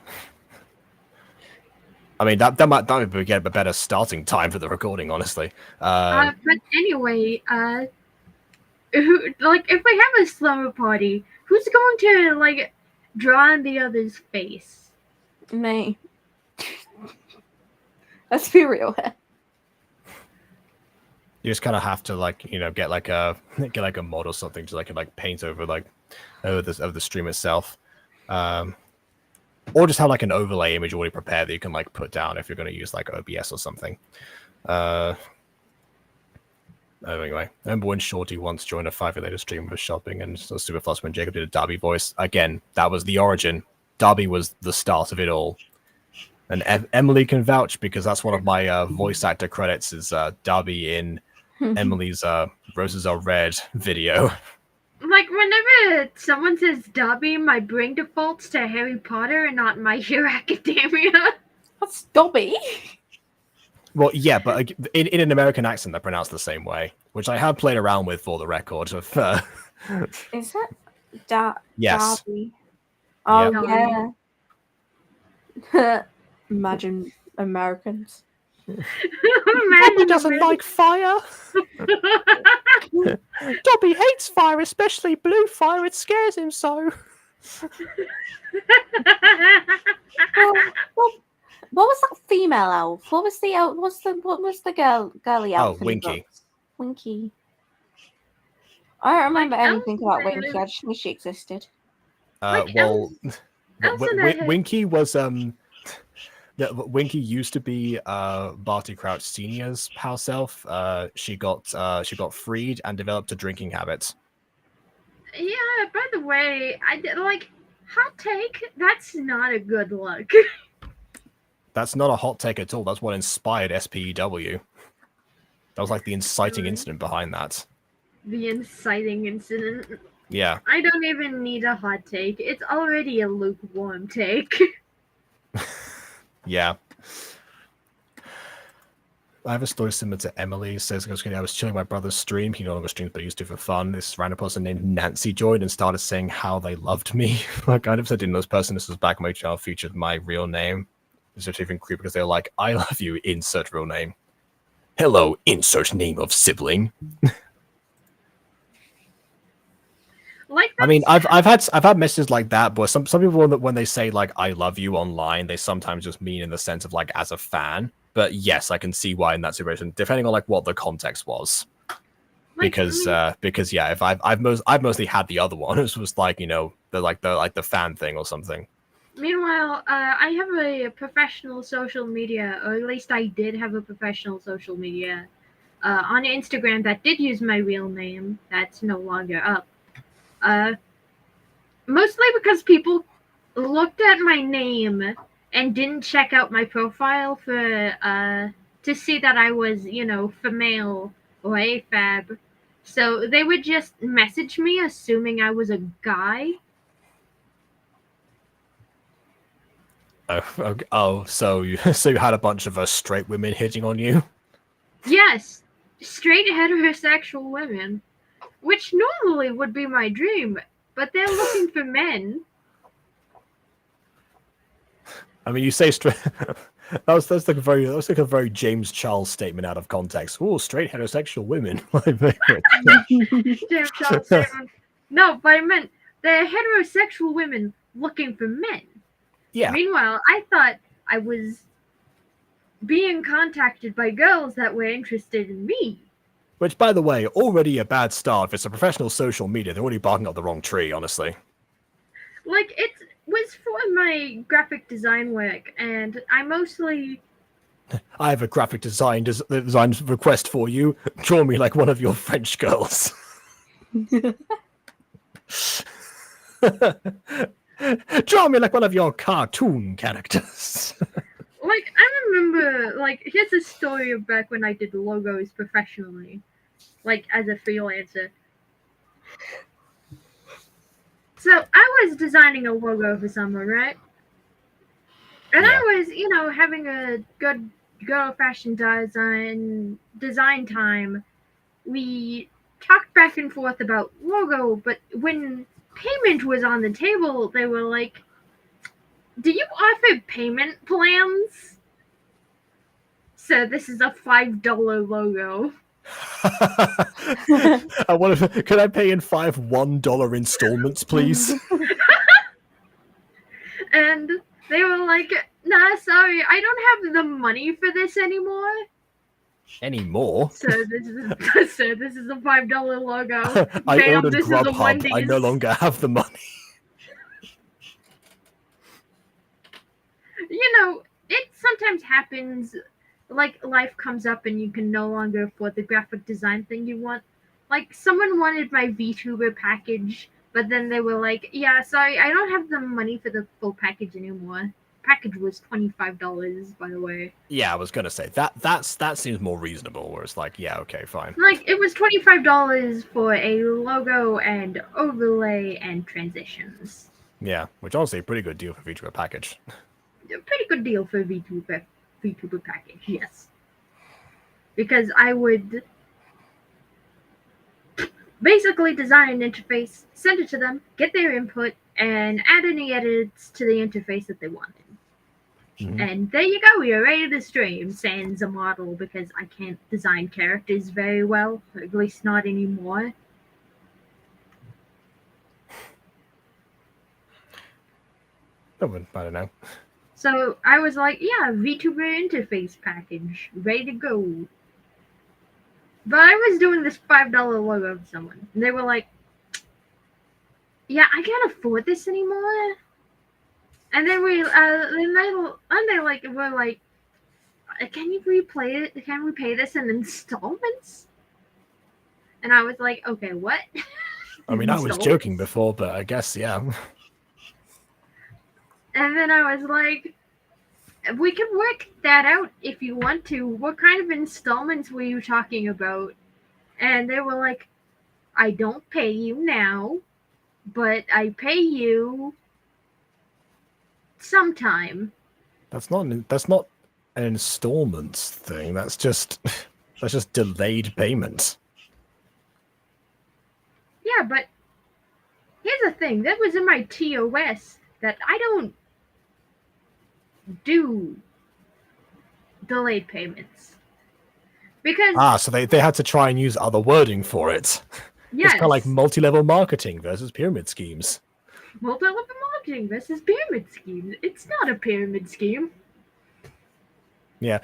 I mean that might be a better starting time for the recording, honestly. But anyway, like if we have a slumber party, who's going to like draw on the other's face? Me. Let's be real here. You just kind of have to like, you know, get like a mod or something to like paint over like over the stream itself, or just have like an overlay image already prepared that you can like put down if you're going to use like OBS or something. Anyway, I remember when Shorty once joined a 5 year later stream for shopping and was super fussed when Jacob did a Darby voice. Again, that was the origin. Darby was the start of it all. And Emily can vouch because that's one of my voice actor credits is Darby in Emily's Roses Are Red video. Like, whenever someone says Dobby, my brain defaults to Harry Potter and not My Hero Academia. That's Dobby. Well, yeah, but in an American accent, they're pronounced the same way, which I have played around with for the record. Of, Is it? Yes. Darby. Oh, Yep. yeah. Imagine Americans. Dobby doesn't like fire. Dobby hates fire, especially blue fire. It scares him so. What was that female elf? What was the elf? What was the girly elf? Oh, Winky. Winky. I don't remember Like, anything about Elsa- Winky. I just wish she existed. Well, Elsa- Winky was Winky used to be Barty Crouch Senior's house elf. She got freed and developed a drinking habit. Yeah, by the way, I did like hot take. That's not a good look. That's not a hot take at all. That's what inspired SPEW. That was like the inciting incident behind that. The inciting incident. Yeah. I don't even need a hot take. It's already a lukewarm take. Yeah. I have a story similar to Emily. Says, I was chilling my brother's stream. He no longer streams, but he used to for fun. This random person named Nancy joined and started saying how they loved me. Like, I never said didn't know this person. This was back when my channel featured my real name. It's just even creepy because they're like, I love you, insert real name. Hello, insert name of sibling. Like, I mean, I've had messages like that, but some people when they say like I love you online, they sometimes just mean in the sense of like as a fan. But yes, I can see why in that situation, depending on like what the context was. Because yeah, if I've mostly had the other one, it was like, you know, the fan thing or something. Meanwhile, I have a professional social media, or at least I did have a professional social media on Instagram that did use my real name. That's no longer up. Mostly because people looked at my name and didn't check out my profile for to see that I was, female or AFAB. So they would just message me assuming I was a guy. So you had a bunch of straight women hitting on you? Yes, straight heterosexual women, which normally would be my dream, but they're looking for men. I mean, you say straight. That's like a very James Charles statement out of context. Oh, straight heterosexual women, my favorite. James Charles statement. No, but I meant they're heterosexual women looking for men. Yeah. Meanwhile, I thought I was being contacted by girls that were interested in me. Which, by the way, already a bad start. If it's a professional social media, they're already barking up the wrong tree, honestly. Like, it was for my graphic design work, and I mostly... I have a graphic design request for you. Draw me like one of your French girls. Draw me like one of your cartoon characters. Like, I remember, like, here's a story of back when I did logos professionally, like, as a freelancer. So, I was designing a logo for someone, right? And Yeah. I was, having a good old-fashioned design time. We talked back and forth about logo, but when payment was on the table, they were like, do you offer payment plans? So this is a $5 logo. Could I pay in $5 $1 installments, please? And they were like, nah, sorry, I don't have the money for this anymore. Anymore? So this is a $5 logo. I Ma'am, ordered this is a Grubhub. Wendy's. I no longer have the money. It sometimes happens, like life comes up and you can no longer afford the graphic design thing you want. Like, someone wanted my VTuber package, but then they were like, yeah, sorry, I don't have the money for the full package anymore. Package was $25, by the way. Yeah, I was gonna say that seems more reasonable. Where it's like, yeah, okay, fine. Like, it was $25 for a logo and overlay and transitions. Yeah, which honestly, a pretty good deal for VTuber package. A pretty good deal for a VTuber package, yes. Because I would basically design an interface, send it to them, get their input, and add any edits to the interface that they wanted. Mm-hmm. And there you go, you're ready to stream, sans a model, because I can't design characters very well, at least not anymore. I don't know. So I was like, yeah, VTuber interface package, ready to go. But I was doing this $5 logo for someone, and they were like, yeah, I can't afford this anymore. And then they were like, can you replay it? Can we pay this in installments? And I was like, okay, what? I mean, I was joking before, but I guess, yeah. And then I was like, we can work that out if you want to. What kind of installments were you talking about? And they were like, I don't pay you now, but I pay you sometime. That's not an installments thing. That's just delayed payment. Yeah, but here's the thing. That was in my TOS that I don't do delayed payments. Because so they had to try and use other wording for it. yes, It's kind of like multi-level marketing versus pyramid schemes. Multi-level marketing versus pyramid schemes. It's not a pyramid scheme. Yeah.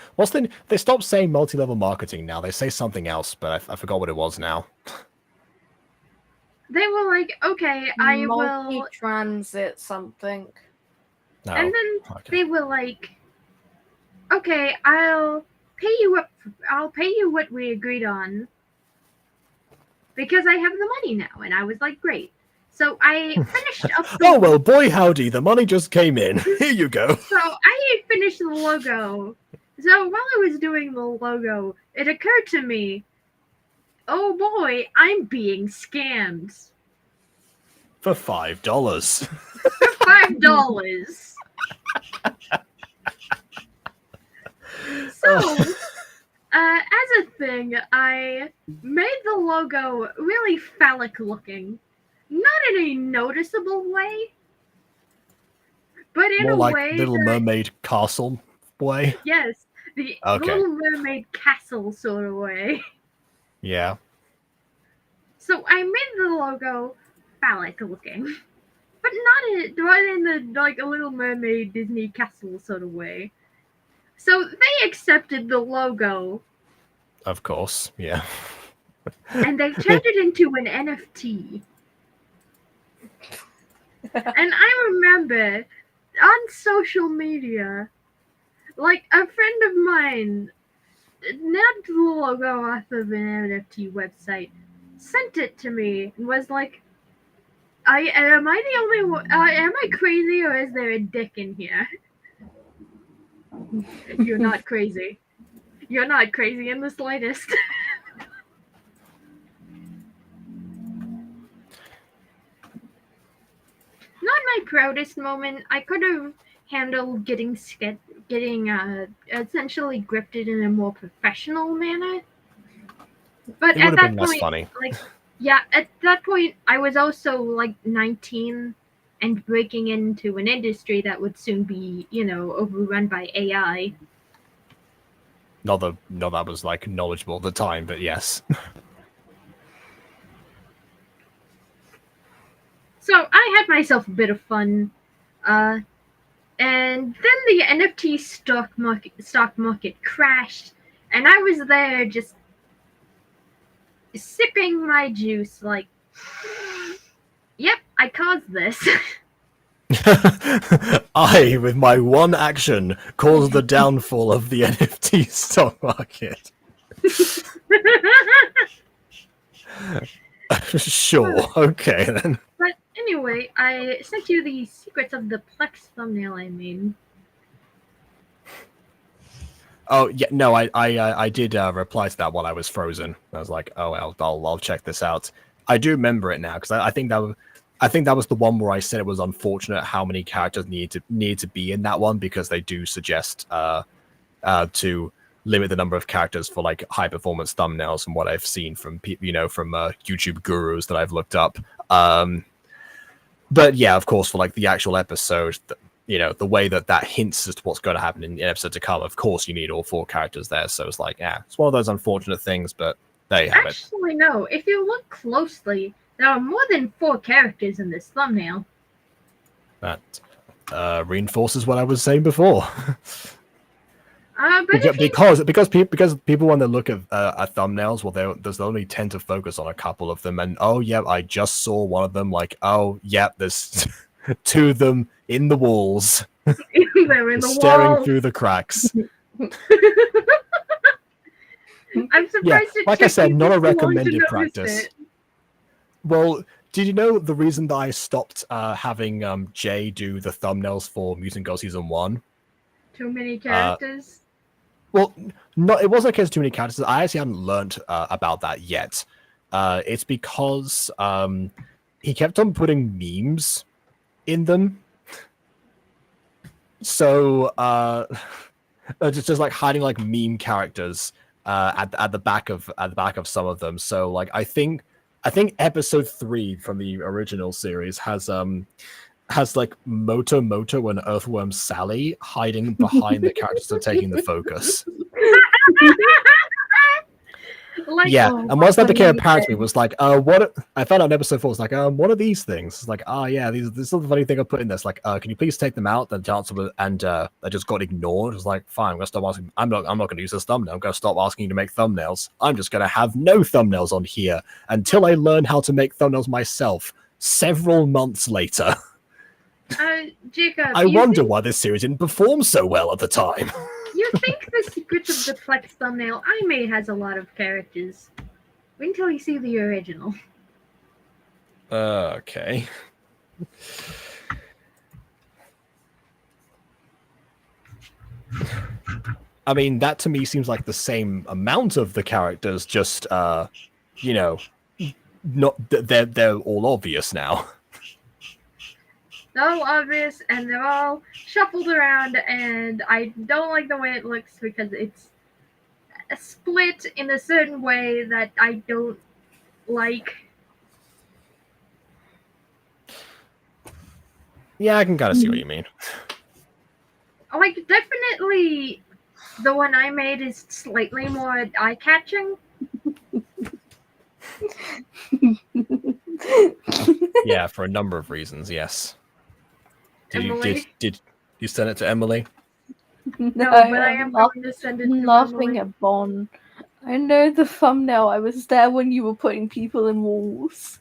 They stopped saying multi-level marketing now. They say something else, but I forgot what it was now. They were like, okay, I will... Multi-transit something. No. And then they were like, okay, I'll pay you what we agreed on because I have the money now. And I was like, great. So I finished up the Oh, well, boy howdy, the money just came in. Here you go. So I finished the logo. So while I was doing the logo, it occurred to me, oh boy, I'm being scammed. For $5. For $5. So, as a thing, I made the logo really phallic looking. Not in a noticeable way, but in More a like way Little that, Mermaid castle way. yes, the Okay. Little Mermaid castle sort of way. Yeah. So I made the logo phallic looking, but not in the like a Little Mermaid Disney castle sort of way. So they accepted the logo Of course. Yeah. and they turned it into an NFT. And I remember on social media, like a friend of mine nabbed the logo off of an NFT website, sent it to me, and was like, am I the only one? Am I crazy, or is there a dick in here? You're not crazy. You're not crazy in the slightest. Not my proudest moment. I could have handled getting essentially grifted in a more professional manner. But It at would have that been less point, funny. like, yeah, at that point, I was also like 19 and breaking into an industry that would soon be, overrun by AI. Not that was like knowledgeable at the time, but yes. So I had myself a bit of fun. And then the NFT stock market crashed, and I was there just sipping my juice like, yep, I caused this. I, with my one action, caused the downfall of the NFT stock market. Sure, okay then. But anyway, I sent you the secrets of the Plex thumbnail I made. Oh yeah, no, I did reply to that while I was frozen. I was like, oh, I'll check this out. I do remember it now because I think that was the one where I said it was unfortunate how many characters need to be in that one because they do suggest to limit the number of characters for like high performance thumbnails from what I've seen from YouTube gurus that I've looked up. But yeah, of course, for like the actual episode, the way that hints as to what's going to happen in the episode to come, of course you need all 4 characters there. So it's like, yeah, it's one of those unfortunate things, but there you have it. Actually, no. If you look closely, there are more than 4 characters in this thumbnail. That reinforces what I was saying before. Because people when they look at thumbnails, well, they'll only tend to focus on a couple of them, and oh yeah, I just saw one of them. Like, oh yeah, there's 2 of them in the walls. They're in the staring wall. through the cracks. I'm surprised. Yeah, like I said, not a recommended practice. Well, did you know the reason that I stopped having Jay do the thumbnails for Mutant Girl Season 1? Too many characters? Well, no, it wasn't a case of too many characters. I actually hadn't learned about that yet. It's because he kept on putting memes in them. So just like hiding like meme characters at the back of some of them. So like I think episode 3 from the original series has like Moto and Earthworm Sally hiding behind the characters that are taking the focus. Like, yeah, oh, and once that became apparent to me, was like, what I found out in episode 4 was like, what are these things? It's like, yeah, this is the funny thing I put in this. Like, can you please take them out? And I just got ignored. It was like, fine, I'm gonna stop asking. I'm not gonna use this thumbnail. I'm gonna stop asking you to make thumbnails. I'm just gonna have no thumbnails on here until I learn how to make thumbnails myself. Several months later. Jacob, I wonder why this series didn't perform so well at the time. You think the Secrets of the Plex thumbnail I made has a lot of characters? Wait until you see the original. Okay. I mean, that to me seems like the same amount of the characters, just you know, not they're all obvious now. They're all obvious and they're all shuffled around, and I don't like the way it looks because it's split in a certain way that I don't like. Yeah, I can kind of see what you mean. Like, definitely the one I made is slightly more eye-catching. Yeah, for a number of reasons, yes. Did Emily? did you send it to Emily? No, but I am going to send it to I'm laughing Emily. at Bon. I know the thumbnail. I was there when you were putting people in walls.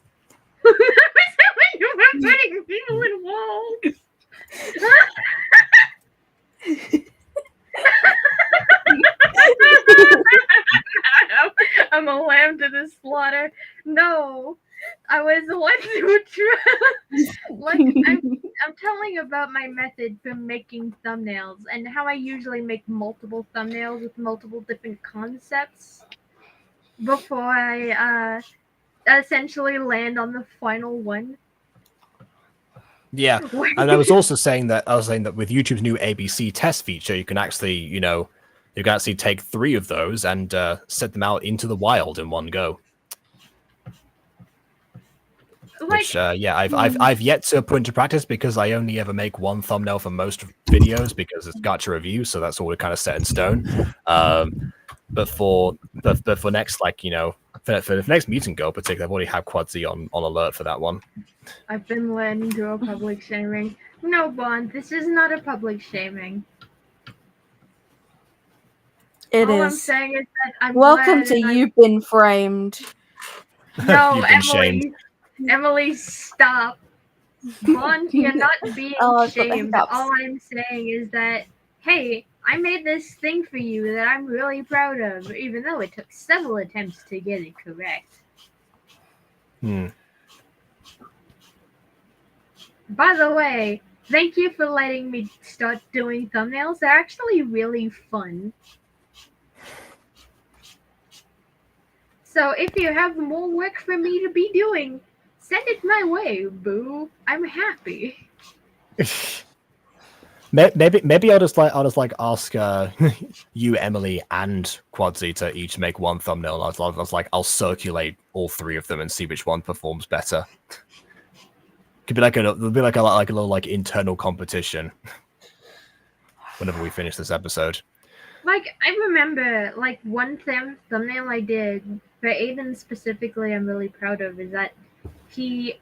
You were putting people in walls. I'm a lamb to the slaughter. No, I was the one who tried. Like, I'm telling about my method for making thumbnails and how I usually make multiple thumbnails with multiple different concepts before I essentially land on the final one. Yeah, and I was also saying that with YouTube's new ABC test feature, you can actually, you can actually take 3 of those and set them out into the wild in one go. Which, yeah, I've yet to put into practice because I only ever make one thumbnail for most videos because it's Gacha review, so that's all kind of set in stone. But for next, like, for the next Mutant Girl, particularly, I've already had Quadzy on alert for that one. I've been led into a public shaming. No, Bond, this is not a public shaming. All I'm saying is that I'm Welcome glad to and You've Been Framed. No, You've been Emily. shamed. Emily, stop. Bond, you're not being Oh, I've got the shamed. hiccups. All I'm saying is that, hey, I made this thing for you that I'm really proud of, even though it took several attempts to get it correct. By the way, thank you for letting me start doing thumbnails. They're actually really fun. So if you have more work for me to be doing, send it my way, boo. I'm happy. Maybe I'll just ask you, Emily, and Quadzy to each make one thumbnail. I'll circulate all 3 of them and see which one performs better. Could be a little internal competition whenever we finish this episode. Like, I remember, one thumbnail I did for Aiden specifically I'm really proud of is that he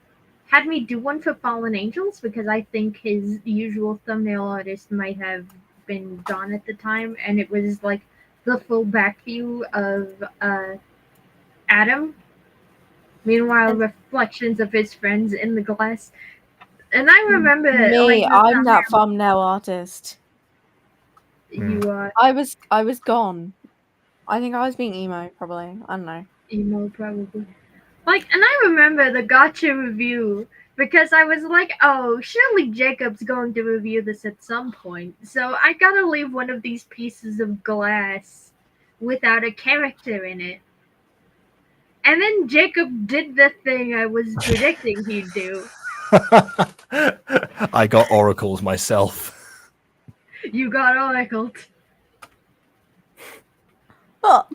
had me do one for Fallen Angels because I think his usual thumbnail artist might have been gone at the time, and it was, the full back view of Adam. Meanwhile, reflections of his friends in the glass. And I remember... I'm that thumbnail artist. You are... I was gone. I think I was being emo, probably. I don't know. Emo, probably. And I remember the Gacha review because I was like, oh, surely Jacob's going to review this at some point. So I gotta leave one of these pieces of glass without a character in it. And then Jacob did the thing I was predicting he'd do. I got oracles myself. You got oracled. But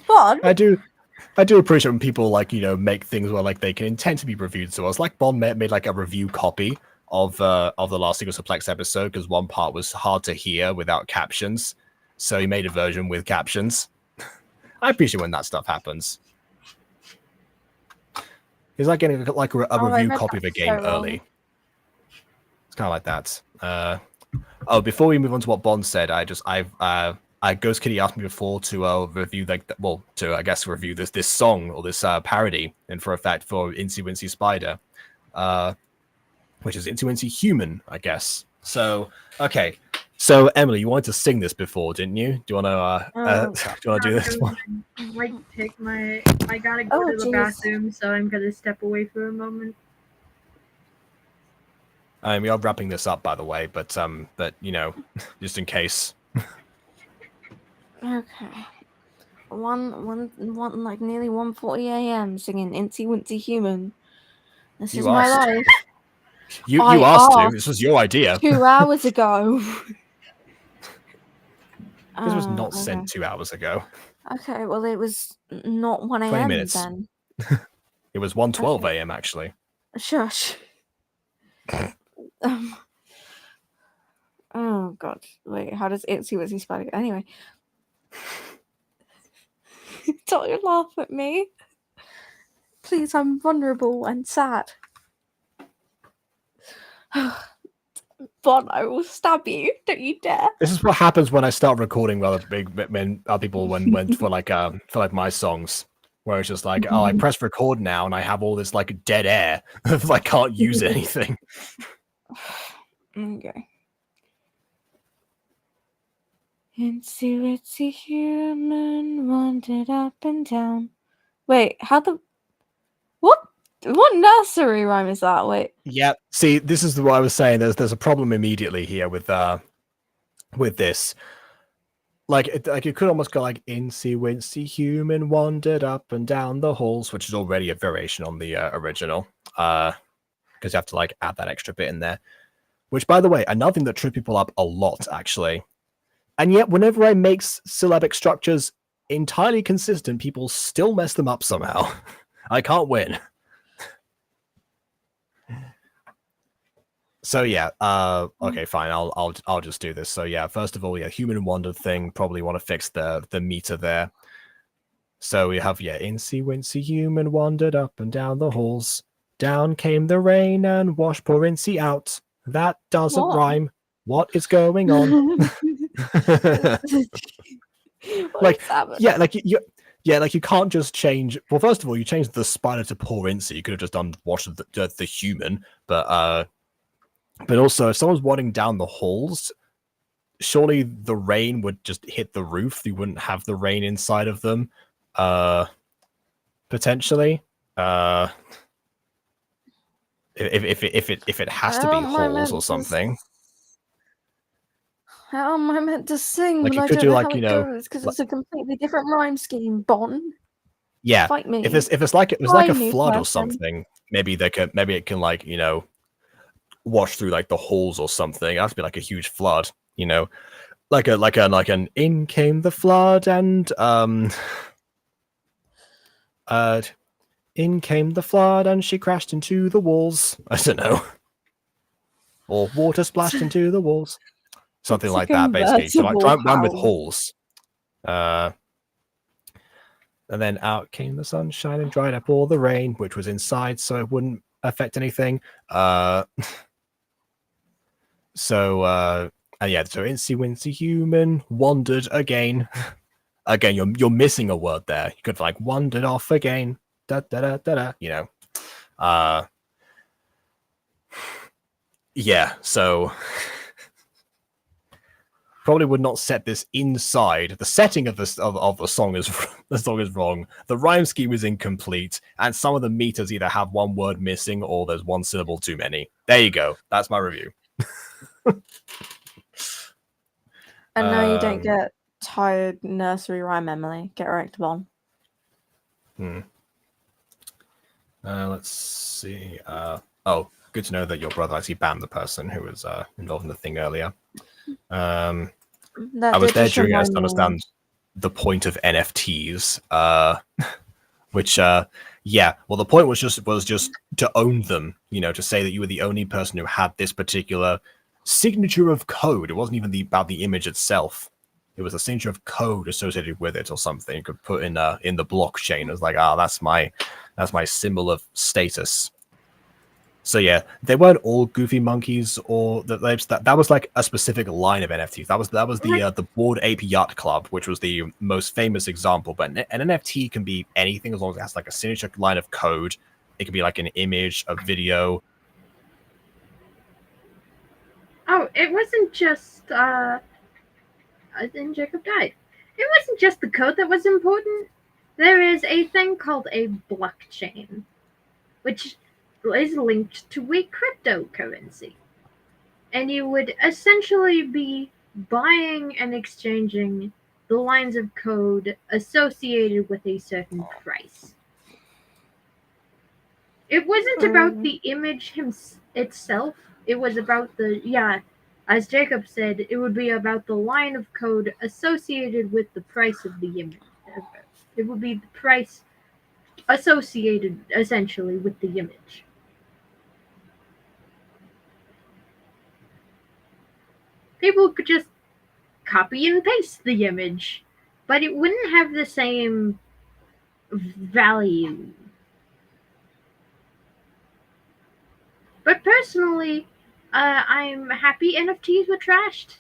I do appreciate when people make things where they can intend to be reviewed. So I was like, Bond made a review copy of the last Single Suplex episode because one part was hard to hear without captions, so he made a version with captions. I appreciate when that stuff happens. It's like getting a review copy of a game early. It's kind of like that. Before we move on to what Bond said, Ghost Kitty asked me before to review review this song or this parody, and for a fact for Incy Wincy Spider, which is Incy Wincy Human, I guess. So okay, so Emily, you wanted to sing this before, didn't you? Do you want to do this one? I gotta go to the bathroom, so I'm gonna step away for a moment. We are wrapping this up, by the way, but you know, just in case. Okay. Like nearly 1:40 a.m. singing "Incy Wincy Human." This is You my asked. life. You I asked to. asked This was your idea. 2 hours ago. This was not Okay. sent 2 hours ago. Okay, well, it was not 1 20 a.m. minutes. then. It was 1:12 Okay. a.m. actually. Shush. Oh god. Wait, how does Itsy Witsy spell it? Anyway. Don't laugh at me. Please, I'm vulnerable and sad. Bon, I will stab you. Don't you dare. This is what happens when I start recording other people when for like my songs, where it's just like, oh, I press record now and I have all this like dead air. I can't use anything. Okay. Itsy Witsy Human wandered up and down. Wait, how the... What nursery rhyme is that? Wait. Yeah. See, this is what I was saying. There's a problem immediately here with this. Like you could almost go like Incy Wincy Human wandered up and down the halls, which is already a variation on the original. Because you have to like add that extra bit in there. Which, by the way, another thing that tripped people up a lot, actually. And yet, whenever I make syllabic structures entirely consistent, people still mess them up somehow. I can't win. So yeah, okay, fine. I'll just do this. So yeah, first of all, yeah, human wandered thing. Probably want to fix the meter there. So we have Incy Wincy Human wandered up and down the halls. Down came the rain and washed poor Incy out. That doesn't rhyme. What is going on? Like you can't just change. Well, first of all, you changed the spider to poor Incy. You could have just done wash the human, but also if someone's wandering down the halls, surely the rain would just hit the roof. You wouldn't have the rain inside of them. Potentially. If it has to be halls or something. How am I meant to sing Like when you I could don't do know like, how you it know, goes? Because it's a completely different rhyme scheme, Bon. yeah. Fight me. If it's like a New flood or person. something, maybe it can like, you know, wash through like the halls or something. It has to be like a huge flood, you know. Like an in came the flood and in came the flood and she crashed into the walls. I don't know. Or water splashed into the walls. Something It's like a that, basically. So like try run with house. halls. And then out came the sunshine and dried up all the rain, which was inside, so it wouldn't affect anything. So Incy Wincy Human wandered again. Again, you're missing a word there. You could like wandered off again. Da da da da da. You know. Yeah. So probably would not set this inside. The setting of the song is wrong. The rhyme scheme is incomplete, and some of the meters either have one word missing or there's one syllable too many. There you go. That's my review. And no, you don't get tired nursery rhyme, Emily. Get wrecked, Bon. Let's see. Oh, good to know that your brother actually banned the person who was involved in the thing earlier. I was there during us to understand the point of NFTs, which yeah, well the point was just to own them, you know, to say that you were the only person who had this particular signature of code. It wasn't even about the image itself. It was a signature of code associated with it or something. You could put in the blockchain. It was like, that's my symbol of status. So yeah, they weren't all goofy monkeys, or that was like a specific line of NFTs. That was the Bored Ape Yacht Club, which was the most famous example. But an NFT can be anything as long as it has like a signature line of code. It could be like an image, a video. Oh, it wasn't just I think Jacob died. It wasn't just the code that was important. There is a thing called a blockchain, which is linked to a cryptocurrency. and you would essentially be buying and exchanging the lines of code associated with a certain price. It wasn't about the image itself. It was about as Jacob said, it would be about the line of code associated with the price of the image. It would be the price associated essentially with the image. People could just copy and paste the image, but it wouldn't have the same value. But personally, I'm happy NFTs were trashed.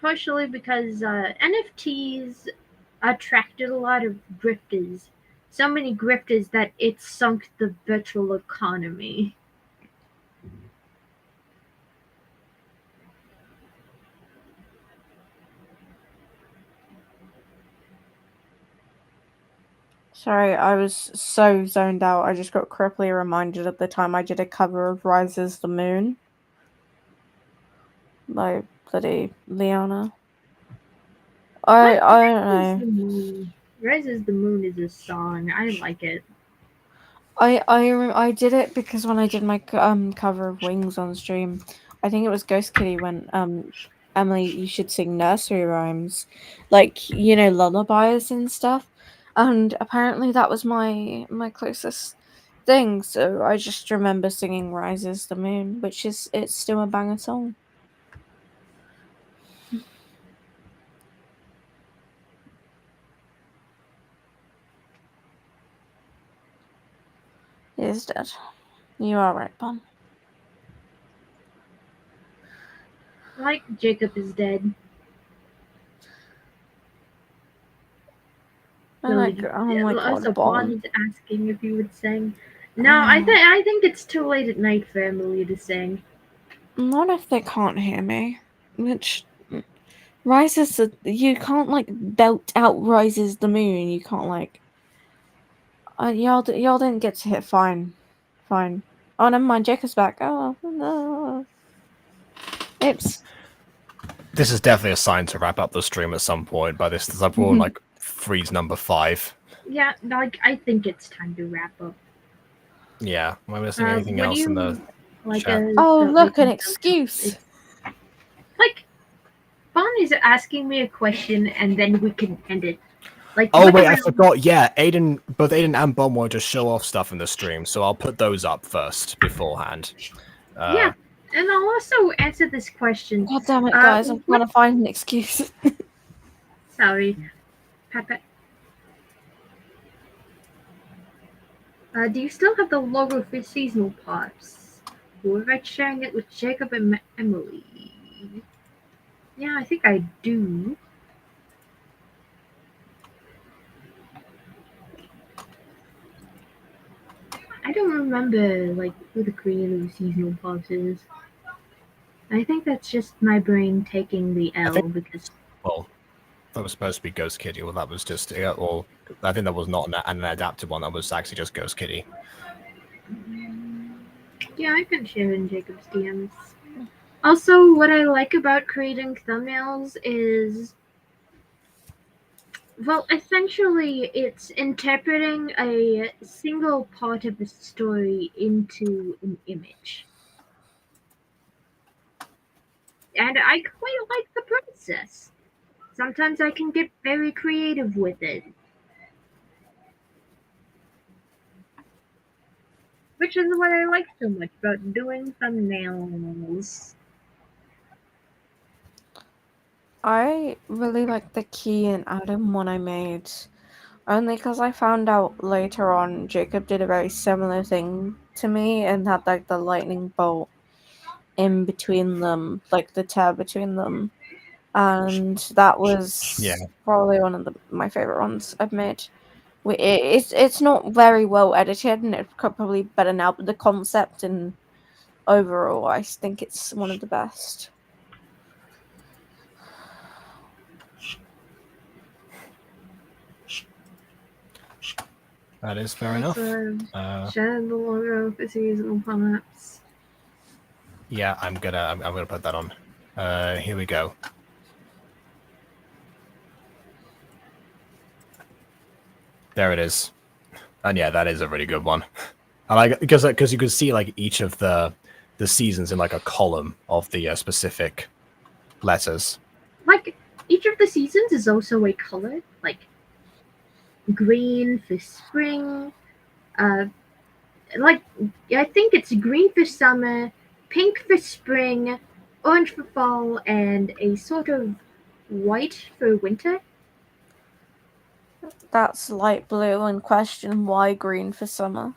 Partially because NFTs attracted a lot of grifters. So many grifters that it sunk the virtual economy. Sorry, I was so zoned out. I just got cripply reminded of the time I did a cover of Rises the Moon by bloody Liana. I don't know. Rises the Moon is a song. I like it. I did it because when I did my cover of Wings on stream, I think it was Ghost Kitty when Emily, you should sing nursery rhymes, like lullabies and stuff, and apparently that was my closest thing. So I just remember singing "Rises the Moon," which it's still a banger song. He is dead. You are right, Pom. Like Jacob is dead. Oh my god, Also, Bon. Bond is asking if you would sing. No, I think it's too late at night for Emily to sing. Not if they can't hear me. Which Rises you can't like belt out Rises the Moon. You can't like y'all didn't get to hit fine. Oh, never mind. Jacob's back. Oh no. Oops. This is definitely a sign to wrap up the stream at some point. By this, we're on like freeze number 5. Yeah, like I think it's time to wrap up. Yeah, am I missing anything else in the chat? Look, an excuse. Like, Bon is asking me a question, and then we can end it. Like, oh wait, I forgot. Yeah, both Aiden and Bon wanted to show off stuff in the stream, so I'll put those up first beforehand. Yeah, and I'll also answer this question. God damn it, guys! I'm trying to find an excuse. Sorry, Papa. Do you still have the logo for seasonal pops? Or am I sharing it with Jacob and Emily? Yeah, I think I do. I don't remember like who the creator of seasonal pops is. I think that's just my brain taking the L because. Well, that was supposed to be Ghost Kitty. Well, that was just or I think that was not an adapted one. That was actually just Ghost Kitty. Yeah, I can share in Jacob's DMs. Also, what I like about creating thumbnails is, well, essentially it's interpreting a single part of the story into an image. And I quite like the process. Sometimes I can get very creative with it. Which is what I like so much about doing thumbnails. I really like the Key and Adam one I made. Only because I found out later on Jacob did a very similar thing to me and had like the lightning bolt in between them, like the tab between them. And that was probably one of my favorite ones I've made. It's not very well edited and it's probably better now, but the concept and overall I think it's one of the best. That is fair enough. Share the logo for seasonal pop-ups. Yeah, I'm gonna put that on. Here we go. There it is. And yeah, that is a really good one. I like it because you can see like each of the seasons in like a column of the specific letters. Like, each of the seasons is also a color. Like, green for spring. Like, I think it's green for summer, pink for spring, orange for fall, and a sort of white for winter. That's light blue and question why green for summer.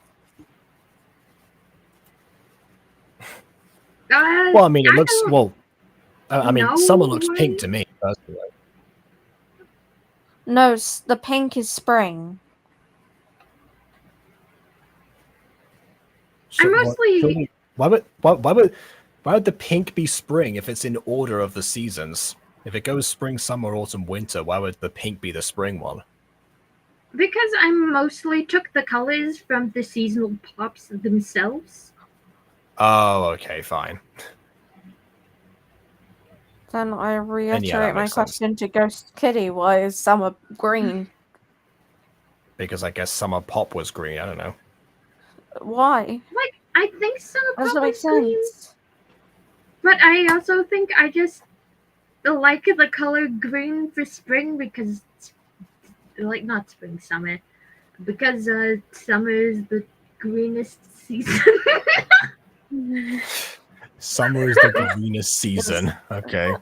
Well, I mean, it looks well. I mean, No summer looks way. pink to me personally. No, the pink is spring. I mostly. Why would the pink be spring if it's in order of the seasons? If it goes spring, summer, autumn, winter, why would the pink be the spring one? Because I mostly took the colors from the seasonal pops themselves. Oh, okay, fine. Then I that reiterate my makes sense. question to Ghost Kitty: why is summer green? Because I guess summer pop was green. I don't know. Why? Like, I think summer pop Doesn't make was green, sense. but I also think I just like the color green for spring because, like, not spring, summer, because summer is the greenest season. Summer is the greenest season. Okay.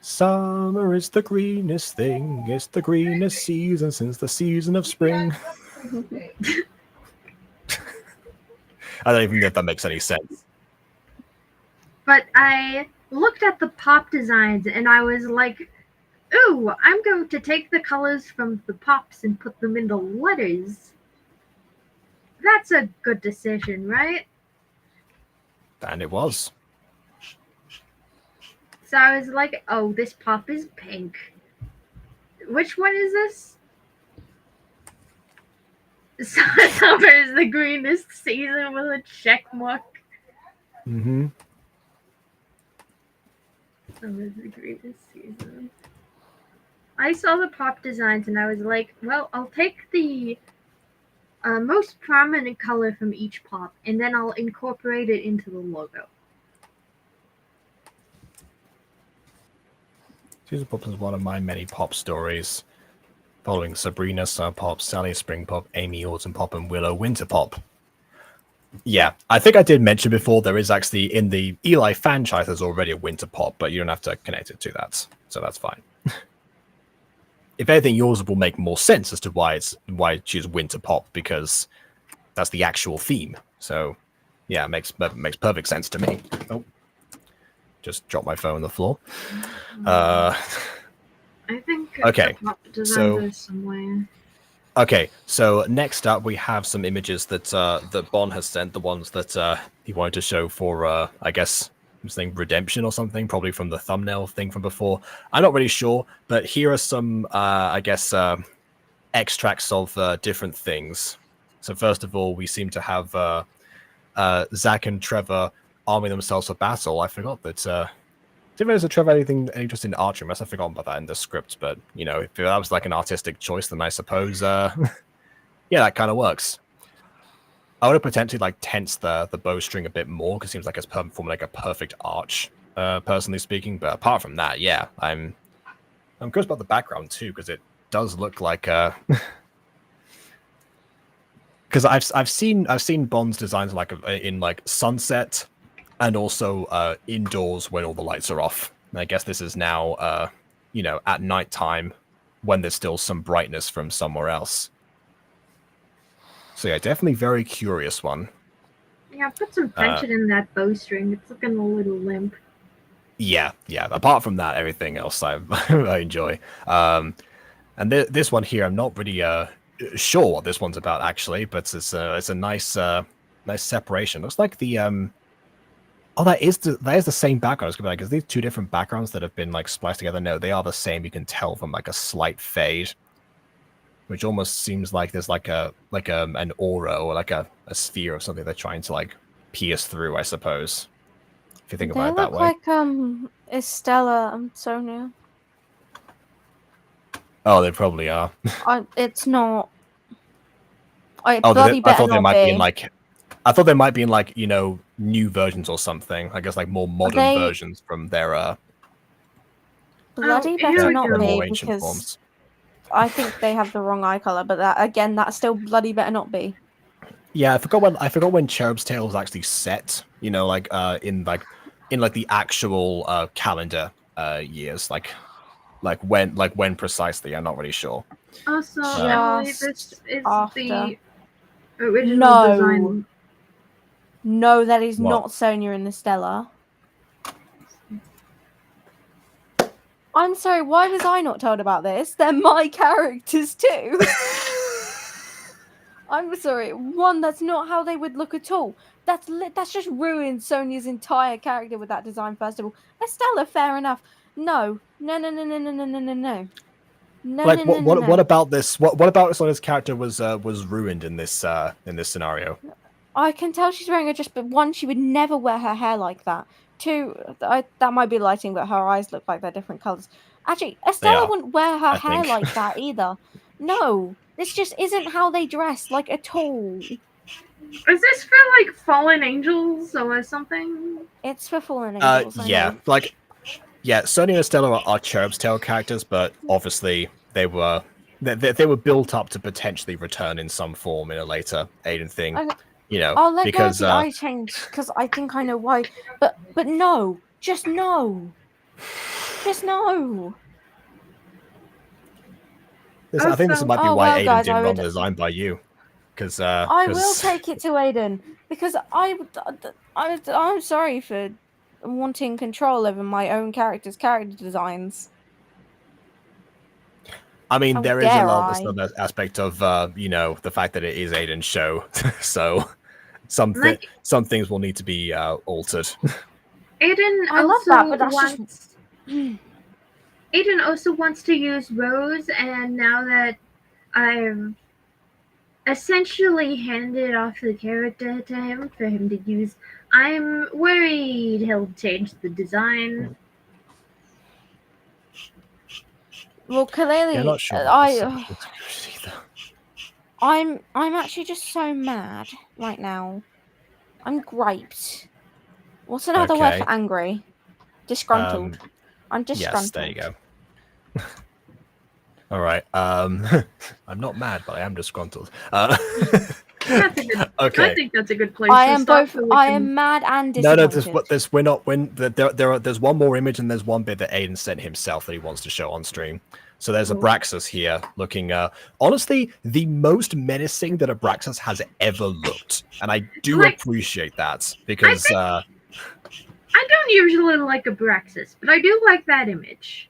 Summer is the greenest thing. It's the greenest season since the season of spring. I don't even know if that makes any sense. But I looked at the pop designs and I was like, ooh, I'm going to take the colors from the pops and put them into letters. That's a good decision, right? And it was. So I was like, oh, this pop is pink. Which one is this? Summer is the greenest season with a check mark. Mm-hmm. Summer is the greenest season. I saw the pop designs and I was like, well, I'll take the most prominent color from each pop and then I'll incorporate it into the logo. Season Pop is one of my many pop stories, following Sabrina Summer Pop, Sally Spring Pop, Amy Autumn Pop, and Willow Winter Pop. Yeah, I think I did mention before there is actually in the Eli franchise there's already a Winter Pop, but you don't have to connect it to that, so that's fine. If anything, yours will make more sense as to why she's Winter Pop, because that's the actual theme. So yeah, it makes perfect sense to me. Oh. Just dropped my phone on the floor. I think okay, the pop designs are somewhere. Okay, so next up we have some images that that Bon has sent, the ones that he wanted to show for I guess something Redemption or something, probably from the thumbnail thing from before. I'm not really sure, but here are some I guess extracts of different things. So first of all, we seem to have Zach and Trevor arming themselves for battle. I forgot that. Did there's a Trevor anything interest in archery? I must have forgotten about that in the script, but you know, if that was like an artistic choice, then I suppose, yeah, that kind of works. I would have potentially like tensed the bowstring a bit more because it seems like it's forming like a perfect arch, personally speaking. But apart from that, yeah, I'm curious about the background too because it does look like because I've seen Bond's designs like in like sunset. And also indoors when all the lights are off. And I guess this is now, you know, at nighttime when there's still some brightness from somewhere else. So yeah, definitely very curious one. Yeah, put some tension in that bowstring. It's looking a little limp. Yeah. Apart from that, everything else I enjoy. And this one here, I'm not really sure what this one's about actually, but it's a nice nice separation. Looks like the oh, that is the same background. I was gonna be like, is these two different backgrounds that have been like spliced together? No, they are the same. You can tell from like a slight fade. which almost seems like there's like an aura or like a sphere or something they're trying to like pierce through, I suppose. If you think They about it that look way. like Estella and Sonia. Oh, they probably are. It's not. I Oh, bloody I better thought they not might be in be. like. I thought they might be in like new versions or something. I guess like more modern versions from their Bloody here better we not go. be more ancient because forms. I think they have the wrong eye color. But that still bloody better not be. Yeah, I forgot when Cherub's Tale was actually set. You know, like in the actual calendar years, like when precisely. I'm not really sure. Also, Emily, this Just is after. the original design. No, that is What? not Sonia and Estella. I'm sorry, why was I not told about this? They're my characters too. I'm sorry. One, that's not how they would look at all. That's just ruined Sonia's entire character with that design. First of all, Estella, fair enough. No. Like what about this? What about Sonia's character was ruined in this scenario? I can tell she's wearing but one, she would never wear her hair like that. Two, that might be lighting, but her eyes look like they're different colors. Actually, Estella wouldn't wear her hair like that either. No, this just isn't how they dress, like at all. Is this for like fallen angels or something? It's for fallen angels. Sonia and Estella are Cherub's Tale characters, but obviously they were built up to potentially return in some form in a later Aiden thing. I'll let because go of the eye change because I think I know why. But no, just no. Just no. I think this might be why Aiden guys, didn't run the design by you. Because I will take it to Aiden because I'm sorry for wanting control over my own character designs. I mean, there is another aspect of the fact that it is Aiden's show, so some things will need to be altered. Aiden I love that, but that's just. Aiden also wants to use Rose, and now that I've essentially handed off the character to him for him to use, I'm worried he'll change the design. Well, clearly, yeah, not sure I'm actually just so mad right now. I'm griped. What's another word for angry? Disgruntled. I'm disgruntled. Yes, there you go. All right. I'm not mad, but I am disgruntled. Okay. I think that's a good place. I am both. I am mad and disappointed. No. There's one more image, and there's one bit that Aiden sent himself that he wants to show on stream. So there's Abraxas here, looking honestly the most menacing that Abraxas has ever looked, and I do appreciate that because I don't usually like Abraxas, but I do like that image.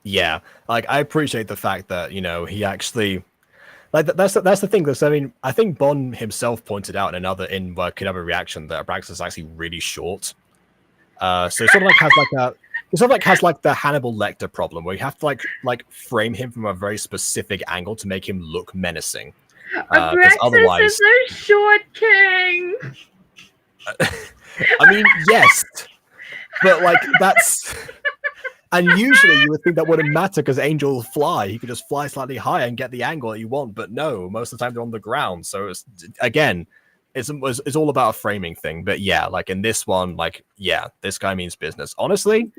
Yeah, like I appreciate the fact that he actually. Like that's the thing. I mean, I think Bon himself pointed out in Kidaba reaction that Abraxas is actually really short. So it sort of has the Hannibal Lecter problem, where you have to like frame him from a very specific angle to make him look menacing. Abraxas is a short king. I mean, yes, but like that's. And usually you would think that wouldn't matter because angels fly. You could just fly slightly higher and get the angle that you want. But no, most of the time they're on the ground. So it's all about a framing thing. But yeah, like in this one, this guy means business. Honestly,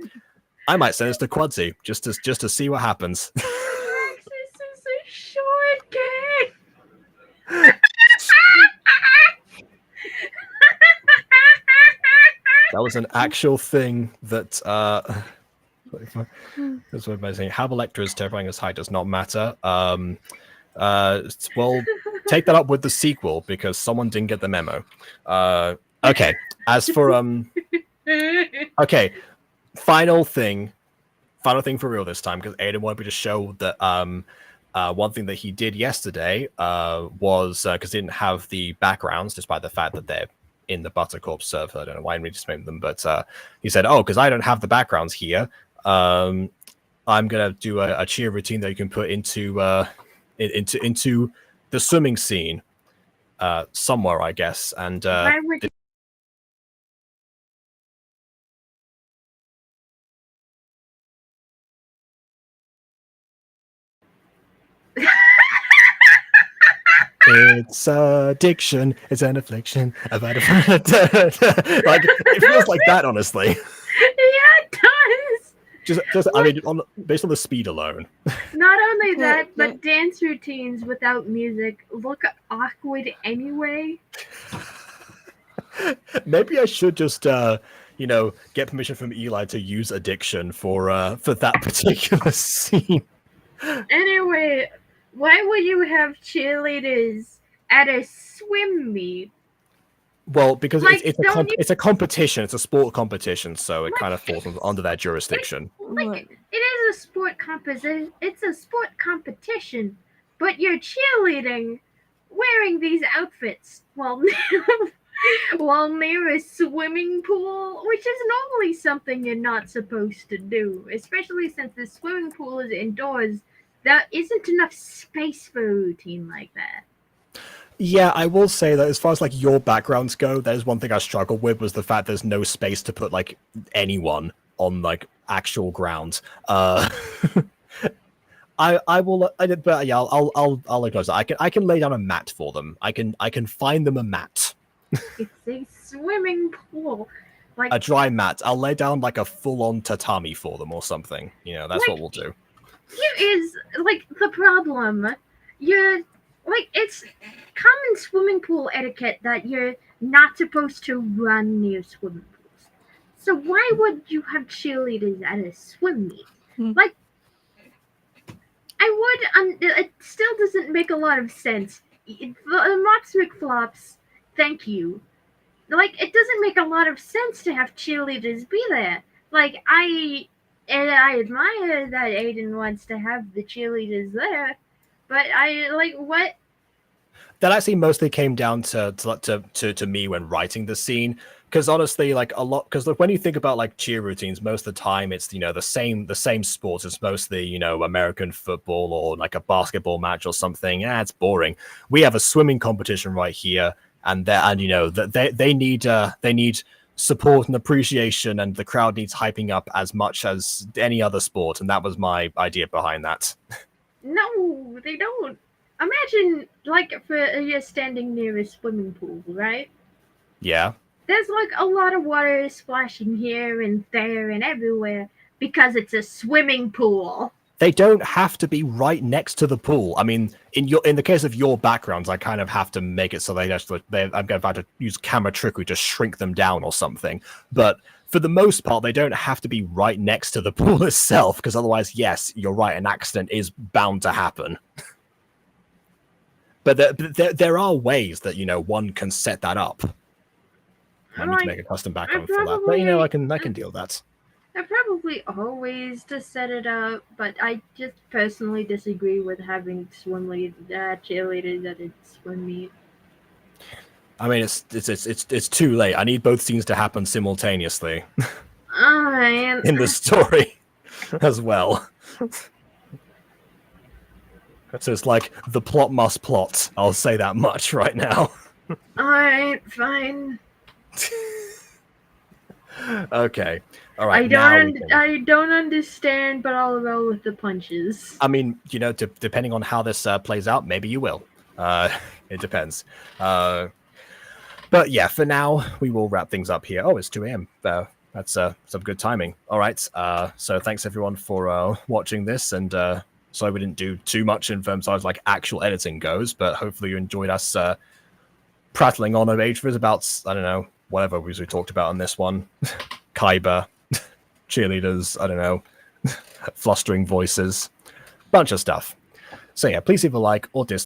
I might send this to Quadzy just to see what happens. Abraxas is a short king. That was an actual thing that that's what I'm saying. Hannibal Lecter is terrifying as height does not matter. Well, take that up with the sequel because someone didn't get the memo. Okay. As for okay, final thing for real this time because Aiden wanted me to show that one thing that he did yesterday was because he didn't have the backgrounds, despite the fact that they're in the Buttercorp server. I don't know why I just made them, but he said, "Oh, because I don't have the backgrounds here. I'm gonna do a cheer routine that you can put into into the swimming scene somewhere, I guess. And Why would it's addiction, it's an affliction. Like it feels like that, honestly. Yeah, it does. Just I mean, based on the speed alone. Not only that, but dance routines without music look awkward anyway. Maybe I should just get permission from Eli to use addiction for that particular scene. Anyway, why would you have cheerleaders at a swim meet? Well, because Like, it's a competition, it's a sport competition, so it Like- kind of falls under their jurisdiction. Like, it is a sport composition. It's a sport competition, but you're cheerleading, wearing these outfits while near a swimming pool, which is normally something you're not supposed to do, especially since the swimming pool is indoors. There isn't enough space for a routine like that. Yeah, I will say that as far as like your backgrounds go, there's one thing I struggled with was the fact there's no space to put like anyone on like actual ground. I will, but yeah, I'll acknowledge that. I can lay down a mat for them. I can find them a mat. It's a swimming pool. Like, A dry mat. I'll lay down like a full-on tatami for them or something. You know, that's what we'll do. here is like the problem. You're like, it's common swimming pool etiquette that you're not supposed to run near swimming pools. So why would you have cheerleaders at a swim meet? Like, it still doesn't make a lot of sense. Mops McFlops, thank you. Like, it doesn't make a lot of sense to have cheerleaders be there. Like, I admire that Aiden wants to have the cheerleaders there, but what? That actually mostly came down to me when writing the scene, because honestly, like because when you think about like cheer routines, most of the time it's the same sports. It's mostly American football or like a basketball match or something. Yeah, it's boring. We have a swimming competition right here, and they need support and appreciation, and the crowd needs hyping up as much as any other sport, and that was my idea behind that. No, they don't. Imagine, like, you're standing near a swimming pool, right? Yeah. There's, like, a lot of water splashing here and there and everywhere because it's a swimming pool. They don't have to be right next to the pool. I mean, in the case of your backgrounds, I kind of have to make it so I'm going to have to use camera trickery to shrink them down or something. But for the most part, they don't have to be right next to the pool itself, because otherwise, yes, you're right, an accident is bound to happen. But there are ways that one can set that up. I need to make a custom background for that, but I can deal with that. There are probably ways to set it up, but I just personally disagree with having cheerleaders at a swim meet. I mean, it's too late. I need both scenes to happen simultaneously in the story as well. So it's like the plot must plot. I'll say that much right now. Alright, fine. Okay. All right. I don't understand, but I'll roll with the punches. I mean, depending on how this plays out, maybe you will. It depends. But yeah, for now, we will wrap things up here. Oh, it's 2 a.m. That's some good timing. All right. So thanks everyone for watching this, and sorry we didn't do too much in terms of like actual editing goes, but hopefully you enjoyed us prattling on of about, I don't know, whatever we talked about on this one. Kaiba, cheerleaders, I don't know, flustering voices, bunch of stuff. So yeah, please leave a like or dislike.